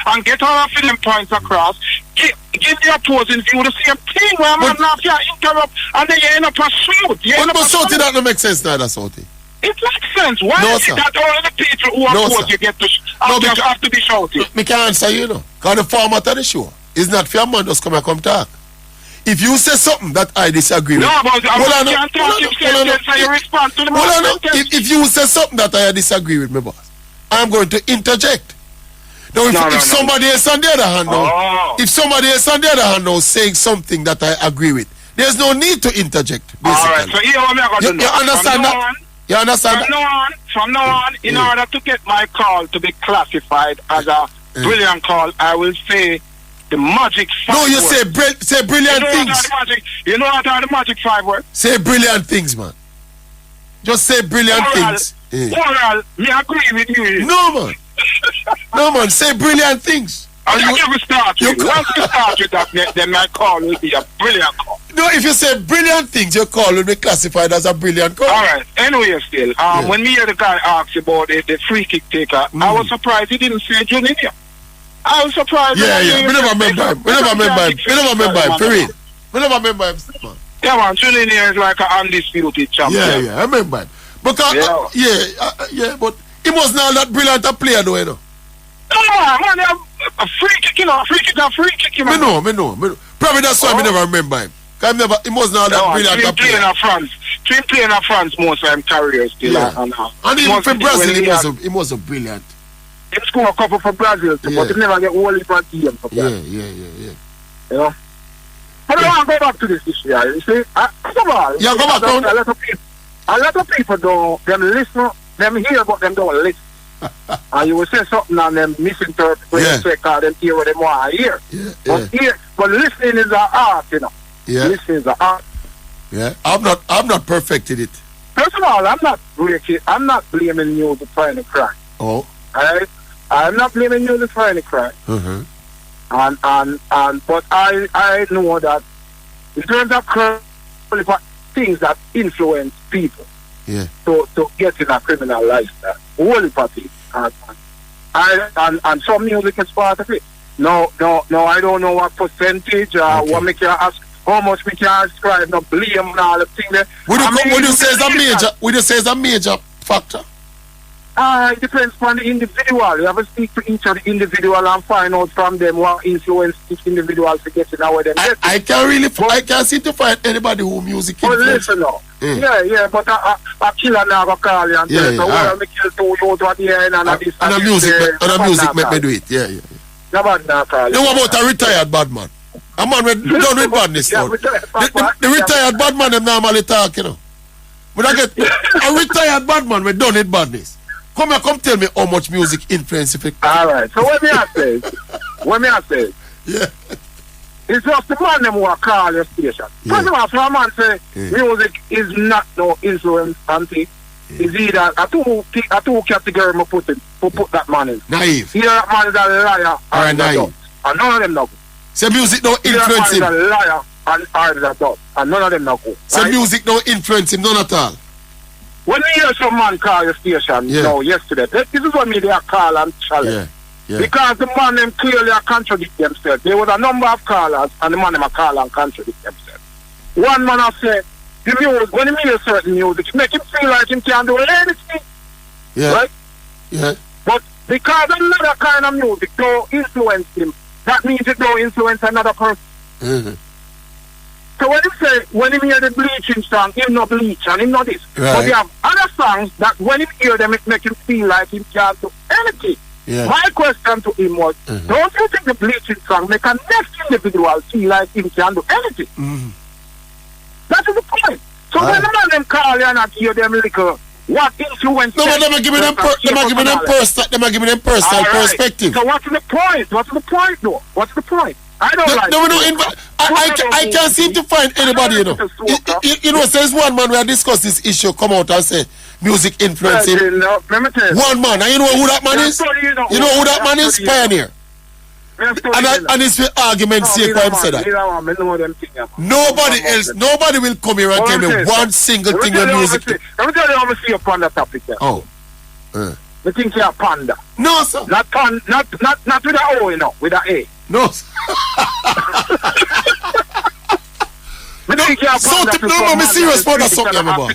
Speaker 9: and get all of them points across. Give the opposing view the same thing where I'm not interrupt and then you end up a shoot.
Speaker 1: But Southie, that don't make sense neither, Southie.
Speaker 9: It makes sense. Why is it that all the people who oppose you get to have to be shouting?
Speaker 1: Me can't answer you, know. Because the format of the show is not for a man just come talk. If you say something that I disagree with, if you say something that I disagree with, my boss, I'm going to interject. Now, if somebody else on the other hand now, saying something that I agree with, there's no need to interject. Basically.
Speaker 9: All right. So here what I'm going to do.
Speaker 1: You understand that? You understand
Speaker 9: From now on, in order to get my call to be classified as a brilliant call, I will say the magic 5 words.
Speaker 1: No, you say brilliant things.
Speaker 9: You know what are the magic 5 words?
Speaker 1: Say brilliant things, man. Just say brilliant things.
Speaker 9: Moral, me agree with you.
Speaker 1: No, man. No, man. Say brilliant things.
Speaker 9: I never start with. Once you start with that, then my call will be a brilliant call.
Speaker 1: No, if you say brilliant things, your call will be classified as a brilliant call.
Speaker 9: All right. Anyway, still, when me hear the guy ask about the free kick taker, I was surprised he didn't say Junior. I was surprised.
Speaker 1: Yeah. We never remember him. We never remember him. For real. We never remember him.
Speaker 9: Yeah, man. Junior is like an undisputed champion.
Speaker 1: Yeah. I remember him. Because, but he was not that brilliant a player, though, you know.
Speaker 9: No, man. A free kick, man.
Speaker 1: Me know. Probably that's why I never remember him. He was not that brilliant a player.
Speaker 9: He playing in France most of his career still.
Speaker 1: And even for Brazil, he was a brilliant.
Speaker 9: He scored a couple for Brazil too, but he never get all in for team.
Speaker 1: Yeah.
Speaker 9: You know? I don't want to go back to this issue. You see, come on.
Speaker 1: Yeah, go back on.
Speaker 9: A lot of people don't, them listen, them hear, but them don't listen. And you will say something and them misinterpret what you say, because them hear what they want to hear. But listening is an art, you know. Listening is an art.
Speaker 1: Yeah, I've not perfected it.
Speaker 9: First of all, I'm not blaming you for any crime.
Speaker 1: Oh.
Speaker 9: I'm not blaming you for any crime.
Speaker 1: Mm-hmm.
Speaker 9: But I know that in terms of crime, things that influence people to get in a criminal lifestyle, only party, and some music is part of it. No, I don't know what percentage or what make you ask, how much we can ascribe, no blame and all the things there.
Speaker 1: Would you say it's a major factor?
Speaker 9: It depends on the individual. You have to speak to each of the individual and find out from them what influence each individual to get in our them.
Speaker 1: I can't seem to find anybody who music influence.
Speaker 9: Listen now. But a killer now go call you and tell you, well, me kill 2 youths at the end and this
Speaker 1: and the music make me do it. Yeah.
Speaker 9: Nobody now call you.
Speaker 1: You know about a retired bad man? A man with done with badness now. The retired bad man them normally talk, you know. But I get a retired bad man with done with badness. Come tell me how much music influence it.
Speaker 9: Alright, so what me I say?
Speaker 1: Yeah.
Speaker 9: It's just the man them who are call your station. First of all, so a man say music is not no influence anti. It's either a two category me put that man in.
Speaker 1: Naive.
Speaker 9: Either that man is a liar or
Speaker 1: naive.
Speaker 9: And none of them know.
Speaker 1: So music don't influence him.
Speaker 9: Either that man is a liar and a dog. And none of them know.
Speaker 1: So music don't influence him, none at all.
Speaker 9: When we hear some man call your station, yesterday, this is what me they are call and challenge. Yeah. Because the man them clearly contradict themselves. There was a number of callers and the man them a call and contradict themselves. One man I said, the music, when he hear certain music, it make him feel like he can do anything.
Speaker 1: Yeah.
Speaker 9: Right?
Speaker 1: Yeah.
Speaker 9: But because another kind of music don't influence him, that means it don't influence another person.
Speaker 1: Mm-hmm.
Speaker 9: So when he hear the bleaching song, him no bleach and him no this.
Speaker 1: Right.
Speaker 9: But they have other songs that when he hear them, it make him feel like he can't do anything.
Speaker 1: Yeah.
Speaker 9: My question to him was, don't you think the bleaching song make a next individual feel like he can do anything?
Speaker 1: Mm-hmm.
Speaker 9: That is the point. So when the man them call you and hear them little, what influence?
Speaker 1: No, but them are giving them personal perspective.
Speaker 9: So what's the point? What's the point though? What's the point? I don't like
Speaker 1: I can't seem to find anybody, you know. You know, says one man we discuss this issue, come out and say music influence him. One man, and you know who that man is? You know who that man is? Pioneer. And it's for argument's sake why him say that. Nobody will come here and tell me one single thing with music.
Speaker 9: Let me tell you how I see upon that topic there.
Speaker 1: Oh.
Speaker 9: I think you're a panda.
Speaker 1: No, sir.
Speaker 9: Not with a O, you know, with a A.
Speaker 1: No, sir. I'm serious about that something, my boss.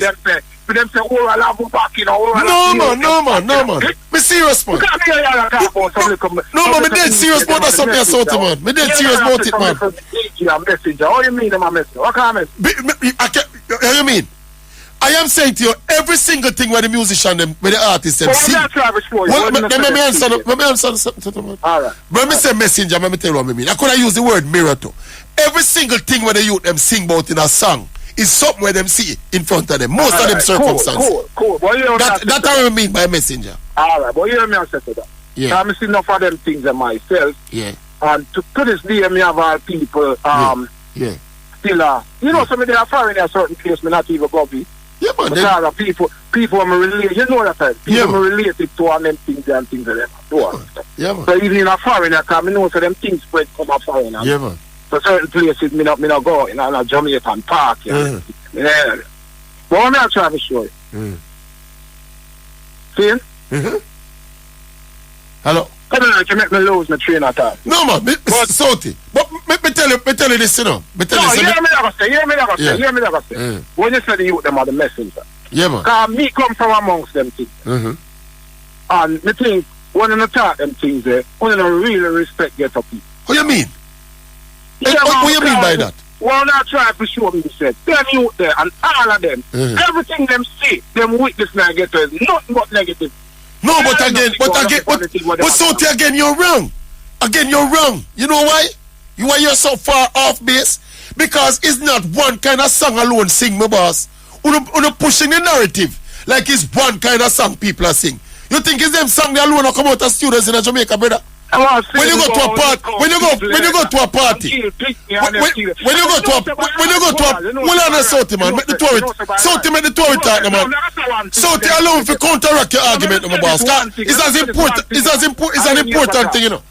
Speaker 9: For them say, oh, I love you back, you know.
Speaker 1: No, man. Me serious, man. No, man, me dead serious about that something, man. Me dead serious about it, man.
Speaker 9: Messenger. How you mean I'm a messenger? What kind of message?
Speaker 1: How you mean? I am saying to you, every single thing where the musician, where the artist them sing. Let me answer something, man.
Speaker 9: All right.
Speaker 1: When me say messenger, let me tell you what I mean. I could have used the word mirror too. Every single thing where the youth them sing about in a song is something where them see in front of them. Most of them circumstances.
Speaker 9: Cool.
Speaker 1: That I mean by messenger.
Speaker 9: All right, but you hear me answer to that.
Speaker 1: Yeah.
Speaker 9: I'm seeing enough of them things in myself.
Speaker 1: Yeah.
Speaker 9: And to this day, me have all people,
Speaker 1: yeah.
Speaker 9: still, you know, some of them are foreign in a certain place, me not even go be.
Speaker 1: Yeah, man.
Speaker 9: Because of people are related, you know that, people are related to all them things and things like that.
Speaker 1: Yeah, man.
Speaker 9: So even in a foreigner, because I know so them things spread come a foreigner.
Speaker 1: Yeah, man.
Speaker 9: So certain places, me not go, in a Jamaican park, yeah. But I'm not trying to show you. See?
Speaker 1: Mm-hmm. Hello?
Speaker 9: I don't know if you make me lose my train of thought.
Speaker 1: No, man, Southie. But me tell you this, you know.
Speaker 9: Hear me like I say. When you say the youth, them are the messenger.
Speaker 1: Yeah, man.
Speaker 9: Because me come from amongst them things. And me think, when you talk them things there, when you really respect get up people.
Speaker 1: What you mean? What you mean by that?
Speaker 9: Well, not try to show me, said. Them youth there, and all of them, everything them see, them witness now get to is nothing but negative.
Speaker 1: No, but Southie, again, you're wrong. Again, you're wrong. You know why? You're so far off base? Because it's not one kind of song alone sing, my boss. You're pushing the narrative like it's one kind of song people are sing. You think it's them song they alone come out of studios in Jamaica, brother? When you go to a party, when you go to a party, hold on a Southie, man, make the tour it. Southie, make the tour it out, man. Southie alone if you counteract your argument, my boss. It's an important thing, you know.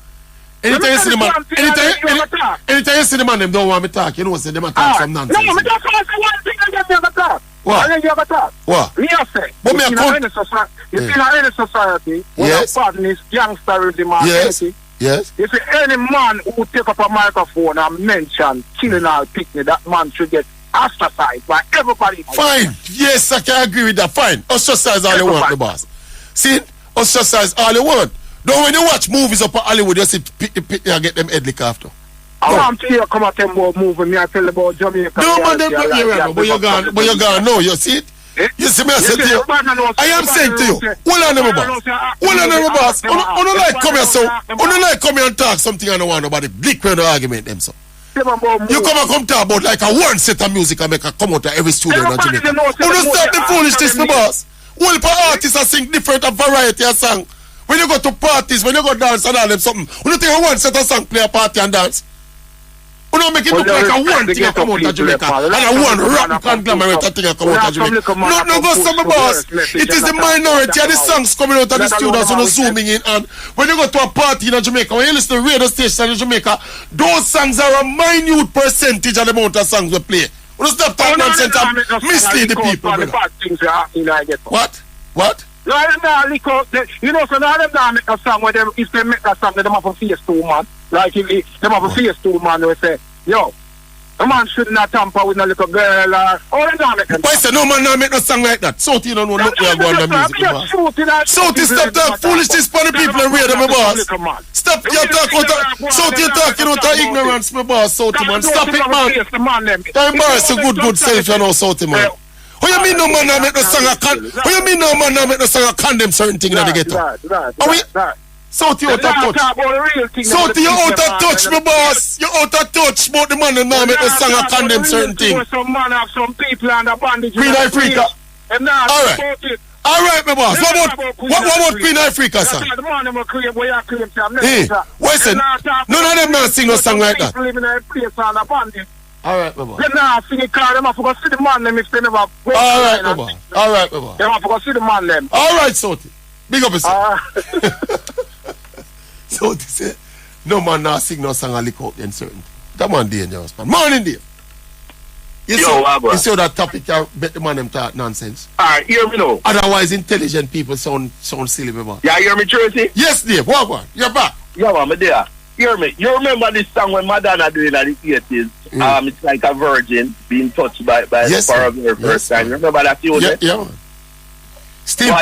Speaker 1: Anytime you see the man, them don't want me talk, you know, say them talk some nonsense.
Speaker 9: No, me just want to say one thing and then you have a talk.
Speaker 1: What?
Speaker 9: And then you have a talk.
Speaker 1: What?
Speaker 9: Me a say,
Speaker 1: but
Speaker 9: you see in any society, when
Speaker 1: yes.
Speaker 9: a partner is gangsterism and anything,
Speaker 1: yes.
Speaker 9: You see any man who take up a microphone and mention killing or picnic, that man should get ostracized by everybody.
Speaker 1: Fine. Yes, I can agree with that. Fine. Ostracize all you want, the boss. See? Ostracize all you want. Though when you watch movies up at Hollywood, you see pick and get them head lick after.
Speaker 9: I want to hear come at them about movie, me I tell about Jamaica.
Speaker 1: No, man, them not here, but you're gone, no, you see it? You see me, I said to you, I am saying to you, hold on, my boss. Hold on, my boss. You don't like come here, so, you don't like come here and talk something I don't want nobody. Blick when the argument them, so. You come talk about like a one set of music and make a come out of every studio in Jamaica. You don't stop the foolishness, my boss. All the artists are sing different variety of song. When you go to parties, when you go dance and all them something, you don't think one set of song play a party and dance. You don't make it look like a one thing come out of Jamaica and a one rap conglomerate thing come out of Jamaica. No go some boss. It is the minority of the songs coming out of the studios and zooming in. And when you go to a party in Jamaica, when you listen to radio station in Jamaica, those songs are a minute percentage of the amount of songs we play. You don't stop talking nonsense and mislead the people. What?
Speaker 9: No, you know, so now them not make a song where them, if they make a song, they have a face to man. Like if them have a face to man, they say, yo, a man should not tamper with no little girl or them not make a song. Why say no man not make no song like that? Southie don't know look where I go on the music, boss. Southie stop talk foolishness for the people and read them, my boss. Stop your talk out of, Southie talking out of ignorance, my boss, Southie man. Stop it, man. Don't embarrass your good self, you know, Southie man. What you mean no man not make no song what you mean no man not make no song condemn certain things in the ghetto? Southie out of touch. Southie you out of touch, my boss. You out of touch about the man not make no song condemn certain things. Some man have some people under bondage.
Speaker 1: Queen Africa. Alright, my boss. What about Queen Africa, son? Hey, what is it? None of them not sing no song like that. Alright, my boy.
Speaker 9: They not sing a car, them have to go see the man them if they never.
Speaker 1: Alright, my boy. Alright, my boy.
Speaker 9: They have to go see the man them.
Speaker 1: Alright, Southie. Big up yourself. Southie say, no man not sing no song and lick out then certain. That man dangerous, man. Morning, Dave. You see that topic, you bet the man them talk nonsense.
Speaker 19: Alright, hear me now.
Speaker 1: Otherwise, intelligent people sound silly, my boy.
Speaker 19: Yeah, hear me, Tracey?
Speaker 1: Yes, Dave. Walk on. You're back.
Speaker 19: Yeah, man, I'm there. Hear me. You remember this song when Madonna doing at the 80s? It's like a virgin being touched by the power of her first time. You remember that tune?
Speaker 1: Yeah. Still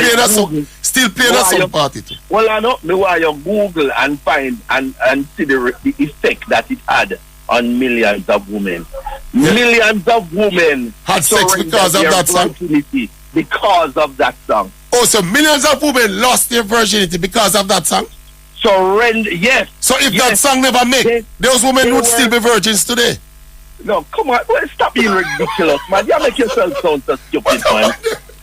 Speaker 1: playing a song party too.
Speaker 19: Well, I know. Me why you Google and find and see the effect that it had on millions of women. Yeah. Millions of women
Speaker 1: had sex because of that song.
Speaker 19: Because of that song.
Speaker 1: Oh, so millions of women lost their virginity because of that song?
Speaker 19: Surrender, yes.
Speaker 1: So if that song never make, those women would still be virgins today.
Speaker 19: No, come on, stop being ridiculous, man. You make yourself sound so stupid, man.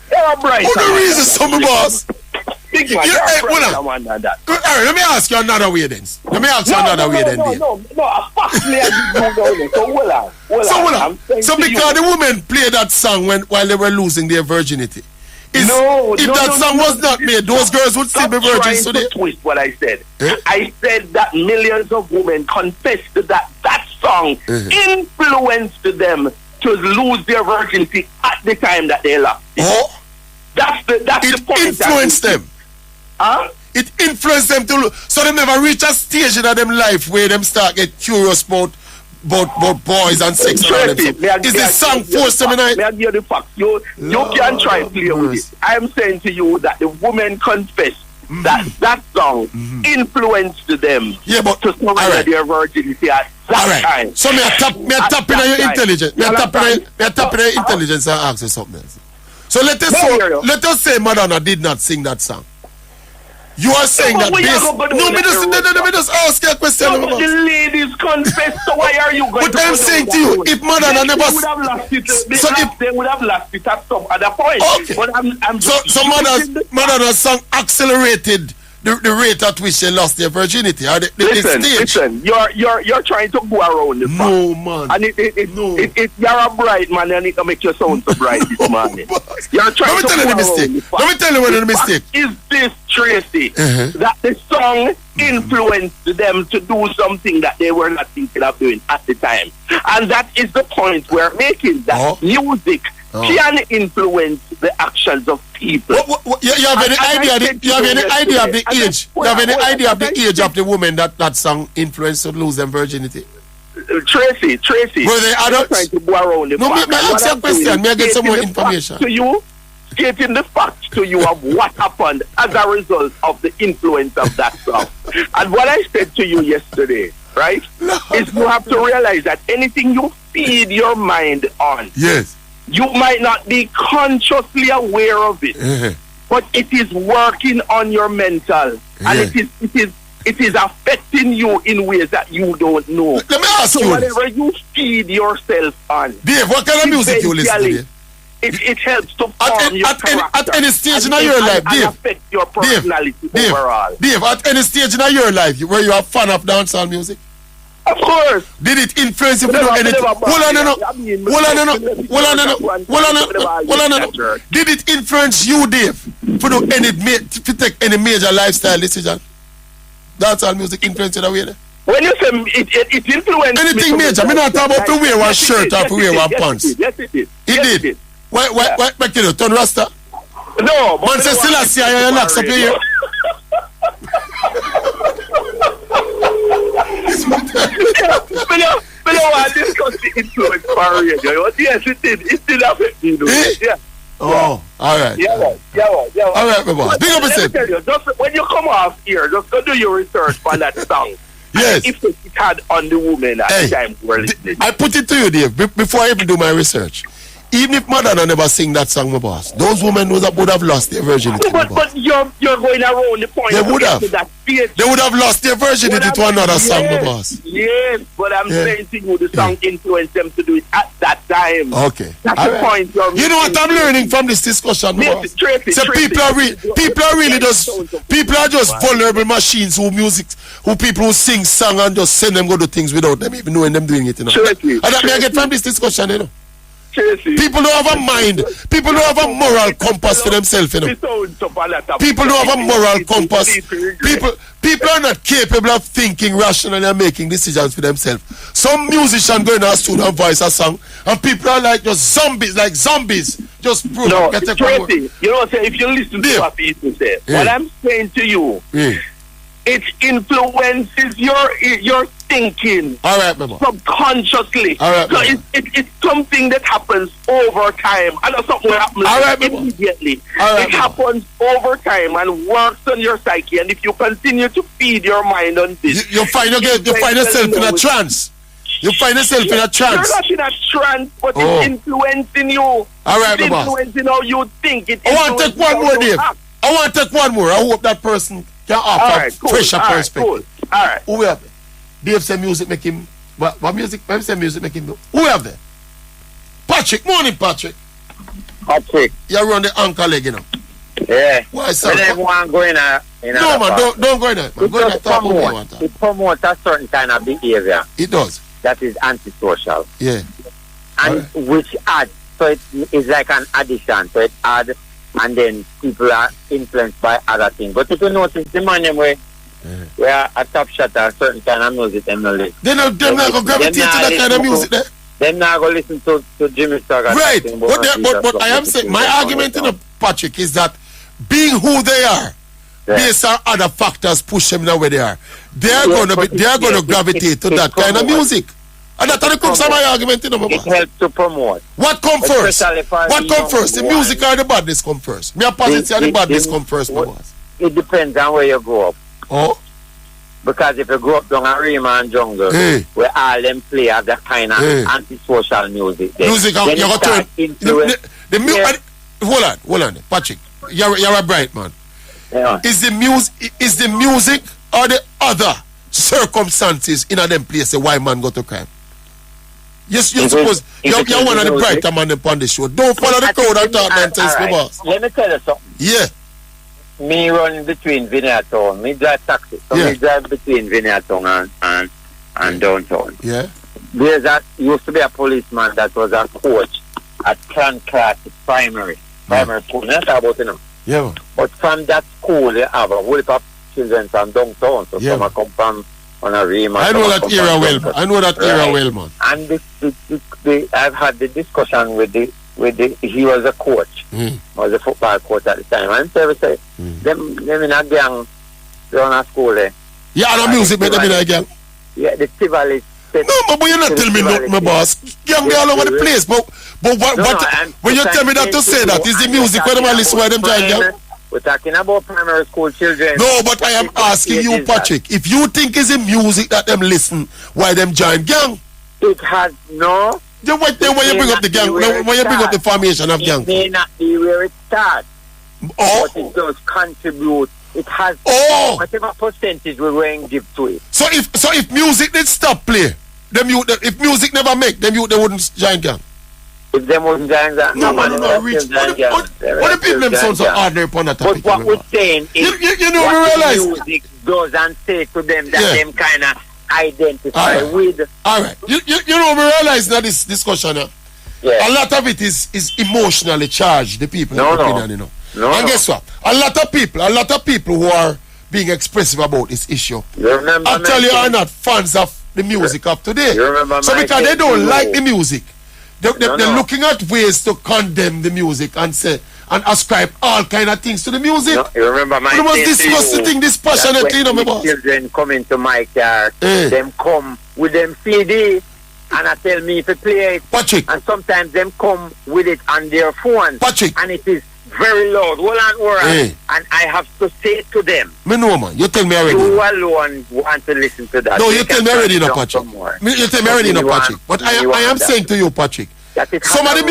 Speaker 19: You're a bright.
Speaker 1: What the reason, some boss?
Speaker 19: Big man, you're a bright one than that.
Speaker 1: Alright, let me ask you another way then.
Speaker 19: No, fuck me, I just moved on. So, well,
Speaker 1: So because the women play that song while they were losing their virginity. If that song was not made, those girls would still be virgins today.
Speaker 19: To twist what I said. I said that millions of women confessed that song influenced them to lose their virginity at the time that they lost it.
Speaker 1: Oh,
Speaker 19: that's the point.
Speaker 1: It influenced them.
Speaker 19: Huh?
Speaker 1: It influenced them so they never reach a stage in them life where them start get curious about boys and sex. Is this song forced them in it?
Speaker 19: May I give you the facts? You can try to play with it. I'm saying to you that the women confess that song influenced them to surrender their virginity at that time.
Speaker 1: So may I tap in your intelligence? May I tap in your intelligence and ask you something else? So let us say Madonna did not sing that song. You are saying that me just ask you a question.
Speaker 19: The ladies confess, so why are you going
Speaker 1: But I'm saying to you, if Madonna never...
Speaker 19: They would have lost it at some other point.
Speaker 1: Okay.
Speaker 19: But I'm
Speaker 1: so Madonna's song accelerated the rate at which they lost their virginity.
Speaker 19: Listen, you're trying to go around the fact.
Speaker 1: No, man.
Speaker 19: And you're a bright man and it can make you sound so bright this morning. You're trying to go around the fact.
Speaker 1: Let me tell you what the mistake.
Speaker 19: Is this, Tracey, that the song influenced them to do something that they were not thinking of doing at the time? And that is the point we're making, that music can influence the actions of people.
Speaker 1: You have any idea of the age? You have any idea of the age of the woman that song influenced to lose their virginity?
Speaker 19: Tracy.
Speaker 1: Were they adults?
Speaker 19: Trying to go around the
Speaker 1: fact. No, ask you a question. May I get some more information?
Speaker 19: To you, stating the facts to you of what happened as a result of the influence of that song. And what I said to you yesterday, right, is you have to realize that anything you feed your mind on, you might not be consciously aware of it, but it is working on your mental, and it is affecting you in ways that you don't know.
Speaker 1: Let me ask you.
Speaker 19: Whatever you feed yourself on,
Speaker 1: Dave, what kind of music you listen to?
Speaker 19: It helps to form your character.
Speaker 1: At any stage in your life, Dave.
Speaker 19: And affect your personality overall.
Speaker 1: Dave, at any stage in your life, were you a fan of dancehall music?
Speaker 19: Of course.
Speaker 1: Did it influence you to do anything? Hold on. Did it influence you, Dave, to take any major lifestyle decision? Dancehall music influenced you that way?
Speaker 19: When you say it influenced
Speaker 1: anything major, I'm not talking about to wear one shirt or to wear one pants.
Speaker 19: Yes, it did.
Speaker 1: It did. Why can you turn Rasta?
Speaker 19: No.
Speaker 1: Man says still I see you knocks up here.
Speaker 19: But you want to discuss the influence for radio. Yes, it did. It did affect me. Yeah.
Speaker 1: Oh, all right.
Speaker 19: Yeah.
Speaker 1: All right, my boy. Big up yourself.
Speaker 19: Let me tell you, just when you come off here, just go do your research on that song.
Speaker 1: Yes.
Speaker 19: If it had on the woman at the time we're listening.
Speaker 1: I put it to you, Dave, before I even do my research. Even if Madonna never sing that song, my boss, those women would have lost their virginity.
Speaker 19: But you're going around the point.
Speaker 1: They would have. They would have lost their virginity to another song, my boss.
Speaker 19: Yes, but I'm saying to you, the song influenced them to do it at that time.
Speaker 1: Okay.
Speaker 19: That's the point.
Speaker 1: You know what I'm learning from this discussion, my boss? So people are just vulnerable machines who people who sing song and just send them go do things without them even knowing them doing it. You know? And that may I get from this discussion, you know. People don't have a mind. People don't have a moral compass for themselves, you know. People don't have a moral compass. People are not capable of thinking rationally and making decisions for themselves. Some musician going to a studio and voice a song, and people are like just zombies, Just prove
Speaker 19: Tracy, you know, if you listen to what people say, what I'm saying to you, it influences your thinking.
Speaker 1: All right, Mama.
Speaker 19: Subconsciously.
Speaker 1: All right,
Speaker 19: so it's something that happens over time. I know something will happen immediately. It happens over time and works on your psyche. And if you continue to feed your mind on this,
Speaker 1: you find yourself in a trance. You find yourself in a trance.
Speaker 19: You're not in a trance, but it's influencing you.
Speaker 1: All right,
Speaker 19: it's influencing how you think.
Speaker 1: I want to take one more, Dave. I want to take one more. I hope that person can offer fresher perspective.
Speaker 19: Cool. All right.
Speaker 1: Who we have there? Dave said music make him. What music? Maybe say music make him. Who we have there? Patrick. Morning, Patrick.
Speaker 20: Patrick.
Speaker 1: You're on the anchor leg, you know.
Speaker 20: Yeah.
Speaker 1: Why, sir?
Speaker 20: When everyone go in a
Speaker 1: no, man, don't go in there. Man. Go in there. Talk about
Speaker 20: it promotes a certain kind of behavior.
Speaker 1: It does.
Speaker 20: That is antisocial.
Speaker 1: Yeah.
Speaker 20: and which adds. So it is like an addition. So it adds, and then people are influenced by other things. But if you notice, the man them we are a top shot at a certain kind of music, them not listen.
Speaker 1: They're not going to gravitate to that kind of music there.
Speaker 20: Them not going to listen to Jimmy Stagger.
Speaker 1: Right, but I am saying, my argument in Patrick is that being who they are, based on other factors push them now where they are, they are going to gravitate to that kind of music. And that's the crux of my argument in
Speaker 20: It helps to promote.
Speaker 1: What come first? What come first? The music or the badness come first? Me a position the badness come first, my boss.
Speaker 20: It depends on where you grow up.
Speaker 1: Oh?
Speaker 20: Because if you grow up down a Rima and jungle, where all them play have that kind of antisocial music.
Speaker 1: Music, you're going to hold on, Patrick. You're a bright man.
Speaker 20: Yeah.
Speaker 1: Is the music or the other circumstances in a them places why man go to crime? Yes, you suppose you're one of the brighter man upon the show. Don't follow the crowd and talk nonsense, my boss.
Speaker 20: Let me tell you something.
Speaker 1: Yeah.
Speaker 20: Me run between Vineyard Town. Me drive taxi. So me drive between Vineyard Town and downtown.
Speaker 1: Yeah.
Speaker 20: There used to be a policeman that was a coach at Clan Primary School. Not about
Speaker 1: Yeah.
Speaker 20: But from that school, they have a whole heap of children from downtown. So some come from on a Rima.
Speaker 1: I know that era well. I know that era well, man.
Speaker 20: And I've had the discussion with he was a coach. Was a football coach at the time. And so we say, them in a gang, they're on a school there.
Speaker 1: Yeah, and the music made them in a gang.
Speaker 20: Yeah, the Tivoli.
Speaker 1: No, but you're not telling me nothing, my boss. Gang all over the place. But when you tell me that to say that, is the music where them listen why them join gang?
Speaker 20: We're talking about primary school children.
Speaker 1: No, but I am asking you, Patrick, if you think it's the music that them listen, why them join gang?
Speaker 20: It has no.
Speaker 1: Then why you bring up the gang? Why you bring up the formation of gang?
Speaker 20: It may not be where it starts.
Speaker 1: Oh.
Speaker 20: But it does contribute. It has whatever percentage we're going to give to it.
Speaker 1: So if music did stop play, if music never make, then they wouldn't join gang.
Speaker 20: If them wouldn't join gang,
Speaker 1: no man, no reach. What the people them sound so hard upon that topic?
Speaker 20: But what we're saying is,
Speaker 1: you know, we realize
Speaker 20: music does and say to them that them kind of identify with.
Speaker 1: All right, you know, we realize that this discussion, a lot of it is emotionally charged. The people, opinion, you know. And guess what? A lot of people who are being expressive about this issue, actually are not fans of the music of today. So because they don't like the music, they're looking at ways to condemn the music and say and ascribe all kind of things to the music.
Speaker 20: You remember my
Speaker 1: we must discuss the thing dispassionately, you know, my boss.
Speaker 20: Children come into my car, them come with them CD, and I tell me to play it.
Speaker 1: Patrick.
Speaker 20: And sometimes them come with it on their phone.
Speaker 1: Patrick.
Speaker 20: And it is very loud. And I have to say to them.
Speaker 1: Me know, man. You tell me already.
Speaker 20: You alone want to listen to that.
Speaker 1: No, you tell me already, no, Patrick. You tell me already, no, Patrick. But I am saying to you, Patrick, some of the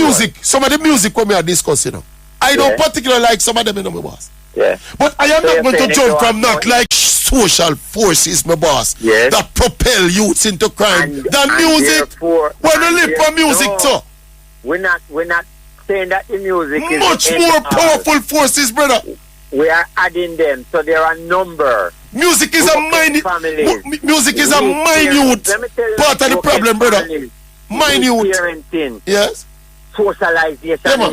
Speaker 1: music when we are discussing, you know, I don't particularly like some of them, you know, my boss.
Speaker 20: Yeah.
Speaker 1: But I am not going to jump from not like social forces, my boss, that propel youths into crime. The music, when you live for music, too.
Speaker 20: We're not saying that the music is
Speaker 1: much more powerful forces, brother.
Speaker 20: We are adding them, so there are a number.
Speaker 1: Music is a minute part of the problem, brother.
Speaker 20: Parenting.
Speaker 1: Yes.
Speaker 20: Socialization in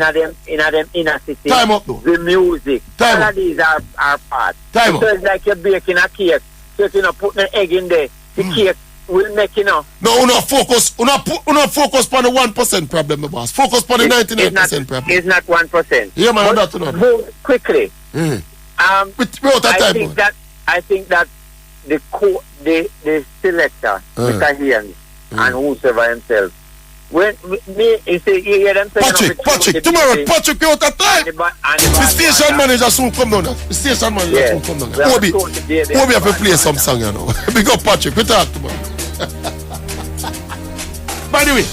Speaker 20: them inner city.
Speaker 1: Time up, though.
Speaker 20: The music.
Speaker 1: Time
Speaker 20: all
Speaker 1: up.
Speaker 20: of these are parts.
Speaker 1: Time
Speaker 20: so it's like you're baking a cake. So you know, putting an egg in there. The cake will make, you know.
Speaker 1: No, we not focus on the 1% problem, my boss. Focus on the 99% problem.
Speaker 20: It's not 1%.
Speaker 1: Yeah, man,
Speaker 20: but
Speaker 1: that
Speaker 20: quickly. I think that the selector, Mr. Hian, and whosoever himself, when me, you hear them saying
Speaker 1: Patrick, tomorrow, Patrick, you out of time. The station manager soon come down. The station manager soon come down. Obi have to play some song, you know. Big up Patrick, we talk tomorrow. By the way,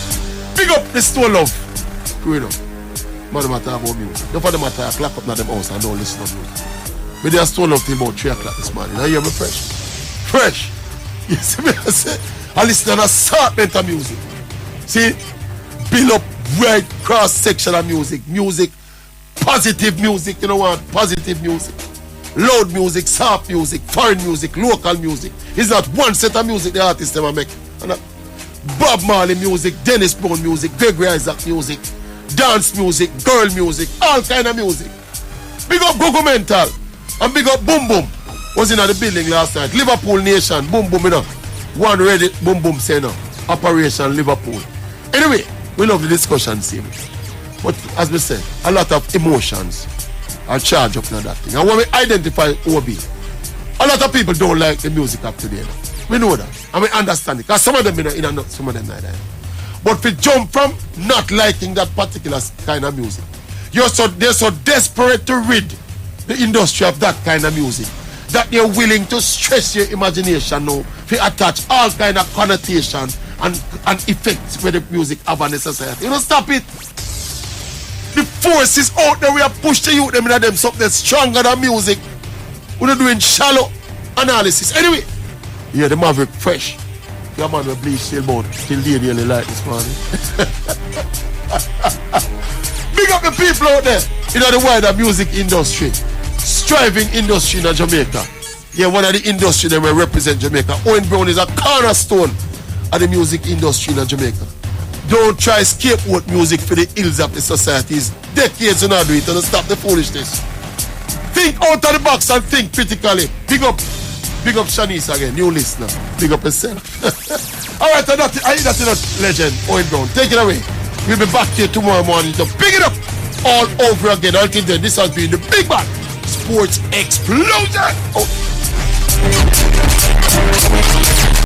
Speaker 1: big up the Store Love. You know, man, them talk about music. Don't for them talk, clap up na them house and don't listen to music. But they are Store Love till about 3 o'clock this morning. Now you hear me fresh. You see me, I say, I listen to an assortment of music. See, build up right cross section of music, positive music, you know what? Positive music, loud music, soft music, foreign music, local music. It's not one set of music the artists ever make. Bob Marley music, Dennis Brown music, Gregory Isaac music, dance music, girl music, all kind of music. Big up Gogo Mental and big up Boom Boom. Was in the building last night. Liverpool Nation, Boom Boom, you know. One ready, Boom Boom say no. Operation Liverpool. Anyway, we love the discussion same. But as we said, a lot of emotions are charged up in that thing. And when we identify OB, a lot of people don't like the music up today. We know that. And we understand it. Because some of them in not, some of them not. But if we jump from not liking that particular kind of music, they're so desperate to rid the industry of that kind of music that they're willing to stress your imagination now to attach all kind of connotation and effects where the music have on the society. You know, stop it. The forces out there we are push the youth them in them something stronger than music. We're not doing shallow analysis. Anyway, yeah, the Maverick fresh. Your man will bleach still about till they really like this morning. Big up the people out there in the wider music industry. Striving industry in Jamaica. Yeah, one of the industry that will represent Jamaica. Owen Brown is a cornerstone of the music industry in Jamaica. Don't try scapegoat music for the ills of the societies. Decades and not do it and stop the foolishness. Think out of the box and think critically. Big up Shanice again, new listener. Big up yourself. Alright, I think that's a legend, Owen Brown. Take it away. We'll be back here tomorrow morning to pick it up all over again. Until then, this has been the Big Bang Sports Explosion. Oh.